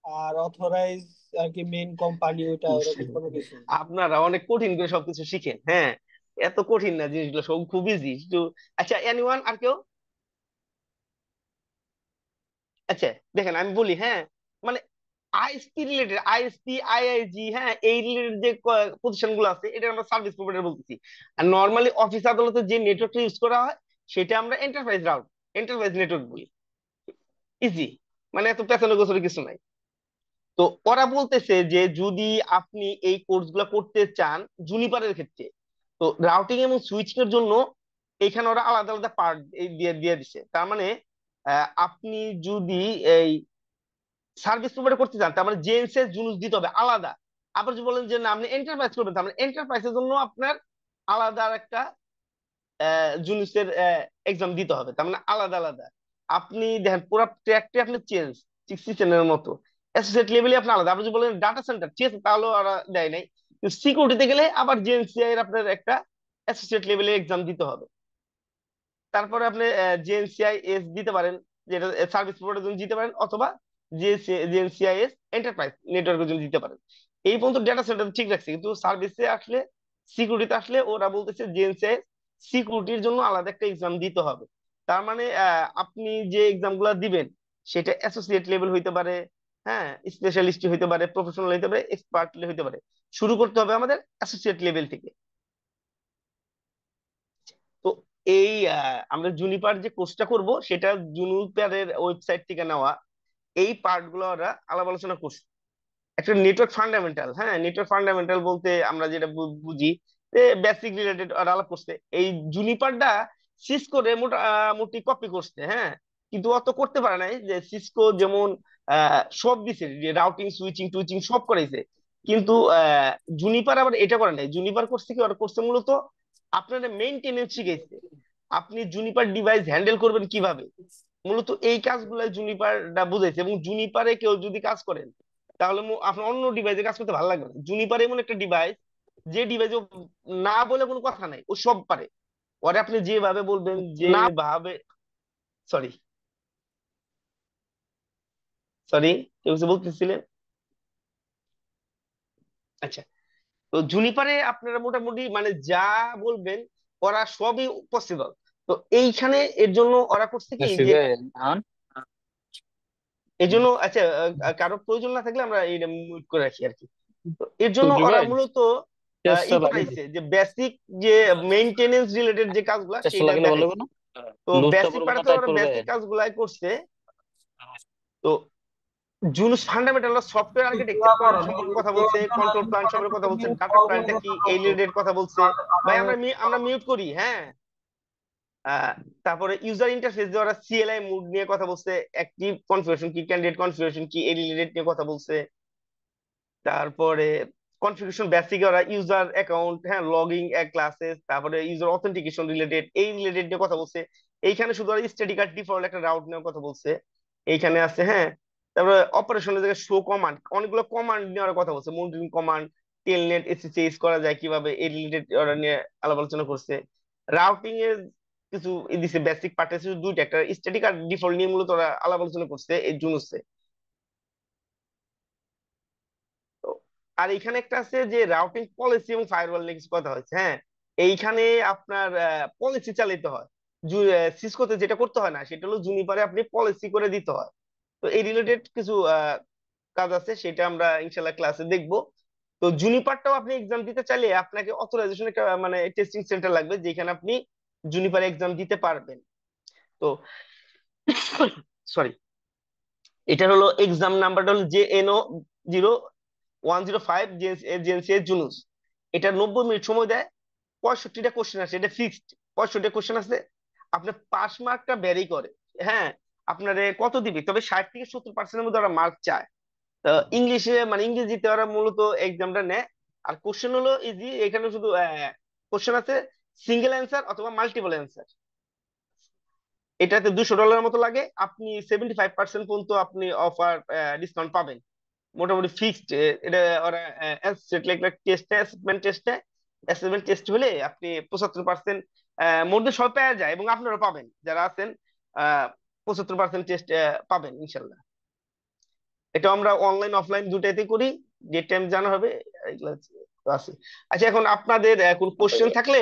আর অথরাইজ আর কি মেইন কোম্পানি, ওইটা এরকম কোনো কিছু? আপনারা অনেক কঠিন করে সবকিছু শিখেন। হ্যাঁ, এত কঠিন না জিনিসগুলো, সব খুব ইজি একটু। আচ্ছা, এনিওয়ান আর কেউ? আচ্ছা, দেখেন আমি বলি। হ্যাঁ, মানে আইএসপি রিলেটেড, আইএসপি আইআইজি, হ্যাঁ, এই রিলেটেড যে প্রতিষ্ঠানগুলো আছে এটা আমরা সার্ভিস প্রোভাইডার বলতেছি। আর নর্মালি অফিস আদালতে যে নেটওয়ার্কটা ইউজ করা হয় সেটা আমরা এন্টারপ্রাইজ রাউট, এন্টারপ্রাইজ নেটওয়ার্ক বলি। ইজি, মানে এত পেছানো গোছানো কিছু নাই। তো ওরা বলতেছে যে যদি আপনি এই কোর্স গুলা করতে চান জুনিপারের ক্ষেত্রে, তো রাউটিং এবং সুইচিং এর জন্য এখানে ওরা আলাদা আলাদা পার্ট দিয়ে দিয়ে দিছে। তার মানে আপনি যদি এই সার্ভিস প্রোভাইড করতে চান তার মানে জেএনসিএস জুনুস দিতে হবে আলাদা। আবার যদি বলেন যে না আপনি এন্টারপ্রাইজ করবেন, তার মানে এন্টারপ্রাইজের জন্য আপনার আলাদা আর একটা জুনুসের এক্সাম দিতে হবে। তার মানে আলাদা আলাদা আপনি দেখেন পুরো ট্র্যাকটি আপনি চেঞ্জ, 67 এর মতো। অ্যাসোসিয়েট লেভেলে আপনি আলাদা। আপনি যদি বলেন ডাটা সেন্টার, ঠিক আছে, তাহলেও ওরা দেয় নাই। কিন্তু সিকিউরিটিতে গেলে আবার জেএনসিআই এর আপনার একটা অ্যাসোসিয়েট লেভেলে এক্সাম দিতে হবে। তারপরে আপনি জেএনসিআইএস দিতে পারেন, যেটা সার্ভিস প্রোভাইডারের জন্য দিতে পারেন, অথবা জেএনসিআইএস এন্টারপ্রাইজ নেটওয়ার্কের জন্য দিতে পারেন। এই পর্যন্ত ডেটা সেন্টার ঠিক রাখছে, কিন্তু সার্ভিসে আসলে, সিকিউরিটিতে আসলে ওরা বলতেছে জেএনসিআইএস সিকিউরিটির জন্য আলাদা একটা এক্সাম দিতে হবে। তার মানে আপনি যে এক্সাম গুলা দিবেন সেটা অ্যাসোসিয়েট লেভেল হইতে পারে, হ্যাঁ, স্পেশালিস্ট হইতে পারে, প্রফেশনাল হইতে পারে, এক্সপার্ট হইতে পারে। শুরু করতে হবে আমাদের অ্যাসোসিয়েট লেভেল থেকে। তো এই আমরা জুনিপার যে কোর্সটা করব সেটা জুনিপারের ওয়েবসাইট থেকে নেওয়া। এই পার্ট গুলো ওরা আলাপ আলোচনা করছে। একটা নেটওয়ার্ক ফান্ডামেন্টাল, হ্যাঁ, নেটওয়ার্ক ফান্ডামেন্টাল বলতে আমরা যেটা বুঝি বেসিক রিলেটেড ওরা আলাপ করছে। এই জুনিপারটা সিসকো রে মোটামুটি কপি করছে। হ্যাঁ, কিন্তু অত করতে পারে নাই। যে সিসকো যেমন সব দিছে, রাউটিং সুইচিং টুইচিং সব করাইছে, কিন্তু জুনিপার আবার এটা করে নাই। জুনিপার করছে কি, ওরা করছে মূলত আপনার মেইনটেনেন্স শিখাইছে, আপনি জুনিপার ডিভাইস হ্যান্ডেল করবেন কিভাবে, মূলত এই কাজগুলো জুনিপারটা বুঝাইছে। এবং জুনিপারে কেউ যদি কাজ করেন তাহলে আপনার অন্য ডিভাইসে কাজ করতে ভালো লাগবে না। জুনিপার এমন একটা ডিভাইস, যে ডিভাইস না বলে কোনো কথা নাই, ও সব পারে। ওরে আপনি যেভাবে বলবেন, যেভাবে, সরি সরি কেউ কিছু বলতেছিলেন? আচ্ছা, তো জুনিপারে আপনারা মোটামুটি মানে যা বলবেন ওরা সবই পসিবল। তো এইখানে এর জন্য ওরা করছে কি যে, এই জন্য আচ্ছা, কারো প্রয়োজন না থাকলে আমরা এই মিউট করে রাখি আর কি। তো এর জন্য ওরা মূলত ই করাইছে যে বেসিক যে মেইনটেনেন্স রিলেটেড যে কাজগুলা সেটা দেখাইছে। তো বেসিক পার্টে ওরা বেসিক কাজগুলাই করছে। তো জুনুস ফান্ডামেন্টাল সফটওয়্যার আর্কিটেকচার সম্পর্কে কথা বলছে, কন্ট্রোল প্ল্যান সম্পর্কে কথা বলছে, ডাটা প্ল্যানটা কি এই রিলেটেড কথা বলছে। ভাই আমরা মিউট করি, হ্যাঁ। তারপরে ইউজার ইন্টারফেস দিয়ে ওরা সিএলআই মোড নিয়ে কথা বলছে, অ্যাক্টিভ কনফিগারেশন কি, ক্যান্ডিডেট কনফিগারেশন কি, এই রিলেটেড নিয়ে কথা বলছে। তারপরে কনফিগারেশন বেসিকে ওরা ইউজার অ্যাকাউন্ট, হ্যাঁ, লগইন ক্লাসেস, তারপরে ইউজার অথেন্টিকেশন রিলেটেড, এই রিলেটেড নিয়ে কথা বলছে। এইখানে শুধু ওরা স্ট্যাটিক আর ডিফল্ট একটা রাউট নিয়ে কথা বলছে, এইখানে আছে, হ্যাঁ। তারপরে অপারেশনের জায়গায় শো কমান্ড, অনেকগুলো কমান্ড নিয়ে ওরা কথা বলছে, মনিটরিং কমান্ড, টেলনেট এসএসএস করা যায় কিভাবে, এই রিলেটেড ওরা নিয়ে আলাপ আলোচনা করছে। রাউটিং এর কিছু দিছে, বেসিক পার্ট আছে দুইটা, একটা স্ট্যাটিক আর ডিফল্ট নিয়ে মূলত ওরা আলাপ আলোচনা করছে এই জুনুসে। তো আর এখানে একটা আছে যে রাউটিং পলিসি এবং ফায়ারওয়াল নিয়ে কিছু কথা হচ্ছে, হ্যাঁ। এইখানে আপনার পলিসি চালিতে হয়, সিসকোতে যেটা করতে হয় না, সেটা হলো জুনিপারে আপনি পলিসি করে দিতে হয়। তো এই রিলেটেড কিছু কাজ আছে, সেটা আমরা ইনশাল্লাহ ক্লাসে দেখবো। তো জুনিপারটাও আপনি এক্সাম দিতে চাইলে আপনাকে অথরাইজেশন একটা মানে টেস্টিং সেন্টার লাগবে, যেখানে আপনি জুনিপার এক্সাম দিতে পারবেন। তো সরি, এটা হলো এক্সাম নাম্বারটা হলো JNO 0105 জেএনসি জুনুস। এটা 90 মিনিট সময় দেয়, 65টা কোশ্চেন আছে, এটা ফিক্সড 65টা কোশ্চেন আছে। আপনার পাস মার্কটা ভ্যারি করে, হ্যাঁ। আপনার কত দিবি, তবে 60 থেকে 70% মধ্যে ওরা মার্ক চায়। ইংলিশে মানে ইংরেজিতে ওরা মূলত এক্সামটা নেয়। আর কোশ্চেন হলো ইজি, এখানে শুধু কোশ্চেন আছে সিঙ্গেল অ্যান্সার অথবা মাল্টিপল অ্যান্সার। এটাতে $200 মতো লাগে, আপনি 75% পর্যন্ত আপনি অফার ডিসকাউন্ট পাবেন, মোটামুটি ফিক্সড। এটা ওরা অ্যাসেসমেন্ট টেস্ট হলে আপনি 75% মধ্যে সব পাওয়া যায়, এবং আপনারা পাবেন যারা আছেন 75% টেস্ট পাবেন ইনশাল্লাহ। এটা আমরা অনলাইন অফলাইন দুটাইতে করি, যে টাইম জানা হবে এগুলো আছে। আচ্ছা, এখন আপনাদের কোন কোশ্চেন থাকলে,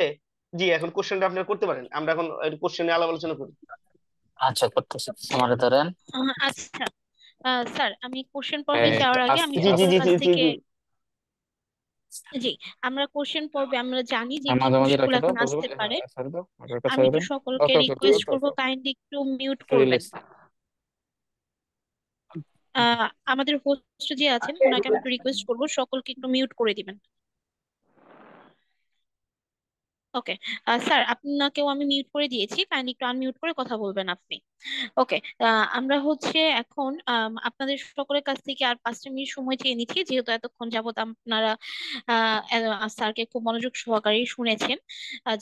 জি এখন কোশ্চেনটা আপনারা করতে পারেন, আমরা এখন কোশ্চেনে আলাপ আলোচনা করি। আচ্ছা, করতেছি, আমার ধরেন। আচ্ছা, স্যার আমি কোশ্চেন পর্বে যাওয়ার আগে আমি জি জি সকলের জি কাছ জি জি থেকে, জি। জি, আমরা কোশ্চেন পর্বে আমরা জানি যে মাঝামাঝি মানুষগুলো রেখে দাও, এখন আসতে পারে। হ্যাঁ ছেড়ে দাও, ওটার কাছে আমি ছেড়ে একটু দাও। সকলকে ওকে ওকে, রিকোয়েস্ট ওকে করব, ওকে, কাইন্ডলি একটু মিউট করবেন। রিলিজ। আমাদের হোস্ট যে আছেন ওনাকে আমি একটু রিকোয়েস্ট করব সকলকে একটু মিউট করে দিবেন। ওকে, স্যার আপনাকেও আমি মিউট করে দিয়েছি, কাইন্ডলি একটু আনমিউট করে কথা বলবেন আপনি। ওকে, আমরা হচ্ছে এখন আপনাদের সকলের কাছ থেকে আর 5টা মিনিট সময় চেয়ে নিচ্ছি, যেহেতু এতক্ষণ যাবত আপনারা স্যারকে খুব মনোযোগ সহকারে শুনেছেন।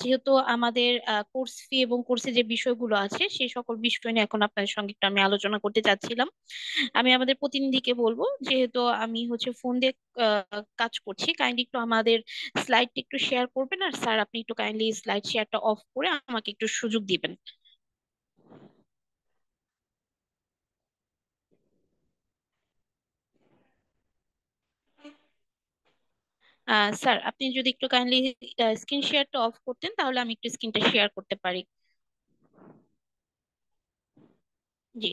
যেহেতু আমাদের কোর্স ফি এবং কোর্সে যে বিষয়গুলো আছে সেই সকল বিষয় নিয়ে এখন আপনাদের সঙ্গে একটু আমি আলোচনা করতে চাচ্ছিলাম। আমি আমাদের প্রতিনিধিকে বলবো, যেহেতু আমি হচ্ছে ফোন দিয়ে কাজ করছি, কাইন্ডলি একটু আমাদের স্লাইডটা একটু শেয়ার করবেন, আর স্যার আপনি একটু কাইন্ডলি স্লাইড শেয়ারটা অফ করে আমাকে একটু সুযোগ দিবেন। স্যার আপনি যদি একটু কাইন্ডলি স্ক্রিন শেয়ারটা অফ করতেন তাহলে আমি একটু স্ক্রিনটা শেয়ার করতে পারি। জি,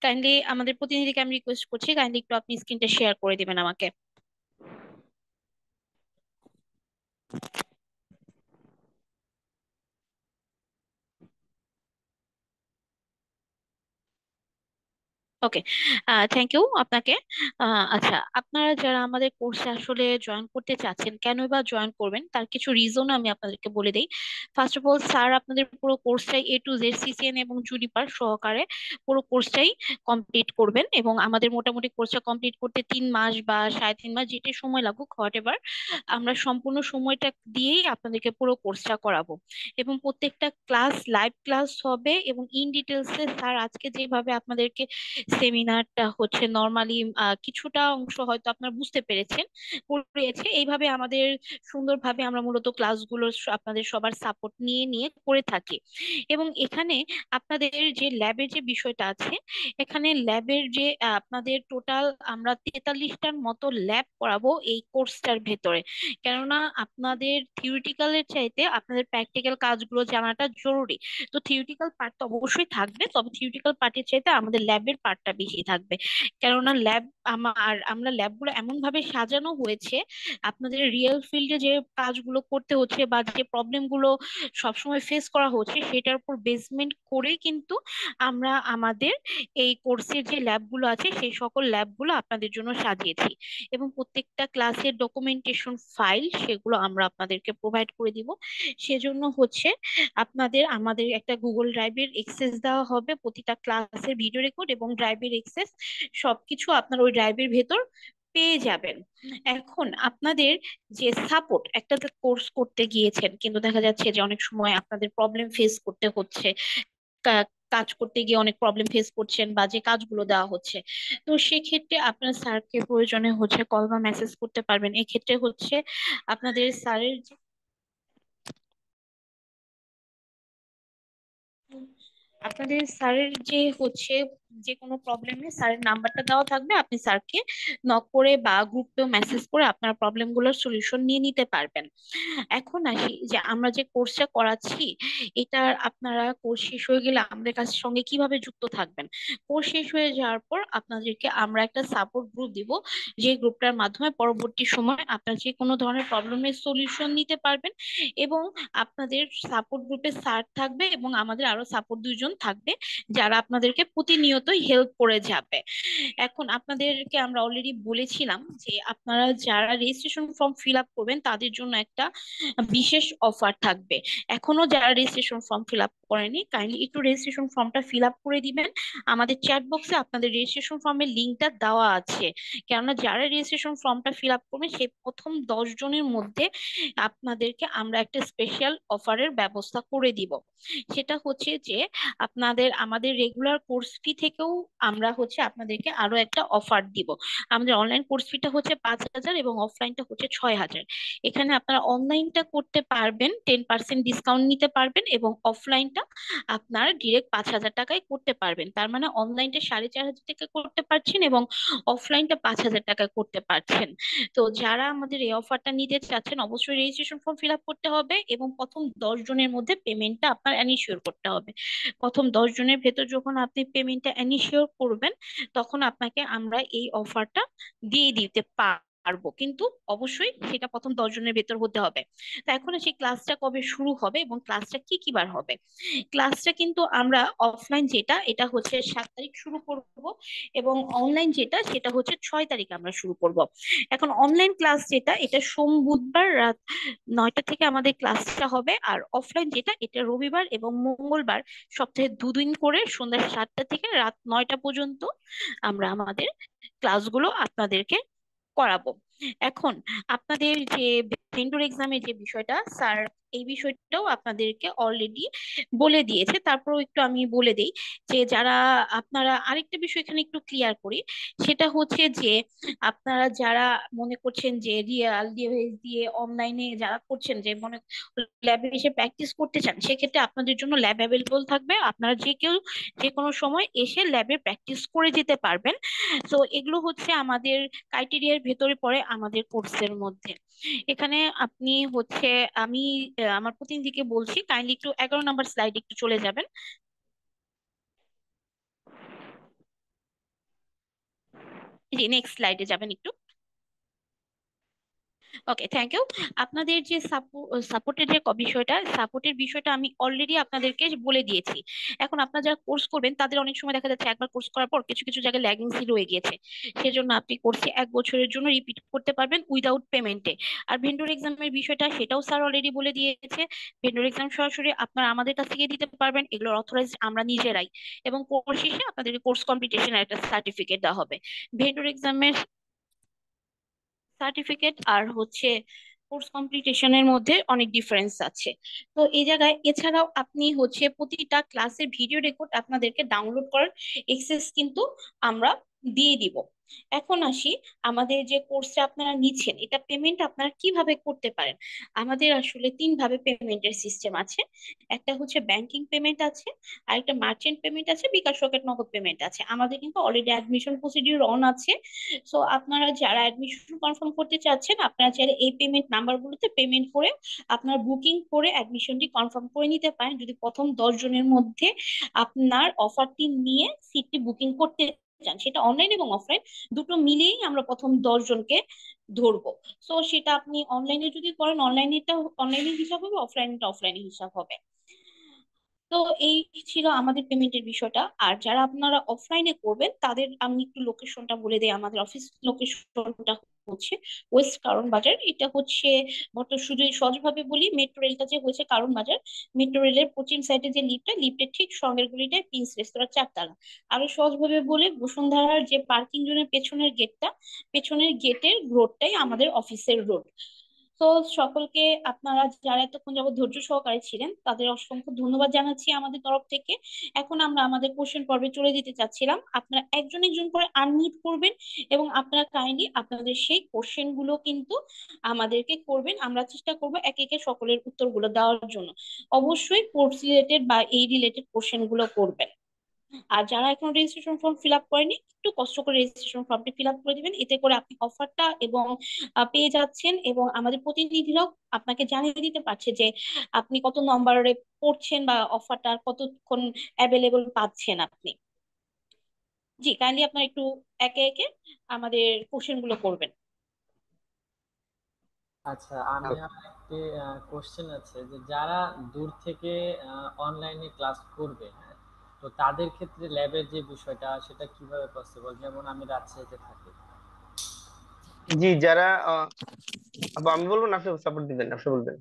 কাইন্ডলি আমাদের প্রতিনিধিকে আমি রিকোয়েস্ট করছি, কাইন্ডলি একটু আপনি স্ক্রিনটা শেয়ার করে দিবেন আমাকে। ওকে, থ্যাংক ইউ আপনাকে। আচ্ছা, আপনারা যারা আমাদের কোর্সে আসলে জয়েন করতে চাচ্ছেন, কেন বা জয়েন করবেন তার কিছু রিজন আমি আপনাদেরকে বলে দিই। ফার্স্ট অফ অল, স্যার আপনাদের পুরো কোর্সটাই A to Z CCN এবং জুনিপার সহকারে পুরো কোর্সটাই কমপ্লিট করবেন, এবং আমাদের মোটামুটি কোর্সটা কমপ্লিট করতে 3 মাস বা 3.5 মাস যেটা সময় লাগুক হোয়াট এভার, আমরা সম্পূর্ণ সময়টা দিয়েই আপনাদেরকে পুরো কোর্সটা করাবো। এবং প্রত্যেকটা ক্লাস লাইভ ক্লাস হবে, এবং ইন ডিটেলসে স্যার আজকে যেভাবে আপনাদেরকে সেমিনারটা হচ্ছে নর্মালি কিছুটা অংশ হয়তো আপনারা বুঝতে পেরেছেন, করেছে এইভাবে আমাদের সুন্দরভাবে আমরা মূলত ক্লাসগুলো আপনাদের সবার সাপোর্ট নিয়ে নিয়ে করে থাকি। এবং এখানে আপনাদের যে ল্যাবের যে বিষয়টা আছে, এখানে ল্যাবের যে আপনাদের টোটাল আমরা 43টার মতো ল্যাব করাবো এই কোর্সটার ভেতরে। কেননা আপনাদের থিওরিটিক্যালের চাইতে আপনাদের প্র্যাকটিক্যাল কাজগুলো জানাটা জরুরি। তো থিওরিটিক্যাল পার্ট তো অবশ্যই থাকবে, তবে থিওরিটিক্যাল পার্টের চাইতে আমাদের ল্যাবের পার্টটা বেশি থাকবে। কেননা আমরা ল্যাবগুলো এমন ভাবে সাজানো হয়েছে, আপনাদের রিয়েল ফিল্ডে যে কাজগুলো করতে হচ্ছে বা যে প্রবলেম গুলো সবসময় ফেস করা হচ্ছে সেটার উপর বেসমেন্ট করে কিন্তু আমরা আমাদের এই কোর্সের যে ল্যাবগুলো আছে সেই সকল ল্যাবগুলো আপনাদের জন্য সাজিয়েছি। এবং প্রত্যেকটা ক্লাসের ডকুমেন্টেশন ফাইল সেগুলো আমরা আপনাদেরকে প্রোভাইড করে দিব। সেজন্য হচ্ছে আপনাদের আমাদের একটা গুগল ড্রাইভের এক্সেস দেওয়া হবে, প্রতিটা ক্লাসের ভিডিও রেকর্ড এবং ড্রাইভের এক্সেস সবকিছু আপনার ওই ড্রাইভের ভেতর পেয়ে যাবেন। এখন আপনাদের যে সাপোর্ট, একটা কোর্স করতে গিয়েছেন কিন্তু দেখা যাচ্ছে যে অনেক সময় আপনাদের প্রবলেম ফেস করতে হচ্ছে, কাজ করতে গিয়ে অনেক প্রবলেম ফেস করছেন বা যে কাজগুলো দেওয়া হচ্ছে, তো সেক্ষেত্রে আপনার স্যারকে প্রয়োজনে হচ্ছে কল বা মেসেজ করতে পারবেন। এক্ষেত্রে হচ্ছে আপনাদের স্যারের আপনাদের স্যারের যে হচ্ছে যে কোনো প্রবলেমে স্যারের নাম্বারটা দেওয়া থাকবে, আপনি স্যারকে নক করে বা গ্রুপেও মেসেজ করে আপনার প্রবলেমগুলোর সলিউশন নিয়ে নিতে পারবেন। এখন আসি যে আমরা যে কোর্সটা করাচ্ছি, এটার আপনারা কোর্স শেষ হয়ে গেলে আমাদের কাছে সঙ্গে কিভাবে যুক্ত থাকবেন। কোর্স শেষ হয়ে যাওয়ার পর আপনাদেরকে আমরা একটা সাপোর্ট গ্রুপ দিব, যে গ্রুপটার মাধ্যমে পরবর্তী সময় আপনারা যে কোনো ধরনের প্রবলেমের সলিউশন নিতে পারবেন। এবং আপনাদের সাপোর্ট গ্রুপে স্যার থাকবে এবং আমাদের আরো সাপোর্ট 2জন থাকবে যারা আপনাদেরকে প্রতিনিয়তই হেল্প করে যাবে। এখন আপনাদেরকে আমরা অলরেডি বলেছিলাম যে আপনারা যারা রেজিস্ট্রেশন ফর্ম ফিল আপ করবেন তাদের জন্য একটা বিশেষ অফার থাকবে। এখনো যারা রেজিস্ট্রেশন ফর্ম ফিল আপ করেনি, কাইন্ডলি একটু রেজিস্ট্রেশন ফর্মটা ফিল আপ করে দিবেন। আমাদের চ্যাট বক্সে আপনাদের রেজিস্ট্রেশন ফর্মের লিঙ্কটা দেওয়া আছে। কেননা যারা রেজিস্ট্রেশন ফর্মটা ফিল আপ করবেন সেই প্রথম 10 জনের মধ্যে আপনাদেরকে আমরা একটা স্পেশাল অফারের ব্যবস্থা করে দিব। সেটা হচ্ছে যে আপনাদের আমাদের রেগুলার কোর্স ফি থেকেও আমরা হচ্ছে আপনাদেরকে আরো একটা অফার দিব। আমাদের অনলাইন কোর্স ফিটা হচ্ছে 5,000 এবং অফলাইনটা হচ্ছে 6,000। এখানে আপনারা অনলাইনটা করতে পারবেন 10% ডিসকাউন্ট নিতে পারবেন, এবং অফলাইনটা আপনার ডিরেক্ট 5,000 টাকায় করতে পারবেন। তার মানে অনলাইনটা 4,500 টাকা করতে পারছেন এবং অফলাইনটা 5,000 টাকায় করতে পারছেন। তো যারা আমাদের এই অফারটা নিতে চাচ্ছেন অবশ্যই রেজিস্ট্রেশন ফর্ম ফিল আপ করতে হবে এবং প্রথম 10 জনের মধ্যে পেমেন্টটা আপনার এনিশিওর করতে হবে। প্রথম 10 জনের ভেতর যখন আপনি পেমেন্টটা এনিশিওর করবেন তখন আপনাকে আমরা এই অফারটা দিয়ে দিতে পারবো, কিন্তু অবশ্যই সেটা প্রথম 10 জনের ভেতর হতে হবে। তো এখন সেই ক্লাসটা কবে শুরু হবে এবং ক্লাসটা কি কি বার হবে। ক্লাসটা কিন্তু আমরা অফলাইন যেটা এটা হচ্ছে 7 তারিখ শুরু করব, এবং অনলাইন যেটা সেটা হচ্ছে 6 তারিখ আমরা শুরু করব। এখন অনলাইন ক্লাস যেটা এটা সোম বুধবার রাত 9টা থেকে আমাদের ক্লাসটা হবে, আর অফলাইন যেটা এটা রবিবার এবং মঙ্গলবার সপ্তাহে 2 দিন করে সন্ধ্যা 7টা থেকে রাত 9টা পর্যন্ত আমরা আমাদের ক্লাসগুলো আপনাদেরকে করাবো। এখন আপনাদের যে ভেন্ডর এক্সামের যে বিষয়টা স্যার এই বিষয়টাও আপনাদেরকে অলরেডি বলে দিয়েছে, তারপরেও একটু আমি বলে দেই যে যারা আপনারা আরেকটা বিষয় এখানে একটু ক্লিয়ার করি। সেটা হচ্ছে যে আপনারা যারা মনে করছেন যে রিয়েল ডিভাইস দিয়ে অনলাইনে যারা করছেন, যে মনে ল্যাবে এসে প্র্যাকটিস করতে চান, সেক্ষেত্রে আপনাদের জন্য ল্যাব অ্যাভেলেবল থাকবে, আপনারা যে কেউ যে কোনো সময় এসে ল্যাবে প্র্যাকটিস করে যেতে পারবেন। তো এগুলো হচ্ছে আমাদের ক্রাইটেরিয়ার ভেতরে পড়ে আমাদের কোর্সের মধ্যে। এখানে আপনি হচ্ছে আমি আমার প্রতিনিধিকে বলছি, কাইন্ডলি একটু 11 নম্বর স্লাইড একটু চলে যাবেন। জি, নেক্সট স্লাইডে যাবেন একটু। ওকে, থ্যাংক ইউ। আপনাদের যে সাপোর্টের যে সাপোর্টের বিষয়টা আমি অলরেডি আপনাদেরকে বলে দিয়েছি। এখন আপনারা যারা কোর্স করবেন তাদের অনেক সময় দেখা যাচ্ছে একবার কোর্স করার পর কিছু কিছু জায়গায় ল্যাগিংসি রয়ে গিয়েছে, সেজন্য আপনি কোর্সে 1 বছরের জন্য রিপিট করতে পারবেন উইদাউট পেমেন্টে। আর ভেন্ডর এক্সামের বিষয়টা সেটাও স্যার অলরেডি বলে দিয়েছে। ভেন্ডর এক্সাম সরাসরি আপনারা আমাদের কাছ থেকে দিতে পারবেন, এগুলোর অথরাইজ আমরা নিজেরাই। এবং কোর্স শেষে আপনাদেরকে কোর্স কমপ্লিটেশনের একটা সার্টিফিকেট দেওয়া হবে। ভেন্ডর এক্সামের সার্টিফিকেট আর হচ্ছে কোর্স কমপ্লিটেশনের মধ্যে অনেক ডিফারেন্স আছে। তো এই জায়গায় এছাড়াও আপনি হচ্ছে প্রতিটা ক্লাসের ভিডিও রেকর্ড আপনাদেরকে ডাউনলোড করার এক্সেস কিন্তু আমরা দিয়ে দিব। এখন আসি, আমাদের যে কোর্সটা আপনারা নিচ্ছেন এটা পেমেন্ট আপনারা কিভাবে করতে পারেন। আমাদের আসলে 3 ভাবে পেমেন্টের সিস্টেম আছে। একটা হচ্ছে ব্যাংকিং পেমেন্ট আছে, আর একটা মার্চেন্ট পেমেন্ট আছে, বিকাশ রকেট নগদ পেমেন্ট আছে। আমাদের কিন্তু অলরেডি অ্যাডমিশন প্রসিডিউর অন আছে। সো আপনারা যারা অ্যাডমিশন কনফার্ম করতে চাচ্ছেন আপনারা চাইলে এই পেমেন্ট নাম্বারগুলোতে পেমেন্ট করে আপনার বুকিং করে অ্যাডমিশনটি কনফার্ম করে নিতে পারেন, যদি প্রথম 10 জনের মধ্যে আপনার অফারটি নিয়ে সিটটি বুকিং করতে চান। সেটা অনলাইন এবং অফলাইন দুটো মিলিয়েই আমরা প্রথম 10 জনকে ধরবো। সো সেটা আপনি অনলাইনে যদি করেন অনলাইনেটা অনলাইনে হিসাব হবে, অফলাইনটা অফলাইনে হিসাব হবে। তো এই ছিল আমাদের পেমেন্টের বিষয়টা। আর যারা আপনারা অফলাইনে করবেন তাদের আমি একটু লোকেশনটা বলে দিই। আমাদের অফিস লোকেশনটা হচ্ছে ওয়েস্ট কারণ বাজার। এটা হচ্ছে শুধু সহজভাবে বলি, মেট্রো রেলটা যে হয়েছে কারণ বাজার, মেট্রো রেলের পশ্চিম সাইডে যে লিফটের ঠিক সঙ্গের গলিটায় প্রিন্স রেস্তোরাঁ 4 তলা। আরো সহজভাবে বলে বসুন্ধরার যে পার্কিং জোনের পেছনের গেটটা, পেছনের গেটের রোডটাই আমাদের অফিসের রোড। তো সকলকে, আপনারা যারা এতক্ষণ যাবত ধৈর্য সহকারে ছিলেন তাদের অসংখ্য ধন্যবাদ জানাচ্ছি আমাদের তরফ থেকে। এখন আমরা আমাদের কোশ্চেন পর্বে চলে যেতে চাচ্ছিলাম। আপনারা একজন একজন করে আনমিউট করবেন এবং আপনারা কাইন্ডলি আপনাদের সেই কোশ্চেন গুলো কিন্তু আমাদেরকে করবেন। আমরা চেষ্টা করব একে একে সকলের উত্তরগুলো দেওয়ার জন্য। অবশ্যই কোর্স রিলেটেড বা এই রিলেটেড কোশ্চেন গুলো করবেন। আর যারা এখন রেজিস্ট্রেশন ফর্ম ফিল আপ করেনি একটু কষ্ট করে রেজিস্ট্রেশন ফর্মটি ফিল আপ করে দিবেন, এতে করে আপনি অফারটা এবং পেয়ে যাচ্ছেন, এবং আমাদের প্রতিনিধিরাও আপনাকে জানিয়ে দিতে পারছে যে আপনি কত নম্বরে পড়ছেন বা অফারটা কতক্ষণ অ্যাভেলেবল পাচ্ছেন আপনি। জি, কাইন্ডলি আপনারা একটু একে একে আমাদের কোশ্চেন গুলো করবেন। আচ্ছা, আমি আমার একটি কোশ্চেন আছে যে যারা দূর থেকে অনলাইনে ক্লাস করবে, হ্যাঁ, তো তাদের ক্ষেত্রে ল্যাবের যে বিষয়টা সেটা কিভাবে পসিবল? যেমন আমি রাজশাহীতে থাকি। জি, যারা আমি বলবো না, আপনি সাপোর্ট দিবেন, আপনি বলবেন।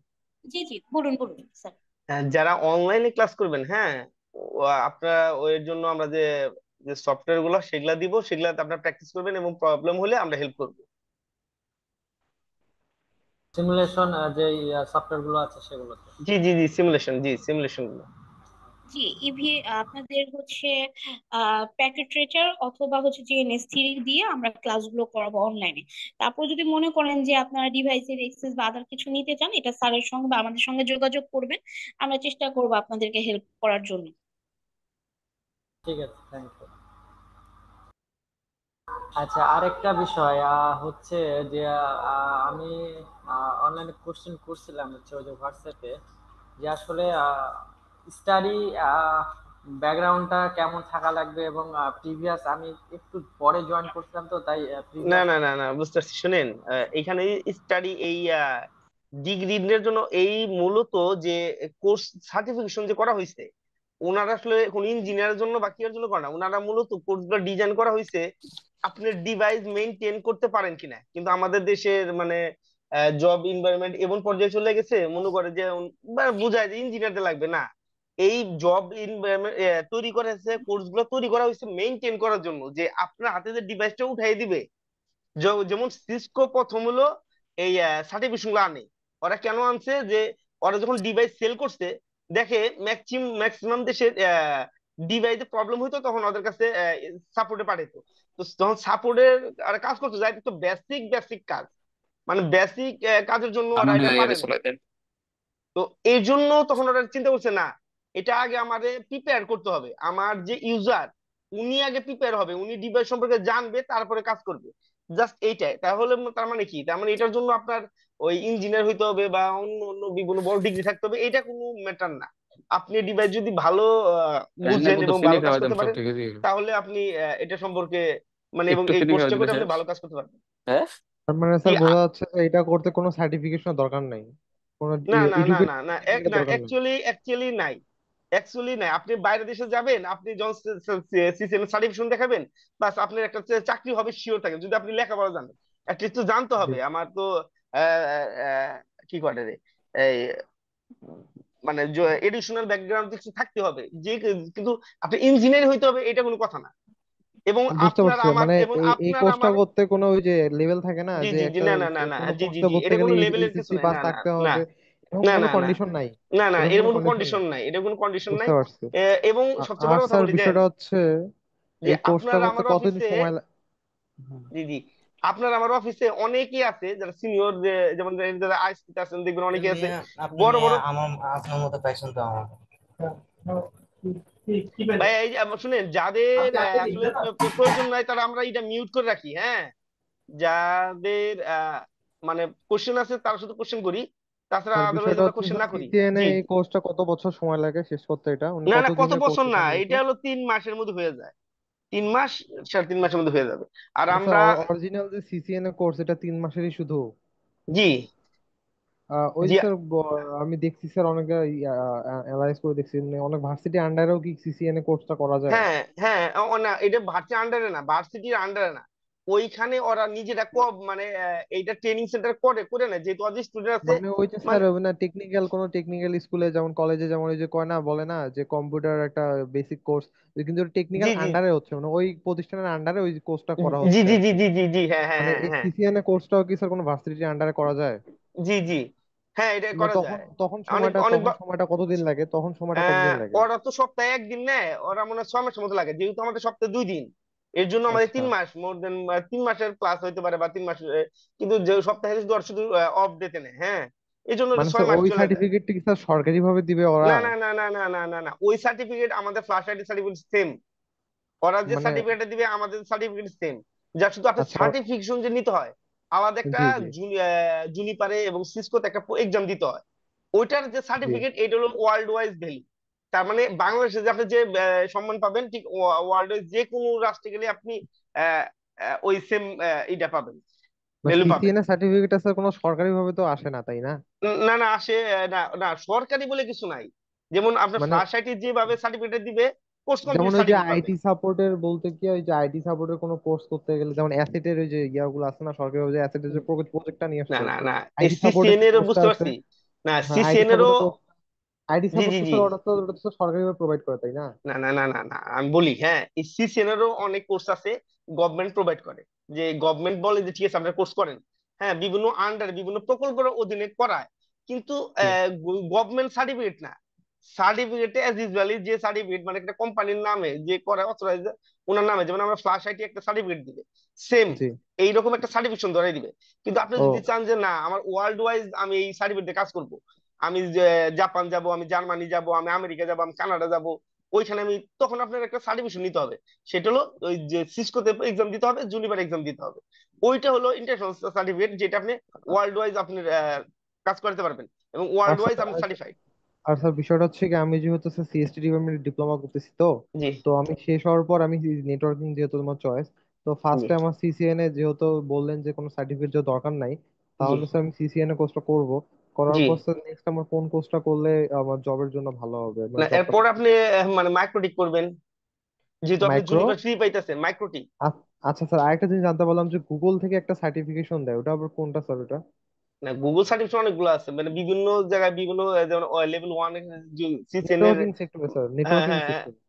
জি জি, বলুন বলুন স্যার। যারা অনলাইনে ক্লাস করবেন, হ্যাঁ, আপনারা ওর জন্য আমরা যে যে সফটওয়্যার গুলো সেগুলা দিব, সেগুলাতে আপনারা প্র্যাকটিস করবেন এবং প্রবলেম হলে আমরা হেল্প করবো। সিমুলেশন যে সফটওয়্যার গুলো আছে সেগুলোতে। জি জি জি, সিমুলেশন গুলো। জি, ইভি আপনাদের হচ্ছে প্যাকেট ট্রেচার অথবা হচ্ছে জিএনএস থ্রি দিয়ে আমরা ক্লাসগুলো করাবো অনলাইনে। তারপর যদি মনে করেন যে আপনারা ডিভাইসের এক্সেস বা আদার কিছু নিতে চান, এটা স্যারের সঙ্গে বা আমাদের সঙ্গে যোগাযোগ করবেন, আমরা চেষ্টা করবো আপনাদেরকে হেল্প করার জন্য। ঠিক আছে, থ্যাংক ইউ। আচ্ছা, আরেকটা বিষয় হচ্ছে যে আমি অনলাইনে কোশ্চেন করছিলাম হচ্ছে ওই যে হোয়াটসঅ্যাপে, যে আসলে স্টাডি ব্যাকগ্রাউন্ডটা কেমন থাকা লাগবে, এবং প্রিভিয়াস আমি একটু পরে জয়েন করছিলাম তো তাই না প্রিভিয়াস। না না না, বুঝতে পারছি, শুনেন, এখানে স্টাডি এই ডিগ্রির জন্য এই মূলত যে কোর্স সার্টিফিকেশন যে করা হয়েছে, ওনারা আসলে কোন ইঞ্জিনিয়ারের জন্য বা কিয়ের জন্য করে না, ওনারা মূলত কোর্সগুলো ডিজাইন করা হয়েছে আপনি ডিভাইস মেইনটেইন করতে পারেন কিনা। কিন্তু আমাদের দেশের মানে জব এনভায়রনমেন্ট এমন পর্যায়ে চলে গেছে, মনে করে যে বোঝায় যে ইঞ্জিনিয়ারদের লাগবে না। এই জব এনভায়রনমেন্ট তৈরি করা হয়েছে, কোর্স গুলো তৈরি করা হয়েছে মেইনটেইন করার জন্য, যে আপনার হাতে যে ডিভাইসটা উঠাই দিবে। যেমন সিসকো প্রথম হলো এই সার্টিফিকেশন গুলো আনে। ওরা কেন আনছে, যে ওরা যখন ডিভাইস সেল করছে দেখে ম্যাক্সিমাম দেশের ডিভাইসে প্রবলেম হইতো, তখন ওদের কাছে সাপোর্টে পাঠাইতো। তো তখন সাপোর্টের আর কাজ করতে যায়, তো বেসিক বেসিক কাজ, মানে বেসিক কাজের জন্য ওরা এটা পারে না। তো এই জন্য তখন ওরা চিন্তা করছে, না, এটা আগে আমাদের প্রিপেয়ার করতে হবে, আমার যে ইউজার উনি আগে প্রিপেয়ার হবে, উনি ডিভাইস সম্পর্কে জানবে তারপরে কাজ করবে। জাস্ট এইটাই। তাহলে তার মানে কি, তার মানে এটার জন্য আপনার ওই ইঞ্জিনিয়ার হইতে হবে বা অন্য অন্য বিভিন্ন বড় ডিগ্রি থাকতে হবে, এটা কোনো ম্যাটার না। আপনি ডিভাইস যদি ভালো রান্না বুঝেন বলতে এবং চিনি ভালো কাজ খাওয়াইতাম করতে সব পারেন, ঠিক আছে। তাহলে আপনি এটা সম্পর্কে মানে এবং একটু এই চিনি কোর্সটা খাওয়াইতাম করে আপনি শেষ। ভালো কাজ করতে পারবেন। হ্যাঁ। তার মানে কি স্যার বোঝা যাচ্ছে যে এটা করতে কোনো সার্টিফিকেশনের দরকার নাই, কোনো না না না না এডুকেশন না সার্টিফিকেটের না দরকার নেই। অ্যাকচুয়ালি নাই। আপনি বাইরে দেশে যাবেন, আপনি যখন সিসিএন সার্টিফিকেশন দেখাবেন, বাস আপনার একটা চাকরি হবে শিওর থাকে, যদি আপনি লেখাপড়া জানেন। একটু জানতে জি। হবে। আমার তো আহ, আহ, কি করে রে, এই মানে এডুকেশনাল ব্যাকগ্রাউন্ড কিছু থাকতে হবে যে, কিন্তু আপনি ইঞ্জিনিয়ার হইতে হবে এটা কোনো কথা না। এবং বুঝতে আপনার পারছি, আমার মানে এবং এই আপনার কোর্সটা আমার করতে কোনো ওই যে লেভেল থাকে না, জি যে জি জি, একটা না না না না, কোনো জি জি কোর্সে জি, ভর্তি এটা গেলে কোনো লেভেলের কিছু এইচএসসি নাই, পাস না না থাকতে না হবে, এরকম না কোনো না না কন্ডিশন নাই? না না, এরকম এর কোনো কোনো কন্ডিশন কন্ডিশন নাই? নাই, এটা কোনো কন্ডিশন নাই। বুঝতে পারছি। এবং সবচেয়ে আর বড় কথা স্যার বলি দেন, বিষয়টা হচ্ছে যে এই কোর্সটা আপনার করতে আমার কতদিন অফিসে, সময় জি জি, আপনার আমার অফিসে অনেকেই আছে যারা সিনিয়র, যেমন যারা আইসিটি আছেন, দেখবেন অনেকে আছে মিয়া আপনি বড় মিয়া বড়। আমার আপনার মতো পাইছেন তো আমার ভাই এই যে শুনেন, যাদের আসলে প্রয়োজন নাই তারা আমরা এটা মিউট করে রাখি, হ্যাঁ। যাদের মানে কোশ্চেন আছে তারা শুধু কোশ্চেন করি, তাছাড়া স্যার আদারওয়াইজ বিষয়টা আমরা হচ্ছে কোশ্চেন স্যার না করি। সিসিএন এ জি, এই কোর্সটা কত বছর সময় লাগে শেষ করতে? এটা উনি না না, কত কতদিনের কোর্স বছর না, এটা মূলত? এটা হলো 3 মাসের মধ্যে হয়ে যায়। 3 মাস, 3.5 মাসের মধ্যে হয়ে যাবে। আর মানে স্যার আমরা অরিজিনাল যে সিসিএন এ কোর্স এটা 3 মাসেরই শুধু? জি ওই জি যে স্যার আমি দেখছি স্যার অনেক অ্যানালাইজ করে দেখছি, মানে অনেক ভার্সিটি আন্ডারেও কি সিসিএন এ কোর্সটা করা যায়? হ্যাঁ হ্যাঁ, না এটা ভার্সিটির আন্ডারে না, ভার্সিটির আন্ডারে না। ওইখানে ওরা নিজেরা মানে এইটা ট্রেনিং সেন্টার করে করে না, যেহেতু অনেক স্টুডেন্ট আছে। মানে ওই যে স্যার মানে না টেকনিক্যাল কোনো টেকনিক্যাল স্কুলে যেমন কলেজে যেমন ওই যে কয় না, বলে না যে কম্পিউটার একটা বেসিক কোর্স, কিন্তু জি টেকনিক্যাল জি আন্ডারে হচ্ছে, মানে ওই প্রতিষ্ঠানের আন্ডারে ওই কোর্সটা করা জি হচ্ছে জি আর জি কি। জি জি জি, হ্যাঁ হ্যাঁ মানে হ্যাঁ এই হ্যাঁ, সিসিএন এ কোর্সটাও কি স্যার কোনো ভার্সিটির আন্ডারে করা যায়? জি জি হ্যাঁ, এটা মানে করা তখন যায়। তখন অনেক সময়টা অনেক তখন সময়টা কতদিন লাগে? তখন সময়টা কতদিন লাগে? ওরা তো সপ্তাহে একদিন নেয়, ওরা মনে হয় 6 মাসের মতো লাগে, যেহেতু আমাদের সপ্তাহে 2 দিন। এর জন্য আমাদের আচ্ছা, 3 মাস, মোর দেন 3 মাসের প্লাস হইতে পারে, বা 3 মাস। কিন্তু যে সপ্তাহে যদি ওরা শুধু অফ ডেতে নেয়, হ্যাঁ, এই জন্য মানে 6 মাস স্যার ওই চলে যায়। সার্টিফিকেটটা কি স্যার সরকারি ভাবে দিবে ওরা? না না না না না না না না, ওই সার্টিফিকেট আমাদের ফ্লাশ আইডি সার্টিফিকেট সেম। ওরা যে মানে সার্টিফিকেট দিবে আমাদের সার্টিফিকেট সেম। যা শুধু আপনার আচ্ছা, সার্টিফিকেশন যে নিতে হয়, আলাদা একটা জি জি জুনিপারে এবং সিসকোতে একটা এক্সাম দিতে হয়। ওইটার যে জি। সার্টিফিকেট, এটা হলো ওয়ার্ল্ড ওয়াইজ ভ্যালু। তার মানে বাংলাদেশে যে আপনি যে সম্মান পাবেন, ঠিক ওয়ার্ল্ড ওয়াইজ যে কোনো রাষ্ট্রে গেলে আপনি আহ, ওই সেম এটা পাবেন, ভ্যালু পাবেন। সিসিএন এর সার্টিফিকেটটা স্যার কোনো সরকারি ভাবে তো আসে না, তাই না? না না, আসে না না, সরকারি বলে কিছু নাই। যেমন আপনার মানে ফ্লাশ আইটি যেভাবে সার্টিফিকেট দিবে, কোর্স যেমন কমপ্লিট ওই যে সার্টিফিকেট পাবে। আইটি সাপোর্টের বলতে কি, ওই যে আইটি সাপোর্টের কোনো কোর্স করতে গেলে যেমন অ্যাসেটের ওই যে ইয়াগুলো আছে না, সরকারি ভাবে যে অ্যাসেটের যে প্রজেক্টটা নিয়ে না আসছে, না না, আইটি সাপোর্টের সিসিএন যে এরও কোর্সটা বুঝতে আছে। পারছি। না, হ্যাঁ, আইটি সিসিএন এরও, সাপোর্টের কোর্স, আইটি জি সাপোর্ট জি তো জি, স্যার ওটা তো সরকারি ভাবে প্রোভাইড করে, তাই না? না না না না না, আমি বলি, হ্যাঁ, এই সিসিএন এরও অনেক কোর্স আছে গভর্নমেন্ট প্রোভাইড করে। যে গভর্নমেন্ট বলে যে ঠিক আছে আপনারা কোর্স করেন, হ্যাঁ, বিভিন্ন আন্ডার বিভিন্ন প্রকল্পের অধীনে করায়। কিন্তু জি গভর্নমেন্ট সার্টিফিকেট না। সার্টিফিকেটে অ্যাজ ইউজুয়ালি যে সার্টিফিকেট, মানে একটা কোম্পানির নামে যে করে অথরাইজ, ওনার নামে, যেমন আমরা ফ্লাশ আইটি একটা সার্টিফিকেট দিবে, সেম জি। এইরকম একটা সার্টিফিকেশন ধরাই দিবে। কিন্তু আপনি ও যদি চান যে না, আমার ওয়ার্ল্ড ওয়াইজ আমি এই সার্টিফিকেটে কাজ করব, আমি জাপান যাব, আমি জার্মানি যাব, আমি আমেরিকা যাব, আমি কানাডা যাব, ওইখানে আমি, তখন আপনার একটা সার্টিফিকেশন নিতে হবে। সেটা হলো ওই যে সিসকোতে এক্সাম দিতে হবে, জুনিভার এক্সাম দিতে হবে। ওইটা হলো ইন্টারন্যাশনাল সার্টিফিকেট, যেটা আপনি ওয়ার্ল্ড ওয়াইজ আপনি কাজ করতে পারবেন, এবং আর ওয়ার্ল্ড ওয়াইজ আপনি স্যার, সার্টিফাইড। আর স্যার বিষয়টা হচ্ছে কি, আমি যেহেতু স্যার সিএসটি ডিপার্টমেন্টে ডিপ্লোমা করতেছি, তো জি তো আমি শেষ হওয়ার পর আমি নেটওয়ার্কিং যেহেতু তোমার চয়েস, তো জি ফার্স্টে আমার সিসিএন এ যেহেতু বললেন যে কোনো সার্টিফিকেট দরকার নাই, জি তাহলে স্যার আমি সিসিএন এ কোর্সটা করব। করার জি, পর স্যার নেক্সট আমার কোন কোর্সটা করলে আমার জবের জন্য ভালো হবে, না মানে জবটা এরপর পাবো? আপনি মানে মাইক্রোটিক করবেন, যেহেতু আপনি মাইক্রো। জুনিভার ফ্রি পাইতেছেন, মাইক্রোটিক। আচ্ছা স্যার, আরেকটা জিনিস জানতে পারলাম যে গুগল থেকে একটা সার্টিফিকেশন দেয়, ওটা আবার কোনটা স্যার ওটা? না, গুগল সার্টিফিকেশন অনেকগুলো আছে, মানে বিভিন্ন জায়গায় বিভিন্ন, যেমন লেভেল 1 সিসিএন এর। নেটওয়ার্কিং সেক্টরে স্যার, হ্যাঁ নেটওয়ার্কিং হ্যাঁ হ্যাঁ, সেক্টরে।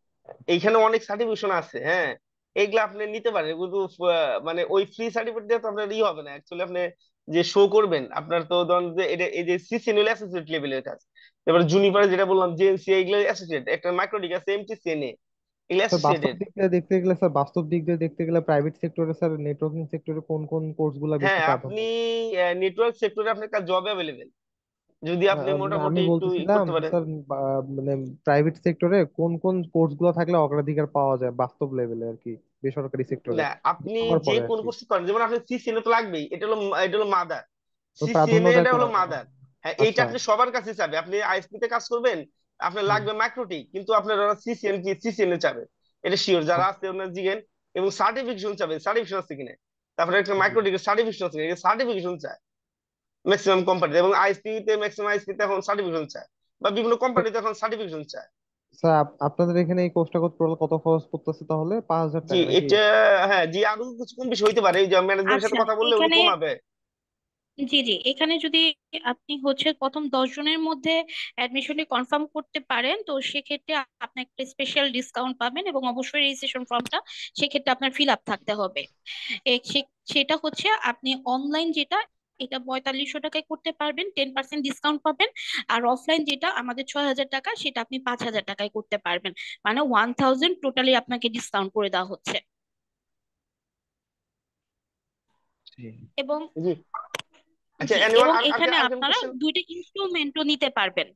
এইখানে অনেক সার্টিফিকেশন আছে, হ্যাঁ। এইগুলা আপনি নিতে পারেন, কিন্তু মানে ওই ফ্রি সার্টিফিকেট দিয়ে তো আপনার ই হবে না অ্যাকচুয়ালি। আপনি যে শো করবেন, আপনার তো ধরুন যে এটা এই যে সিসিএন হলো অ্যাসোসিয়েট লেভেলের কাজ। এবার জুনিপার যেটা বললাম, জেএনসি, এগুলো অ্যাসোসিয়েট। একটা মাইক্রোটিক আছে, এমটিসিএনএ, এগুলো স্যার বাস্তব অ্যাসোসিয়েটেড। দিক দিয়ে দেখতে গেলে স্যার, বাস্তব দিক দিয়ে দেখতে গেলে প্রাইভেট সেক্টরে স্যার নেটওয়ার্কিং সেক্টরে কোন কোন কোর্স গুলা বেশি হ্যাঁ, আপনি প্রাধান্য? নেটওয়ার্ক সেক্টরে আপনার কাজ জব অ্যাভেলেবেল, যদি আপনি মানে মোটামুটি আমি একটু বলতেছিলাম করতে যে পারেন। স্যার মানে প্রাইভেট সেক্টরে কোন কোন কোর্স গুলো থাকলে অগ্রাধিকার পাওয়া যায় বাস্তব লেভেলে আর কি, বেসরকারি সেক্টরে না, আপনি ডিপ্লোমার যে পরে আর কোনো কি? কোর্স করেন, যেমন আপনি সিসিএনএ তো লাগবেই, এটা হলো মাদার। তো প্রাধান্য সিসিএনএ দেয় এটা তো। হলো মাদার। হ্যাঁ, এইটা আচ্ছা। আপনি সবার কাছে চাবে, আপনি আইএসপি তে কাজ করবেন, আপনার হুম। লাগবে মাইক্রোটিক, কিন্তু আপনার সিসিএন কি সিসিএনএ চাবে, এটা শিওর, যারা আছে ওনার জিগেন। এবং সার্টিফিকেশন চাবে, সার্টিফিকেশন আছে কিনা। তারপরে একটা মাইক্রো ডিগ্রি সার্টিফিকেশন আছে, সার্টিফিকেশন চায় ম্যাক্সিমাম কোম্পানিতে, এবং আইএসপি তে ম্যাক্সিমাম আইএসপি তে এখন সার্টিফিকেশন চায়, বা বিভিন্ন কোম্পানিতে এখন সার্টিফিকেশন চায়। স্যার আপনাদের এখানে এই কোর্সটা করতে পারলে কত খরচ পড়তেছে তাহলে? 5,000 জি টাকা নাকি? এটা, হ্যাঁ জি, আরো কিছু কম বেশি হইতে পারে, এই যে ম্যানেজমেন্টের আচ্ছা, সাথে কথা বললে উনি এখানে কমাবে। জি জি, এখানে যদি আপনি হচ্ছে প্রথম 10 জনের মধ্যে অ্যাডমিশনটি কনফার্ম করতে পারেন, তো সেক্ষেত্রে আপনি একটা স্পেশাল ডিসকাউন্ট পাবেন, এবং অবশ্যই রেজিস্ট্রেশন ফর্মটা সেক্ষেত্রে আপনার ফিল আপ থাকতে হবে। সেটা হচ্ছে আপনি অনলাইন যেটা, এটা 4500 টাকায় করতে পারবেন, 10% ডিসকাউন্ট পাবেন। আর অফলাইন যেটা আমাদের 6000 টাকা, সেটা আপনি 5000 টাকায় করতে পারবেন। মানে 1000 টোটালি আপনাকে ডিসকাউন্ট করে দেওয়া হচ্ছে। এবং জি আচ্ছা, জি, এনিওয়ান এবং আর আর এখানে আর কোন আপনারা কোশ্চেন? দুইটা ইনস্টলমেন্টও নিতে পারবেন।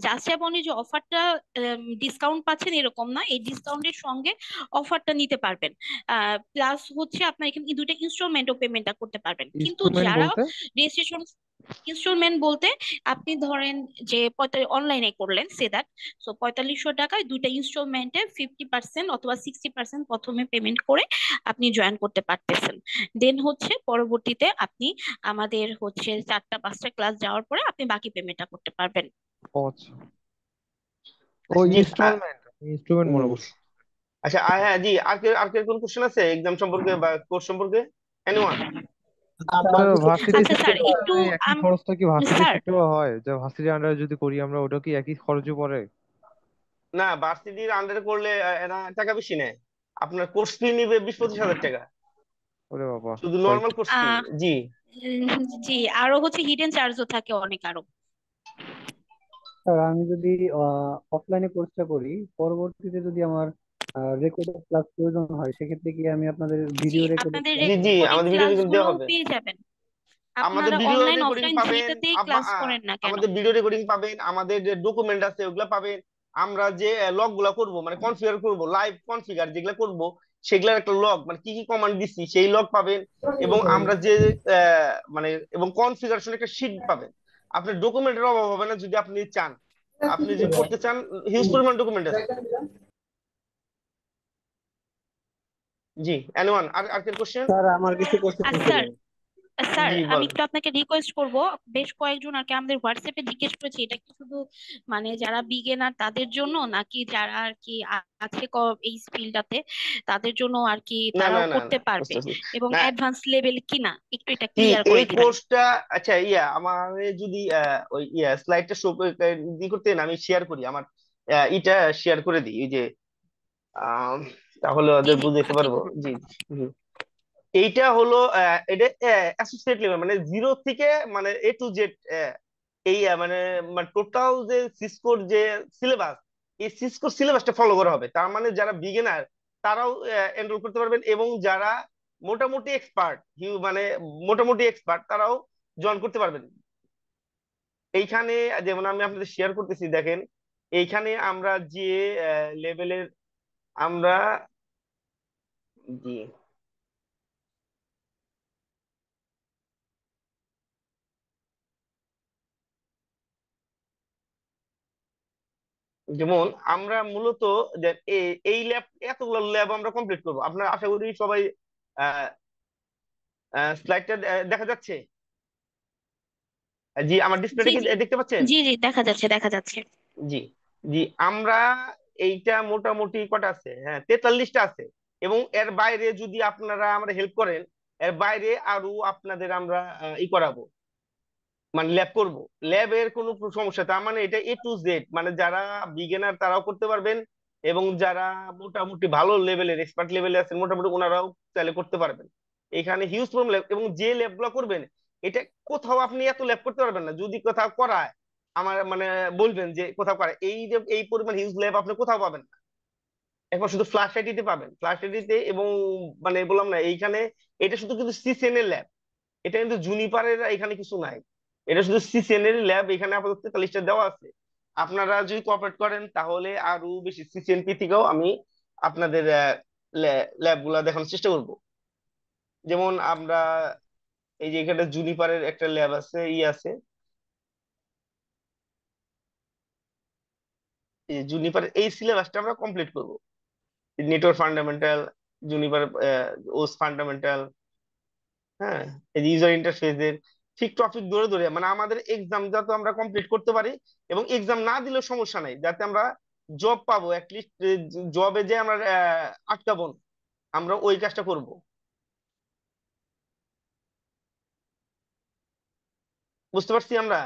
জাস্ট আপনি যে অফারটা ডিসকাউন্ট পাচ্ছেন এরকম না, এই ডিসকাউন্টের সঙ্গে অফারটা নিতে পারবেন। প্লাস হচ্ছে আপনার এখানে দুইটা ইনস্টলমেন্টও পেমেন্টটা করতে পারবেন। কিন্তু ইনস্ট্রুমেন্ট যারা বলতে? রেজিস্ট্রেশন, ইনস্টলমেন্ট বলতে আপনি ধরেন যে অনলাইনে করলেন সে দ্যাট, সো 4500 টাকায় দুইটা ইনস্টলমেন্টে 50% অথবা 60% প্রথমে পেমেন্ট করে আপনি জয়েন করতে পারতেছেন। দেন হচ্ছে পরবর্তীতে আপনি আমাদের হচ্ছে 4টা 5টা ক্লাস যাওয়ার পরে আপনি বাকি পেমেন্টটা করতে পারবেন। ও আচ্ছা, ও জি ইনস্টলমেন্ট, ইনস্ট্রুমেন্ট মনে উম, করছি। আচ্ছা হ্যাঁ জি, আর কে কোন কোশ্চেন আছে এক্সাম সম্পর্কে বা কোর্স সম্পর্কে? এনিওয়ান? স্যার ভার্সিটি আচ্ছা স্যার, সেক্টরে একটু ওই একই খরচটা কি ভার্সিটি স্যার, সেক্টরে হয়, যে ভার্সিটির আন্ডারে যদি করি আমরা ওটা কি একই খরচে পড়ে? না, ভার্সিটির আন্ডারে করলে এরা টাকা বেশি নেয়, আপনার কোর্স ফি নিবে 20-25 হাজার টাকা, ওরে বাবা, শুধু কয় নর্মাল কি! Course fee. আহ জি জি, আরো হচ্ছে হিডেন চার্জও থাকে অনেক আরো। স্যার আমি যদি অফলাইনে কোর্সটা করি, পরবর্তীতে যদি আমার রেকর্ডেড ক্লাস প্রয়োজন হয়, সেক্ষেত্রে কি আমি আপনাদের জি, ভিডিও রেকর্ডেড আপনাদের ক্লাস জি জি, রেকর্ডিং আমাদের ভিডিও রেকর্ডিং দেওয়া ক্লাসগুলোও হবে, পেয়ে যাবেন। আমাদের আপনারা ভিডিও অনলাইন রেকর্ডিং অফলাইন পাবেন, যেটাতেই ক্লাস করেন না কেন। আমাদের ভিডিও রেকর্ডিং পাবেন, আমাদের যে ডকুমেন্ট আছে ওগুলা পাবেন, আমরা যে লগ গুলা করবো মানে কনফিগার করব, লাইভ কনফিগার যেগুলা করব সেগুলার একটা লগ, মানে কি কি কমান্ড দিচ্ছি সেই লগ পাবেন, এবং আমরা যে মানে এবং কনফিগারেশন একটা শিট পাবেন। আপনার ডকুমেন্টের অভাব হবে না যদি আপনি চান, আপনি যদি করতে চান, হিউজ পরিমাণ ডকুমেন্ট আছে। জি এনিওয়ান, আর কি কোশ্চেন? স্যার আমার কিছু কোশ্চেন আর ছিল। স্যার, স্যার জি আমি বল। একটু আপনাকে রিকোয়েস্ট করব, বেশ কয়েকজন আর কি আমাদের হোয়াটসঅ্যাপে জিজ্ঞেস করেছে, এটা কি শুধু মানে যারা বিগিনার তাদের জন্য, নাকি যারা আর কি আছে এই ফিল্ডটাতে তাদের জন্য আর কি, না না তারাও না করতে না, পারবে, বুঝতে পারছি। এবং না, অ্যাডভান্স লেভেল কিনা একটু এটা কি ক্লিয়ার এই করে দিবেন। কোর্সটা, আচ্ছা আমার যদি ওই স্লাইডটা শো করতেন, আমি শেয়ার করি আমার ইটা শেয়ার করে দিই, এই যে আম, তাহলে জি ওদের জি, বুঝাইতে আপনি পারবো। করুন। জি জি। এইটা হলো এটা অ্যাসোসিয়েট লেভেল, মানে জিরো থেকে মানে A to Z, এই মানে টোটাল যে সিসকোর যে সিলেবাস, এই সিসকোর সিলেবাসটা ফলো করা হবে। তার মানে যারা বিগিনার তারাও এনরোল করতে পারবেন, এবং যারা মোটামুটি এক্সপার্ট মানে মোটামুটি এক্সপার্ট তারাও জয়েন করতে পারবেন। এইখানে যেমন আমি আপনাদের শেয়ার করতেছি, দেখেন এইখানে আমরা যে লেভেলের আমরা, জি যেমন আমরা মূলত যে এই ল্যাব, এতগুলো ল্যাব আমরা কমপ্লিট করবো, আপনার আশা করি সবাই স্লাইডটা দেখা যাচ্ছে? জি আমার জি ডিসপ্লেটা কি জি দেখতে পাচ্ছেন? জি জি, দেখা যাচ্ছে দেখা যাচ্ছে। জি জি, আমরা এইটা মোটামুটি কটা আছে, হ্যাঁ 43টা আছে, এবং এর বাইরে যদি আপনারা আমরা হেল্প করেন, এর বাইরে আরো আপনাদের আমরা ই করাবো, মানে ল্যাব করব। ল্যাবের কোনো সমস্যা, তার মানে এটা A to Z, মানে যারা বিগিনার তারাও করতে পারবেন, এবং যারা মোটামুটি ভালো লেভেলের এক্সপার্ট লেভেলে আছেন মোটামুটি ওনারাও চাইলে করতে পারবেন। এখানে হিউজ প্রবলেম ল্যাব, এবং যে ল্যাব গুলো করবেন এটা কোথাও আপনি এত ল্যাব করতে পারবেন না, যদি কোথাও করায় আমার মানে বলবেন যে কোথাও করে, এই যে এই পরিমাণ হিউজ ল্যাব আপনি কোথাও পাবেন না। এখন শুধু ফ্ল্যাশ আইডিতে পাবেন, ফ্ল্যাশ আইডিতে, এবং মানে বললাম না এইখানে এটা শুধু কিন্তু সিসিএন এর ল্যাব, এটা কিন্তু জুনিপারের এখানে কিছু নাই, এটা শুধু সিসিএন এর ল্যাব, এখানে আপাতত 43টা দেওয়া আছে। আপনারা যদি কোঅপারেট করেন তাহলে আরো বেশি সিসিএনপি থেকেও আমি আপনাদের ল্যাব গুলা দেখানোর চেষ্টা করব। যেমন আমরা এই যে এখানে জুনিপারের একটা ল্যাব আছে, আছে এই জুনিপারের এই সিলেবাসটা আমরা কমপ্লিট করব, নেটওয়ার্ক ফান্ডামেন্টাল, জুনিপার ওস ফান্ডামেন্টাল, হ্যাঁ, এই যে ইউজার ইন্টারফেসের ঠিক টপিক ধরে ধরে মানে আমাদের এক্সাম যাতে আমরা কমপ্লিট করতে পারি, এবং এক্সাম না দিলেও সমস্যা নাই, যাতে আমরা জব পাবো অ্যাটলিস্ট, জবে যে আমরা আটকাবো না, আমরা ওই কাজটা করব। বুঝতে পারছি আমরা।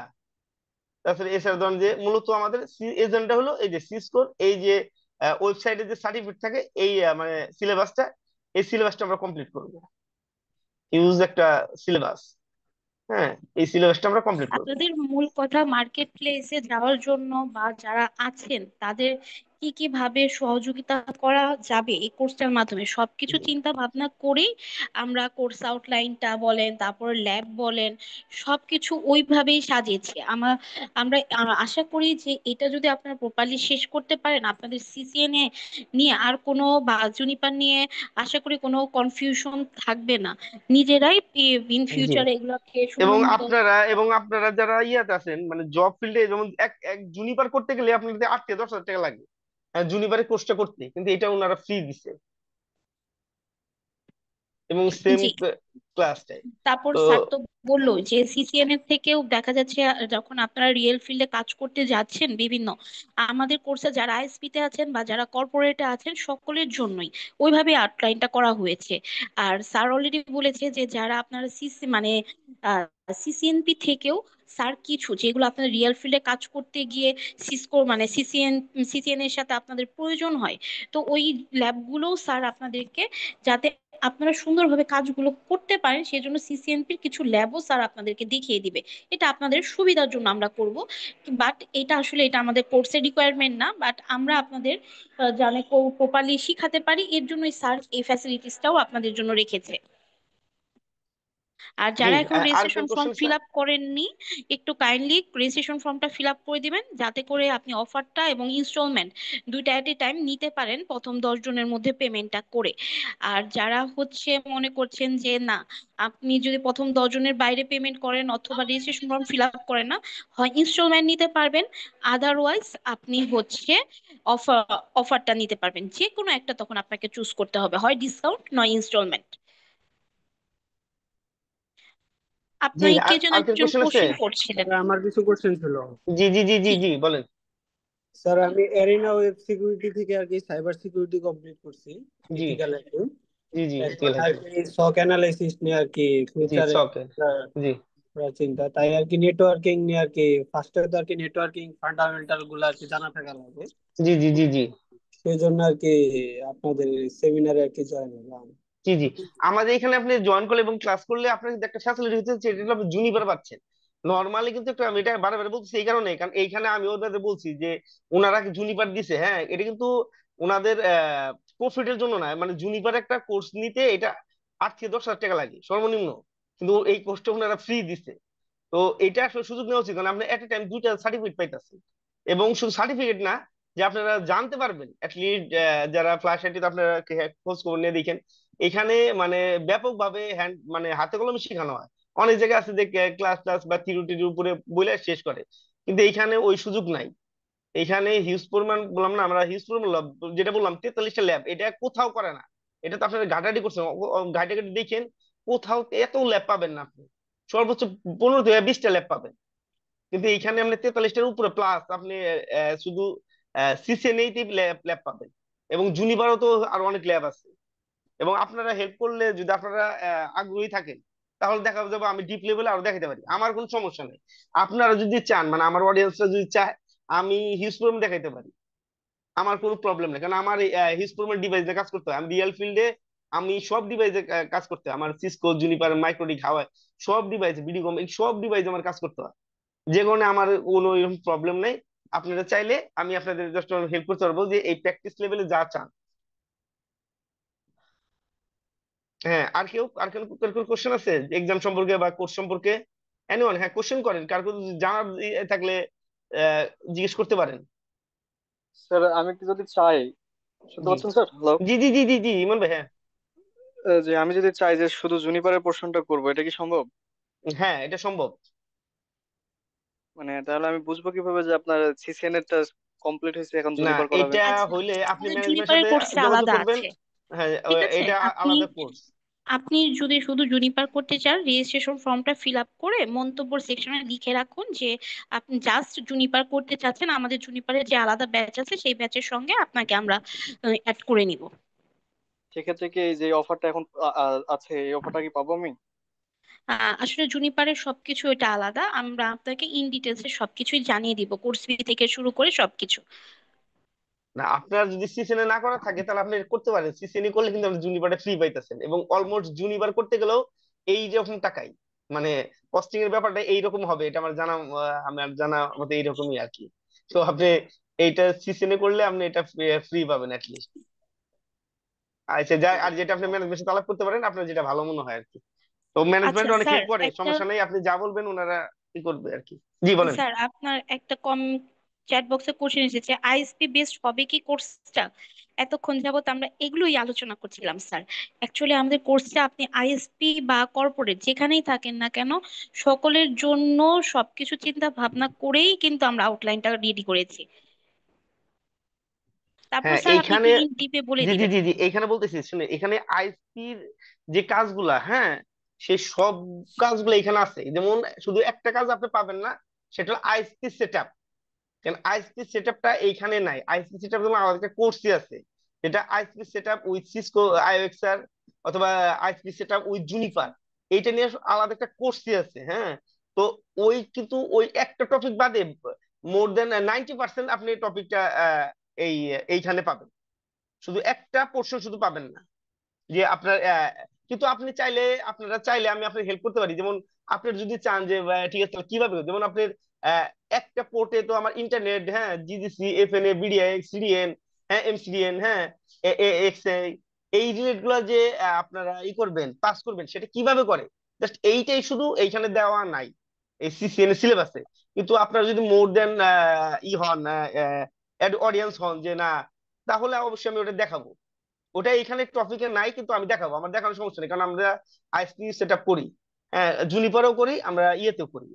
তাছাড়া এছাড়া ধরেন যে মূলত আমাদের এজেন্ডা হলো এই যে সিসকোর এই যে ওয়েবসাইটে যে সার্টিফিকেট থাকে এই মানে সিলেবাসটা, এই সিলেবাসটা আমরা কমপ্লিট করব, হিউজ একটা সিলেবাস। হ্যাঁ, এই সিলেবাসটা আমরা কমপ্লিট করব। আপনাদের মূল কথা মার্কেট প্লেসে যাওয়ার জন্য বা যারা আছেন তাদের কি কি ভাবে সহযোগিতা করা যাবে এই কোর্সটার মাধ্যমে সবকিছু চিন্তা ভাবনা করেই আমরা কোর্স আউটলাইনটা বলেন, তারপর ল্যাব বলেন, সবকিছু ওইভাবেই সাজিয়েছি। আমরা আশা করি যে এটা যদি আপনারা প্রপারলি শেষ করতে পারেন, আপনাদের সিসিএনএ নিয়ে আর কোনো বা জুনিপার নিয়ে আশা করি কোনো কনফিউশন থাকবে না। নিজেরাই ইন জি, ফিউচারে এগুলোকে সুন্দর এবং মতো। আপনারা যারা ইয়াতে আছেন মানে জব ফিল্ডে, যেমন এক এক জুনিপার করতে গেলে আপনাদের 8 থেকে 10 হাজার টাকা লাগে জুনিপারের কোর্সটা করতে, কিন্তু এটা ওনারা ফ্রি দিছে এবং সেম জি, ক্লাসটাই। তারপর তো স্যার তো বললো যে সিসিএন এর থেকেও দেখা যাচ্ছে যখন আপনারা রিয়েল ফিল্ডে কাজ করতে যাচ্ছেন বিভিন্ন আমাদের কোর্সে যারা আইএসপি তে আছেন বা যারা কর্পোরেটে আছেন সকলের জন্যই ওইভাবে আউটলাইনটা করা হয়েছে। আর স্যার অলরেডি বলেছে যে যারা আপনারা সিসি মানে সিসিএনপি থেকেও স্যার কিছু যেগুলো আপনার রিয়েল ফিল্ডে কাজ করতে গিয়ে সিসকো মানে সিসিএন এর সাথে আপনাদের প্রয়োজন হয়, তো ওই ল্যাবগুলোও স্যার আপনাদেরকে যাতে আপনারা সুন্দরভাবে কাজগুলো করতে পারেন সেজন্য সিসিএনপির কিছু ল্যাবও স্যার আপনাদেরকে দেখিয়ে দিবে। এটা আপনাদের সুবিধার জন্য আমরা করব, বাট এটা আসলে এটা আমাদের কোর্সের রিকোয়ারমেন্ট না, বাট আমরা আপনাদের জানে প্রপারলি শিখাতে পারি এর জন্যই স্যার এই ফ্যাসিলিটিসটাও আপনাদের জন্য রেখেছে। আর জি, যারা এখন আর কোন registration form question fill up করেননি একটু কাইন্ডলি রেজিস্ট্রেশন ফর্মটা ফিল আপ করে দিবেন যাতে করে আপনি অফারটা এবং ইনস্টলমেন্ট দুইটা এট এ টাইম নিতে পারেন প্রথম 10 জনের মধ্যে পেমেন্টটা করে। আর যারা হচ্ছে মনে করছেন যে না আপনি যদি প্রথম 10 জনের বাইরে পেমেন্ট করেন অথবা রেজিস্ট্রেশন ফর্ম ফিল আপ করেন না, হয় ইনস্টলমেন্ট নিতে পারবেন, আদারওয়াইজ আপনি হচ্ছে অফার অফারটা নিতে পারবেন, যে কোনো একটা তখন আপনাকে চুজ করতে হবে, হয় ডিসকাউন্ট নয় ইনস্টলমেন্ট। জি, আপনাকে কে যেন আর কোন একজন কোশ্চেন আছে? কোশ্চেন করছিলেন। স্যার, আমার কিছু কোশ্চেন ছিল। জি জি জি জি জি, জি বলেন। স্যার, আমি এরিনা ওয়েব সিকিউরিটি থেকে আর কি সাইবার সিকিউরিটি কমপ্লিট করছি, জি ইথিক্যাল আর কি। জি জি এখন ঠিক আর আছে। কি সক অ্যানালাইসিস নিয়ে আর কি জি ফিউচারে ওকে। জি চিন্তা, তাই আর কি নেটওয়ার্কিং নিয়ে আর কি ফার্স্টে তো আর কি নেটওয়ার্কিং ফান্ডামেন্টাল গুলো আর কি জানা থাকা লাগবে। জি জি জি জি সেই জন্য আর কি আপনাদের সেমিনারে আর কি জয়েন হলাম। জি জি আমাদের এখানে আপনি জয়েন করলে এবং ক্লাস করলে আপনার কিন্তু একটা ফ্যাসিলিটি হচ্ছে সেটা হলো আপনি জুনিপার পাচ্ছেন। নর্মালি কিন্তু একটা আমি এটা বারবার বলছি এই কারণে, কারণ এইখানে আমি ওদের বলছি যে ওনারা জুনিপার দিছে, হ্যাঁ এটা কিন্তু ওনাদের প্রফিটের জন্য না, মানে জুনিপার একটা কোর্স নিতে এটা 8 থেকে 10 হাজার টাকা লাগে সর্বনিম্ন, কিন্তু এই কোর্সটা ওনারা ফ্রি দিছে। তো এটা আসলে সুযোগ নেওয়া উচিত, কারণ আপনি এট এ টাইম দুইটা সার্টিফিকেট পাইতেছেন, এবং শুধু সার্টিফিকেট না, যে আপনারা জানতে পারবেন অ্যাটলিস্ট যারা ফ্ল্যাশ আইটিতে আপনারা খোঁজ খবর নিয়ে দেখেন, এখানে মানে ব্যাপকভাবে হ্যান্ড মানে হাতে কলমে শেখানো হয়। অনেক জায়গায় আছে যে ক্লাস ক্লাস বা থিওরিটির উপরে বলে শেষ করে, কিন্তু এইখানে ওই সুযোগ নাই। এখানে হিউজ পরিমাণ বললাম না, আমরা হিউজ পরিমাণ lab, যেটা বললাম 43টা ল্যাব, এটা কোথাও করে না। এটা তো আপনারা ঘাটাঘাটি করছেন, ঘাটাঘাটি দেখেন, কোথাও এত ল্যাব পাবেন না আপনি, সর্বোচ্চ 15 থেকে 20টা ল্যাব পাবেন, কিন্তু এইখানে আপনি 43টার উপরে প্লাস আপনি শুধু সিসিএনএই ল্যাব ল্যাব পাবেন, এবং জুনিভারও তো আরো অনেক ল্যাব আছে। এবং আপনারা হেল্প করলে যদি আপনারা আগ্রহী থাকেন, তাহলে দেখা যাবে আমি ডিপ লেভেলে আরো দেখাতে পারি, আমার কোনো সমস্যা নেই। আপনারা যদি চান মানে আমার অডিয়েন্সরা যদি চায় আমি হিউজ প্রবলেম দেখাইতে পারি, আমার কোনো প্রবলেম নেই, কারণ আমার হিউজ প্রবলেম ডিভাইসে কাজ করতে হয়, আমি রিয়েল ফিল্ডে আমি সব ডিভাইসে কাজ করতে হয়, আমার সিসকো জুনিপার মাইক্রোডিক হাওয়াই সব ডিভাইসে বিডিকম এই সব ডিভাইসে আমার কাজ করতে হয়, যে কারণে আমার কোনো এরকম প্রবলেম নেই। আপনারা চাইলে আমি আপনাদের জাস্ট হেল্প করতে পারবো যে এই প্র্যাকটিস লেভেলে যা চান। হ্যাঁ, আর কেউ কোশ্চেন আছে এক্সাম সম্পর্কে বা কোর্স সম্পর্কে? এনিওয়ান, হ্যাঁ কোশ্চেন করেন, কার কোনো যদি জানার থাকলে আহ, জিজ্ঞেস করতে পারেন। স্যার আমি কি যদি চাই, শুনতে জি পাচ্ছেন স্যার? হ্যালো। জি জি জি জি জি ইমন ভাই, হ্যাঁ যে আমি যদি চাই যে শুধু জুনিপারের পোর্শনটা করবো, এটা কি সম্ভব? হ্যাঁ এটা সম্ভব। মানে তাহলে আমি বুঝবো কিভাবে যে আপনার সিসিএন এরটা কমপ্লিট হয়েছে, এখন না, জুনিপার করাবেন? এটা আচ্ছা, হইলে আপনি আমাদের ম্যানেজমেন্টের জুনিপারের সাথে কোর্সটা যোগাযোগ আলাদা করবেন। আছে, হ্যাঁ ঠিক আছে। এটা আপনি আলাদা কোর্স। আপনি যদি শুধু জুনিপার করতে চান, রেজিস্ট্রেশন ফর্মটা ফিল আপ করে মন্তব্য সেকশনে লিখে রাখুন যে আপনি জাস্ট জুনিপার করতে চাচ্ছেন। আমাদের জুনিপারের যে আলাদা ব্যাচ আছে সেই ব্যাচের সঙ্গে আপনাকে আমরা অ্যাড করে নিব। সেক্ষেত্রে কি এই যে অফারটা এখন আছে, এই অফারটা কি পাবো আমি? আসলে জুনিপারের সবকিছু এটা আলাদা, আমরা আপনাকে ইন ডিটেলসে সবকিছুই জানিয়ে দিব, কোর্স ফি থেকে শুরু করে সবকিছু। না, আপনার যদি সিসিএনএ না করা থাকে তাহলে আপনি এটা করতে পারেন। সিসিএনএ করলে কিন্তু আপনি জুনিপারটা ফ্রি পাইতেছেন, এবং অলমোস্ট জুনিপার করতে গেলেও এই রকম টাকাই, মানে কস্টিং এর ব্যাপারটা এইরকম হবে, এটা আমার জানা, আমার জানা মতে এইরকমই আর কি। তো আপনি এইটা সিসিএনএ করলে আপনি এটা ফ্রি পাবেন অ্যাটলিস্ট। আচ্ছা, যা আর যেটা আপনি ম্যানেজমেন্টের সাথে আলাপ করতে পারেন, আপনার যেটা ভালো মনে হয় আর কি। তো আচ্ছা ম্যানেজমেন্ট অনেক স্যার, হেল্প করে, একটা সমস্যা নেই, আপনি যা বলবেন ওনারা কি করবে আর কি। জি বলেন। স্যার আপনার একটা চ্যাট বক্সে কোশ্চেন এসেছে, আইএসপি বেসড হবে কি কোর্সটা? এতক্ষণ যাবত আমরা এগুলোই আলোচনা করছিলাম স্যার। অ্যাকচুয়ালি আমাদের কোর্সটা আপনি আইএসপি বা কর্পোরেট যেখানেই থাকেন না কেন, সকলের জন্য সবকিছু চিন্তা ভাবনা করেই কিন্তু আমরা আউটলাইনটা রেডি করেছি। তারপর হ্যাঁ স্যার আপনি এইখানে, একটু ইন ডিপে বলে জি জি দিবেন। জি জি, এইখানে বলতেছি শুনে, এখানে আইসপির যে কাজগুলা, হ্যাঁ, সেই সব কাজগুলো এখানে আছে। যেমন শুধু একটা কাজ আপনি পাবেন না, সেটা হলো আইএসপি সেট আপ। কারণ আইএসপি সেট আপটা এইখানে নাই। আইএসপি সেট আপ যেমন আমাদের একটা কোর্সই আছে, যেটা ISP set up with Cisco IOXR, অথবা ISP set up with Juniper, এইটা নিয়ে আলাদা একটা কোর্সই আছে। হ্যাঁ, তো ওই কিন্তু ওই একটা টপিক বাদে মোর দেন 90% আপনি টপিকটা এই এইখানে পাবেন। শুধু একটা পোর্শন শুধু পাবেন না, যে আপনার কিন্তু আপনি চাইলে, আপনারা চাইলে আমি আপনার হেল্প করতে পারি। যেমন আপনার যদি চান যে ঠিক আছে তাহলে কিভাবে করব? যেমন আপনার আহ, একটা পোর্টে তো আমার ইন্টারনেট, হ্যাঁ, জিজিসি, এফএনএ, বিডিআই, সিডিএন, হ্যাঁ, এমসিডিএন, হ্যাঁ, এক্সএ, এই রিলেট গুলা যে আপনারা করবেন, পাস করবেন, সেটা কিভাবে করে জাস্ট এইটাই শুধু এইখানে দেওয়া নাই এই সিসিএন সিলেবাসে। কিন্তু আপনারা যদি মোর দেন হন, অডিয়েন্স হন যে না, তাহলে অবশ্যই আমি ওটা দেখাবো। ওটা এখানে টপিকে নাই, কিন্তু আমি দেখাবো, আমার দেখানোর সমস্যা নেই, কারণ আমরা আইএসপি সেট আপ করি। হ্যাঁ, জুনিপারও করি, আমরা ইয়েতেও করি,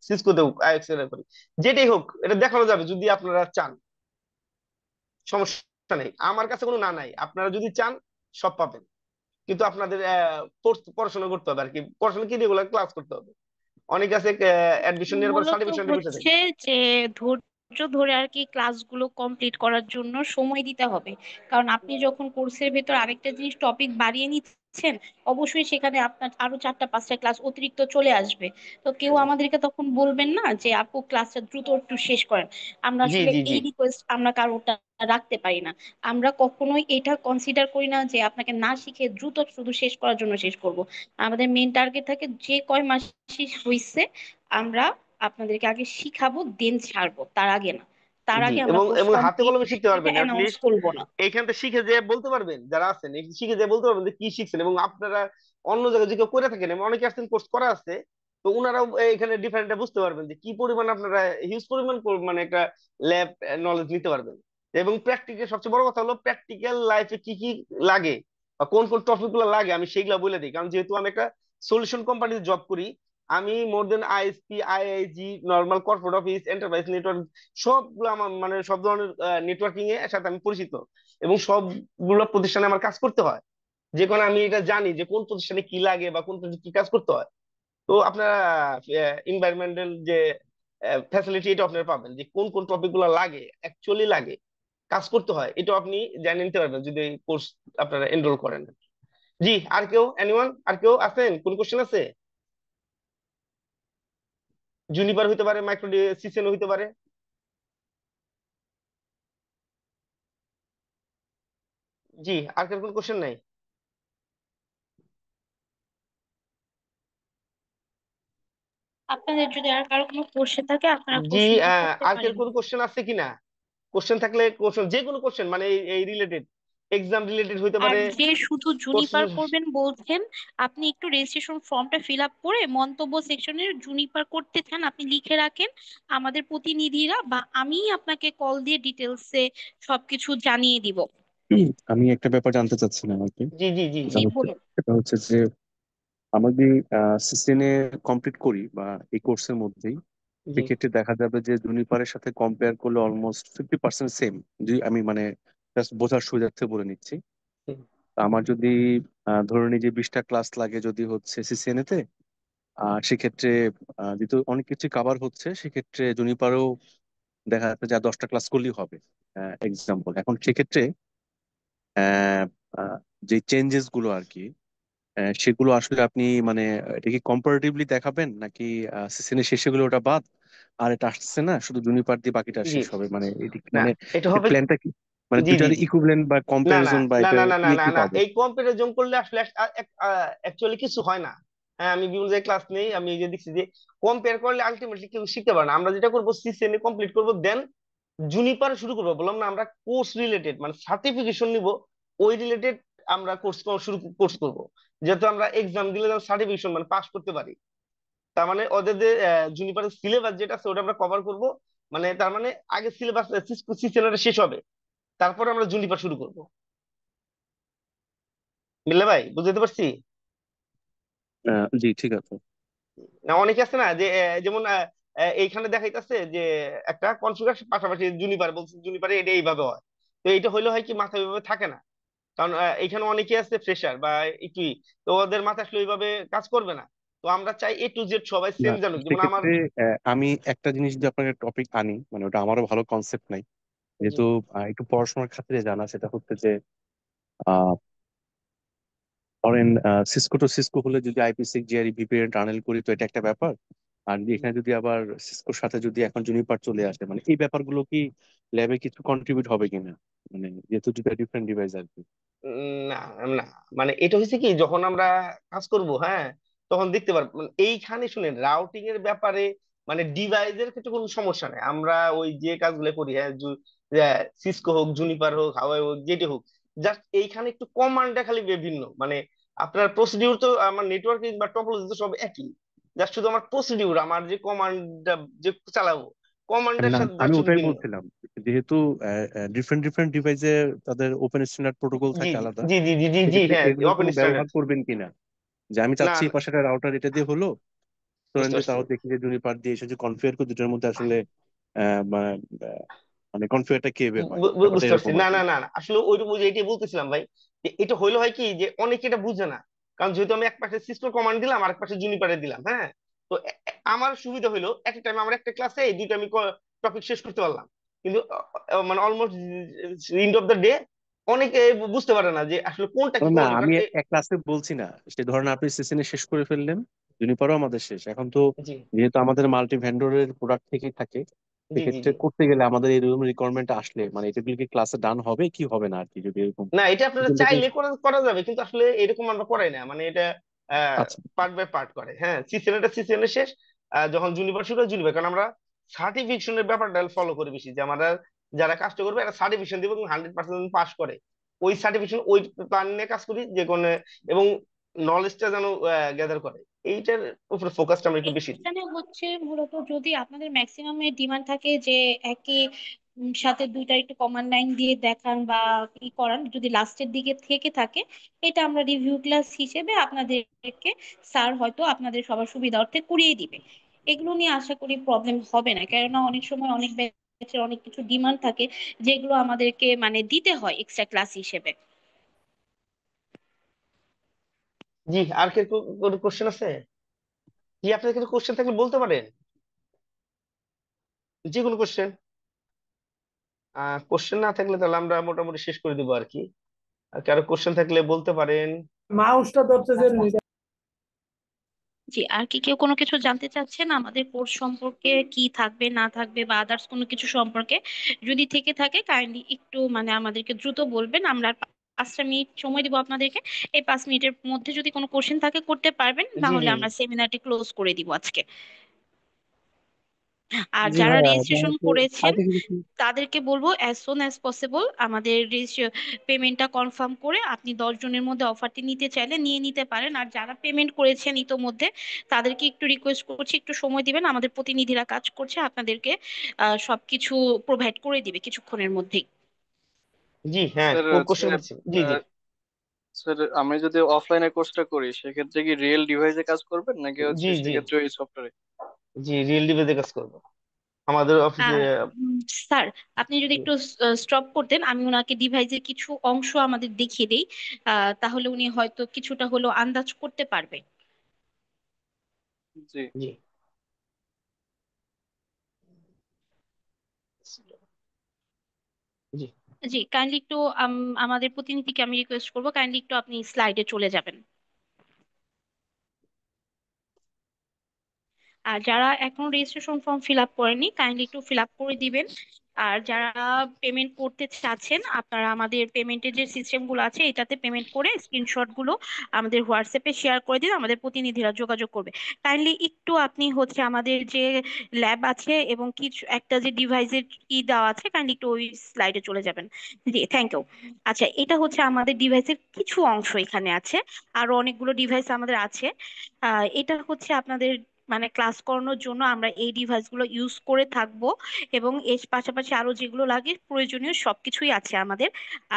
সিসকোতেও আইএক্স করি। যেটাই হোক এটা দেখানো যাবে যদি আপনারা চান, সমস্যা নেই, আমার কাছে কোনো না নাই। আপনারা যদি চান সব পাবেন, কিন্তু আপনাদের পড়াশোনা করতে হবে আর কি। পড়াশোনা কি, রেগুলার ক্লাস করতে হবে। অনেক আছে অ্যাডমিশন নেওয়ার পর মূলত সার্টিফিকেশন বসে থাকে। হচ্ছে যে ধৈর্য ধরে আর কি ক্লাসগুলো কমপ্লিট করার জন্য সময় দিতে হবে। কারণ আপনি যখন কোর্সের ভেতর আরেকটা জিনিস টপিক বাড়িয়ে নিচ্ছেন, অবশ্যই সেখানে আপনার আরো 4টা 5টা ক্লাস অতিরিক্ত চলে আসবে। তো কেউ আমাদেরকে তখন বলবেন না যে আপু ক্লাসটা দ্রুত একটু শেষ করেন। আমরা জি আসলে জি জি এই রিকোয়েস্ট আমরা কারোটা রাখতে পারি না। আমরা কখনোই এটা কনসিডার করি না যে আপনাকে না শিখে দ্রুত শুধু শেষ করার জন্য শেষ করব। আমাদের মেইন টার্গেট থাকে যে কয় মাস শেষ হইছে আমরা আপনাদেরকে আগে শিখাবো, দেন ছাড়বো, তার আগে না। তার জি, আগে আমরা এবং কোর্স এবং হাতে কমপ্লিট কলমে শিখতে এটা পারবেন অ্যানাউন্স অ্যাটলিস্ট। করবো না। এইখান থেকে শিখে যে বলতে পারবেন, যারা আছেন শিখে যে বলতে পারবেন যে কি শিখছেন। এবং আপনারা অন্য জায়গায় যে কেউ করে থাকেন, এবং অনেকে আসছেন কোর্স করা আছে, তো ওনারাও এখানে ডিফারেন্টটা বুঝতে পারবেন যে কি পরিমাণ আপনারা হিউজ পরিমাণ মানে একটা ল্যাব নলেজ নিতে পারবেন। এবং প্র্যাকটিক্যাল, সবচেয়ে বড় কথা হলো প্র্যাকটিক্যাল লাইফে কি কি লাগে বা কোন কোন টপিক গুলো লাগে, আমি সেইগুলা বলে দিই। কারণ যেহেতু আমি একটা সলিউশন কোম্পানিতে জব করি, আমি more than ISP, IIG, normal corporate office, enterprise network, সবগুলো আমার মানে সব ধরনের নেটওয়ার্কিং এর সাথে আমি পরিচিত। এবং সবগুলো প্রতিষ্ঠানে আমার কাজ করতে হয়, যে কোনো আমি এটা জানি যে কোন প্রতিষ্ঠানে কি লাগে বা কোন প্রতিষ্ঠানে কি কাজ করতে হয়। তো আপনারা এনভায়রনমেন্টাল যে ফ্যাসিলিটি, এটা আপনারা পাবেন যে কোন কোন টপিক গুলো লাগে, অ্যাকচুয়ালি লাগে, কাজ করতে হয়, এটা আপনি জানিয়ে নিতে পারবেন যদি কোর্স আপনারা এনরোল করেন। জি, আর কেউ, এনিওয়ান, আর কেউ আছেন, কোন কোশ্চেন আছে? জুনিপার হইতে পারে, মাইক্রো সিসেন হইতে পারে। জি, আর কেউ কোন কোশ্চেন নাই? আপনাদের যদি আর কারো কোনো কোশ্চেন থাকে আপনারা জি, কোশ্চেনটা করতে আর কেউ পারেন। কোন কোশ্চেন আছে কিনা? কোশ্চেন থাকলে, কোশ্চেন যে কোনো কোশ্চেন, মানে এই রিলেটেড, এক্সাম রিলেটেড হইতে আর পারে, যে শুধু কোর্স। জুনিপার করবেন বলছেন, আপনি একটু রেজিস্ট্রেশন ফর্মটা ফিল আপ করে মন্তব্য সেকশনে জুনিপার করতে চান আপনি লিখে রাখেন। আমাদের প্রতিনিধিরা বা আমি আপনাকে কল দিয়ে ডিটেলসে সবকিছু জানিয়ে দিব। আমি একটা ব্যাপার জানতে চাচ্ছিলাম আর কি। জি জি জি জি জি। বলুন। এটা হচ্ছে যে আমরা যদি সিসিএনএ কমপ্লিট করি বা এই কোর্সের মধ্যেই, জি সেক্ষেত্রে দেখা যাবে যে জুনিপারের সাথে কম্পেয়ার করলে অলমোস্ট 50% সেম। যদি আমি মানে জাস্ট বোঝার সুবিধার্থে বলে নিচ্ছি, আমার যদি ধরে নিই যে 20টা ক্লাস লাগে যদি হচ্ছে সিসিএনএ তে, সেক্ষেত্রে যেহেতু অনেক কিছু কাভার হচ্ছে, সেক্ষেত্রে জুনিপারও দেখা যাচ্ছে যে আর 10টা ক্লাস করলেই হবে। এক্সাম্পল, এখন সেক্ষেত্রে আহ, আহ, যে চেঞ্জেস গুলো আর কি, সেগুলো আসলে আপনি মানে এটা কি কম্পারেটিভলি দেখাবেন নাকি সিসিএনএ শেষে গুলো ওটা বাদ, আর এটা আসছে না শুধু জুনিপার দিয়ে বাকিটা জি, শেষ হবে, মানে এটি না মানে এটা এটা হবে প্ল্যানটা কি? মানে জি জি দুইটার জি ইকুইভ্যালেন্ট বা না না কম্পারিজন বা না এটা না না না ইয়ে না কি না পাবো? এই কম্পারিজন করলে আসলে অ্যাকচুয়ালি কিছু হয় না। হ্যাঁ, আমি বিভিন্ন জায়গায় ক্লাস নেই, আমি এই যে দেখছি যে কম্পেয়ার করলে আলটিমেটলি কেউ শিখতে পারে না। আমরা যেটা করবো সিসিএনএ কমপ্লিট করবো, দেন জুনিপার শুরু করবো। বললাম না, আমরা কোর্স রিলেটেড মানে সার্টিফিকেশন নিব, ওই রিলেটেড আমরা কোর্স করবো। যেহেতু আমরা এক্সাম দিলে সার্টিফিকেশন মানে পাস করতে পারি, তার মানে ওদের যে জুনিপারের সিলেবাস যেটা আছে ওটা আমরা কভার করব। মানে তার মানে আগে সিলেবাস সিসিএনএ শেষ হবে, তারপরে আমরা জুনিপার শুরু করব। মিললে ভাই, বুঝতে পারছি? জি ঠিক আছে। না অনেকে আছে না যে যেমন এইখানে দেখাইতেছে যে একটা কনফিগারেশন পাশাপাশি জুনিপার বলছে, জুনিপারে এটা এইভাবে হয়। তো এইটা হইলে হয় কি, মাথায় ওইভাবে থাকে না। কারণ এখানে অনেকে আছে ফ্রেশার বা একটুই, তো ওদের মাথা আসলে ওইভাবে কাজ করবে না। তো আমরা চাই A to Z সবাই না, সেম জানুক, যেমন আমার। সেক্ষেত্রে আমি একটা জিনিস যদি আপনাকে টপিক আনি, মানে ওটা আমারও ভালো কনসেপ্ট নাই, জি যেহেতু একটু পড়াশোনার ক্ষেত্রে জানা, সেটা হচ্ছে যে আহ, ধরেন সিসকো টু সিসকো হলে যদি আইপি6 জিআরই ভিপিএন টানেল করি তো এটা একটা ব্যাপার। আর যদি এখানে যদি আবার সিসকোর সাথে যদি এখন জুনিপার চলে আসে, মানে এই ব্যাপারগুলো কি ল্যাবে কিছু কন্ট্রিবিউট হবে কিনা, মানে যেহেতু দুটো ডিফারেন্ট ডিভাইস আর কি। না না, মানে এটা হচ্ছে কি, যখন আমরা কাজ করব, হ্যাঁ, তখন দেখতে পারবো। মানে এইখানে শুনেন, রাউটিং এর ব্যাপারে মানে ডিভাইসের ক্ষেত্রে কোনো সমস্যা নেই। আমরা ওই যে কাজগুলো করি, হ্যাঁ, সিসকো হোক, জুনিপার হোক, হাওয়াই হোক, যেটি হোক, জাস্ট এইখানে একটু কমান্ডটা খালি বিভিন্ন, মানে আপনার প্রসিডিউর তো আমার নেটওয়ার্কিং বা টপোলজি তো সব একই। জাস্ট শুধু আমার প্রসিডিউর, আমার যে কমান্ডটা যে চালাবো, কমান্ডের না, সাথে আমি জাস্ট শুধু ওটাই ভিন্ন। বলছিলাম, যেহেতু ডিফারেন্ট ডিফারেন্ট ডিভাইসে তাদের ওপেন স্ট্যান্ডার্ড প্রোটোকল জি থাকে জি আলাদা, জি জি জি জি জি, সেক্ষেত্রে হ্যাঁ, এগুলো ওপেন কোনো ব্যবহার স্ট্যান্ডার্ড। করবেন কিনা, যে আমি না চাচ্ছি এই না, পাশে একটা রাউটার এটা দিয়ে হলো, ধরেন বুঝতে যে পারছি। তাও দেখি যে জুনিপার দিয়ে এসে যে কনফিগার করে দুটার মধ্যে আসলে মানে কনফিগারটা কে বে হয়, ব্যাপারটা বুঝতে পারছি। এরকম আর না কি। না না না, আসলে ওইটুকু যে এটাই বলতেছিলাম ভাই, যে এটা হইলো হয় কি, যে অনেকে এটা বুঝে না। কারণ যেহেতু আমি এক পাশে সিসকো কমান্ড দিলাম আর এক পাশে জুনিপারে দিলাম, হ্যাঁ, তো আমার সুবিধা হইলো এক টাইমে আমার একটা ক্লাসে এই দুইটা আমি টপিক শেষ করতে পারলাম। কিন্তু মানে almost end of the day অনেকে বুঝতে পারে না যে আসলে কোনটা কি না, করা আমি দরকার। এক ক্লাসে বলছি না, সে ধরেন আপনি সেশনে শেষ করে ফেললেন, জুনিপারও আমাদের শেষ এখন তো, জি যেহেতু আমাদের মাল্টি ভেন্ডরের প্রোডাক্ট থেকেই থাকে, জি জি সেক্ষেত্রে জি করতে গেলে আমাদের এরকম রিকোয়ারমেন্ট আসলে মানে এগুলো কি ক্লাসে ডান হবে কি হবে না আর কি, যদি এরকম না, এটা আপনারা এগুলো কি- চাইলে করা করা যাবে, কিন্তু আসলে এরকম আমরা করাই না। মানে এটা আচ্ছা। পার্ট বাই পার্ট করে। হ্যাঁ, সিসিএনএটা সিসিএনএ শেষ, যখন জুনিভার্সিটি হয় জুনিভার। কারণ আমরা সার্টিফিকেশনের ব্যাপারটা ফলো করি বেশি, যে আমরা যারা কাজটা করবে একটা সার্টিফিকেশন দিব এবং 100% পাস করে, ওই সার্টিফিকেশন ওই প্ল্যান নিয়ে কাজ করি যে কোনো, এবং নলেজটা যেন গ্যাদার করে, এইটার উপরে ফোকাসটা আমরা একটু বেশি দিই। এখানে হচ্ছে মূলত যদি আপনাদের ম্যাক্সিমামের ডিমান্ড থাকে যে একই সাথে দুইটা একটু কমান্ড লাইন দিয়ে দেখান বা ই করান, যদি লাস্টের দিকে থেকে থাকে, এটা আমরা রিভিউ ক্লাস হিসেবে আপনাদেরকে স্যার হয়তো আপনাদের সবার সুবিধার্থে করিয়ে দিবে। এগুলো নিয়ে আশা করি প্রবলেম হবে না, কেননা অনেক সময় অনেক ব্যাচের অনেক কিছু ডিমান্ড থাকে যেগুলো আমাদেরকে মানে দিতে হয় এক্সট্রা ক্লাস হিসেবে। জি, আর কি কোনো কোশ্চেন আছে? জি, আপনাদের কিছু কোশ্চেন থাকলে বলতে পারেন, যে কোনো কোশ্চেন। কোশ্চেন না থাকলে তাহলে আমরা মোটামুটি শেষ করে দিব আর কি। আর কারো কোশ্চেন থাকলে বলতে পারেন। মাউসটা ধরতেছে নিজে। জি, আর কি কেউ কোনো কিছু জানতে চাচ্ছেন আমাদের কোর্স সম্পর্কে, কি থাকবে না থাকবে বা আদার্স কোনো কিছু সম্পর্কে? যদি থেকে থাকে কাইন্ডলি একটু মানে আমাদেরকে দ্রুত বলবেন, আমরা আর 5টা মিনিট সময় দিব আপনাদেরকে। এই 5 মিনিটের মধ্যে যদি কোনো কোশ্চেন থাকে করতে পারবেন, না জি হলে জি আমরা সেমিনারটি ক্লোজ করে দিব আজকে। আর জি যারা ভাইয়া, রেজিস্ট্রেশন যেহেতু করেছেন আগে কিছু। তাদেরকে বলবো অ্যাজ সুন অ্যাজ পসিবল আমাদের পেমেন্টটা কনফার্ম করে, আপনি 10 জনের মধ্যে অফারটি নিতে চাইলে নিয়ে নিতে পারেন। আর যারা পেমেন্ট করেছেন ইতোমধ্যে তাদেরকে একটু রিকোয়েস্ট করছি একটু সময় দিবেন, আমাদের প্রতিনিধিরা কাজ করছে, আপনাদেরকে সবকিছু প্রোভাইড করে দিবে কিছুক্ষণের মধ্যেই। জি, হ্যাঁ, স্যার হচ্ছে কোশ্চেন করছি। জি জি স্যার আমি যদি অফলাইনে কোর্সটা করি সেক্ষেত্রে কি রিয়েল ডিভাইসে কাজ করবেন নাকি হচ্ছে জি জি সেক্ষেত্রে ওই সফটওয়্যারে? জি, রিয়েল ডিবেতে কাজ করবো। আমাদের অফিসে। আহ স্যার, আপনি যদি একটু স্টপ করতেন, আমি ওনাকে ডিভাইসের কিছু অংশ আমাদের দেখিয়ে দিই, তাহলে উনি হয়তো কিছুটা হলেও আন্দাজ করতে পারবে। জি। জি জি জি, কাইন্ডলি একটু আমাদের প্রতিনিধিকে আমি রিকোয়েস্ট করবো, কাইন্ডলি একটু আপনি স্লাইডে চলে যাবেন। আর যারা এখনো রেজিস্ট্রেশন ফর্ম ফিল আপ করেনি, কাইন্ডলি একটু ফিল আপ করে দিবেন। আর যারা পেমেন্ট করতে চাচ্ছেন, আপনারা আমাদের পেমেন্টের যে সিস্টেম গুলো আছে এটাতে পেমেন্ট করে স্ক্রিনশট গুলো আমাদের হোয়াটসঅ্যাপে শেয়ার করে দিন, আমাদের প্রতিনিধিরা যোগাযোগ করবে। কাইন্ডলি একটু আপনি হচ্ছে আমাদের যে ল্যাব আছে এবং কিছু একটা যে ডিভাইসের দেওয়া আছে, কাইন্ডলি একটু ওই স্লাইডে চলে যাবেন। জি, থ্যাংক ইউ। আচ্ছা, এটা হচ্ছে আমাদের ডিভাইসের কিছু অংশ এখানে আছে, আরো অনেকগুলো ডিভাইস আমাদের আছে। এটা হচ্ছে আপনাদের মানে ক্লাস করানোর জন্য আমরা এই ডিভাইসগুলো ইউজ করে থাকবো, এবং এর পাশাপাশি আরো যেগুলো লাগে প্রয়োজনীয় সবকিছুই আছে আমাদের।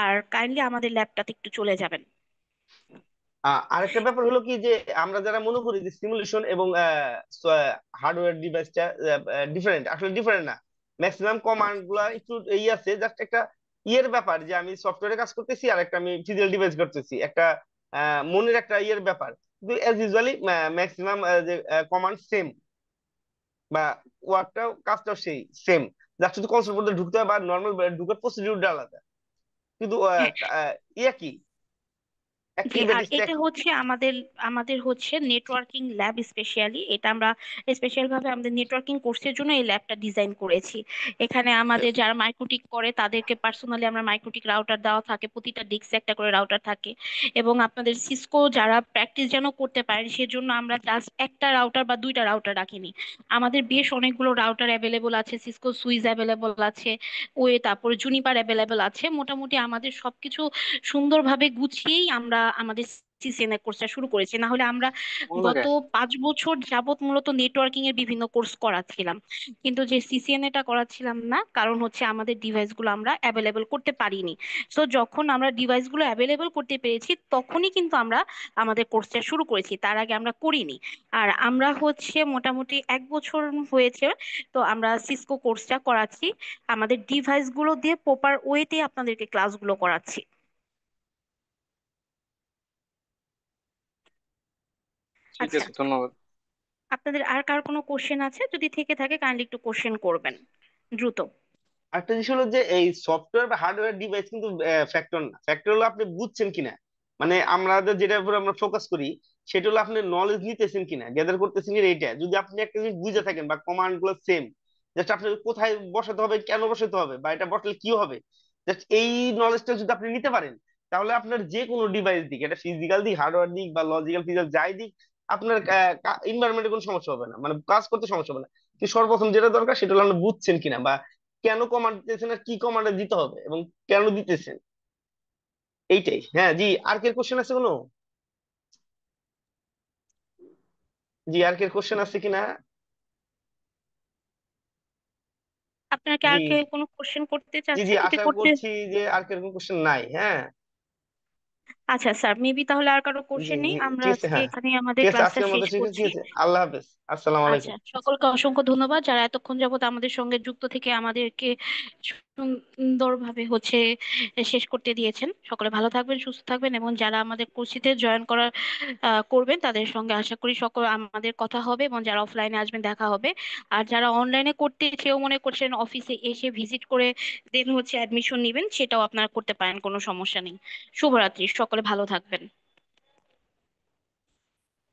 আর কাইন্ডলি আমাদের ল্যাবটাতে একটু চলে যাবেন। আরেকটা ব্যাপার হলো কি যে আমরা যারা মনে করি যে সিমুলেশন এবং হার্ডওয়্যার ডিভাইসটা ডিফারেন্ট, আসলে ডিফারেন্ট না। ম্যাক্সিমাম কমান্ড গুলা একটু আছে, জাস্ট একটা ইয়ের ব্যাপার যে আমি সফটওয়্যারে কাজ করতেছি আর একটা আমি ফিজিক্যাল ডিভাইস করতেছি, একটা মনের একটা ইয়ের ব্যাপার। কিন্তু অ্যাজ ইউজুয়ালি ম্যাক্সিমাম যে কমান্ড সেম, বা ওয়ার্কটাও কাজটাও সেই সেম, জাস্ট শুধু কনসোল মধ্যে ঢুকতে হয় বা নর্মাল ঢুকার প্রসিডিউরটা আলাদা, কিন্তু ইয়ে কি জি, আর অ্যাক্টিভিটিসটা এটা কি? হচ্ছে আমাদের আমাদের হচ্ছে নেটওয়ার্কিং ল্যাব স্পেশালি, এটা আমরা স্পেশাল ভাবে আমাদের নেটওয়ার্কিং কোর্সের জন্য এই ল্যাবটা ডিজাইন করেছি। এখানে আমাদের যারা মাইক্রোটিক করে তাদেরকে পার্সোনালি আমরা মাইক্রোটিক রাউটার দেওয়া থাকে, প্রতিটা ডিস্কে একটা করে রাউটার থাকে। এবং আপনাদের সিসকো যারা প্র্যাকটিস যেন করতে পারেন সেজন্য আমরা জাস্ট একটা রাউটার বা দুইটা রাউটার রাখিনি, আমাদের বেশ অনেকগুলো রাউটার অ্যাভেলেবল আছে, সিসকো সুইচ অ্যাভেলেবল আছে, ওয়ে তারপরে জুনিপার অ্যাভেলেবল আছে। মোটামুটি আমাদের সবকিছু সুন্দরভাবে গুছিয়েই আমরা আমাদের সিসিএনএ কোর্সটা শুরু করেছি। না হলে আমরা কোন গত জায়গায়? 5 বছর যাবত মূলত নেটওয়ার্কিং এর বিভিন্ন কোর্স করাচ্ছিলাম, কিন্তু যে সিসিএনএ টা করাচ্ছিলাম না, কারণ হচ্ছে আমাদের ডিভাইস গুলো আমরা অ্যাভেলেবল করতে পারিনি। তো যখন আমরা ডিভাইস গুলো অ্যাভেলেবল করতে পেরেছি তখনই কিন্তু আমরা আমাদের কোর্সটা শুরু করেছি, তার আগে আমরা করিনি। আর আমরা হচ্ছে মোটামুটি 1 বছর হয়েছে, তো আমরা সিসকো কোর্সটা করাচ্ছি, আমাদের ডিভাইস গুলো দিয়ে প্রপার ওয়েতে আপনাদেরকে ক্লাসগুলো করাচ্ছি। ঠিক আচ্ছা, আছে, ধন্যবাদ। আপনাদের আর কার কোনো কোশ্চেন আছে? যদি থেকে থাকে কাইন্ডলি একটু কোশ্চেন করবেন দ্রুত। একটা জিনিস হলো যে এই সফটওয়্যার বা হার্ডওয়্যার ডিভাইস কিন্তু ফ্যাক্টর না, ফ্যাক্টর হলো আপনি বুঝছেন কিনা। মানে আমাদের যেটার উপর আমরা ফোকাস করি সেটা হলো আপনি নলেজ নিতেছেন কিনা, গ্যাদার করতেছেন কিনা। এইটা যদি আপনি একটা জিনিস বুঝে থাকেন বা কমান্ড গুলো সেম, জাস্ট আপনি কোথায় বসাতে হবে, কেন বসাতে হবে, বা এটা বসালে কি হবে, জাস্ট এই নলেজটা যদি আপনি নিতে পারেন, তাহলে আপনার যে কোনো ডিভাইস দিক, এটা ফিজিক্যাল দিক, হার্ডওয়্যার দিক বা লজিক্যাল ফিজিক্যাল যাই দিক, আপনার এনভায়রনমেন্টে কোনো সমস্যা হবে না, মানে কাজ করতে সমস্যা হবে না। কিন্তু সর্বপ্রথম যেটা দরকার সেটা হলো আপনি বুঝছেন কিনা, বা কেন কমান্ড দিতেছেন আর কি কমান্ডে দিতে হবে এবং কেন দিতেছেন, এইটাই। হ্যাঁ জি, আর কি কোশ্চেন আছে কোনো? জি, আর কি কোশ্চেন আছে কিনা? আপনারা কি জি আর কেউ কোনো কোশ্চেন করতে জি জি, চাচ্ছেন? যদি আশা করতে, করছি যে আর কি কোনো কোশ্চেন নাই। হ্যাঁ আচ্ছা স্যার, মেবি তাহলে আর কারো জি কোশ্চেন নেই, জি, আমরা ঠিক আছে। আজকে হ্যাঁ এখানে আমাদের ঠিক আছে, ক্লাসটা আজকের মতো শেষ ঠিক আছে, করছি। ঠিক আছে, আল্লাহ হাফেজ, আসসালামু আচ্ছা, আলাইকুম। সকলকে অসংখ্য ধন্যবাদ যারা এতক্ষণ যাবত আমাদের সঙ্গে যুক্ত থেকে আমাদেরকে সুন্দরভাবে হচ্ছে শেষ করতে দিয়েছেন। সকলে ভালো থাকবেন, সুস্থ থাকবেন, এবং যারা আমাদের কোর্সিতে জয়েন করার করবেন তাদের সঙ্গে আশা করি সকল আমাদের কথা হবে, এবং যারা অফলাইনে আসবেন দেখা হবে। আর যারা অনলাইনে করতে চেয়েও মনে করছেন অফিসে এসে ভিজিট করে দেন হচ্ছে অ্যাডমিশন নেবেন, সেটাও আপনারা করতে পারেন, কোনো সমস্যা নেই। শুভরাত্রি, সকলে ভালো থাকবেন।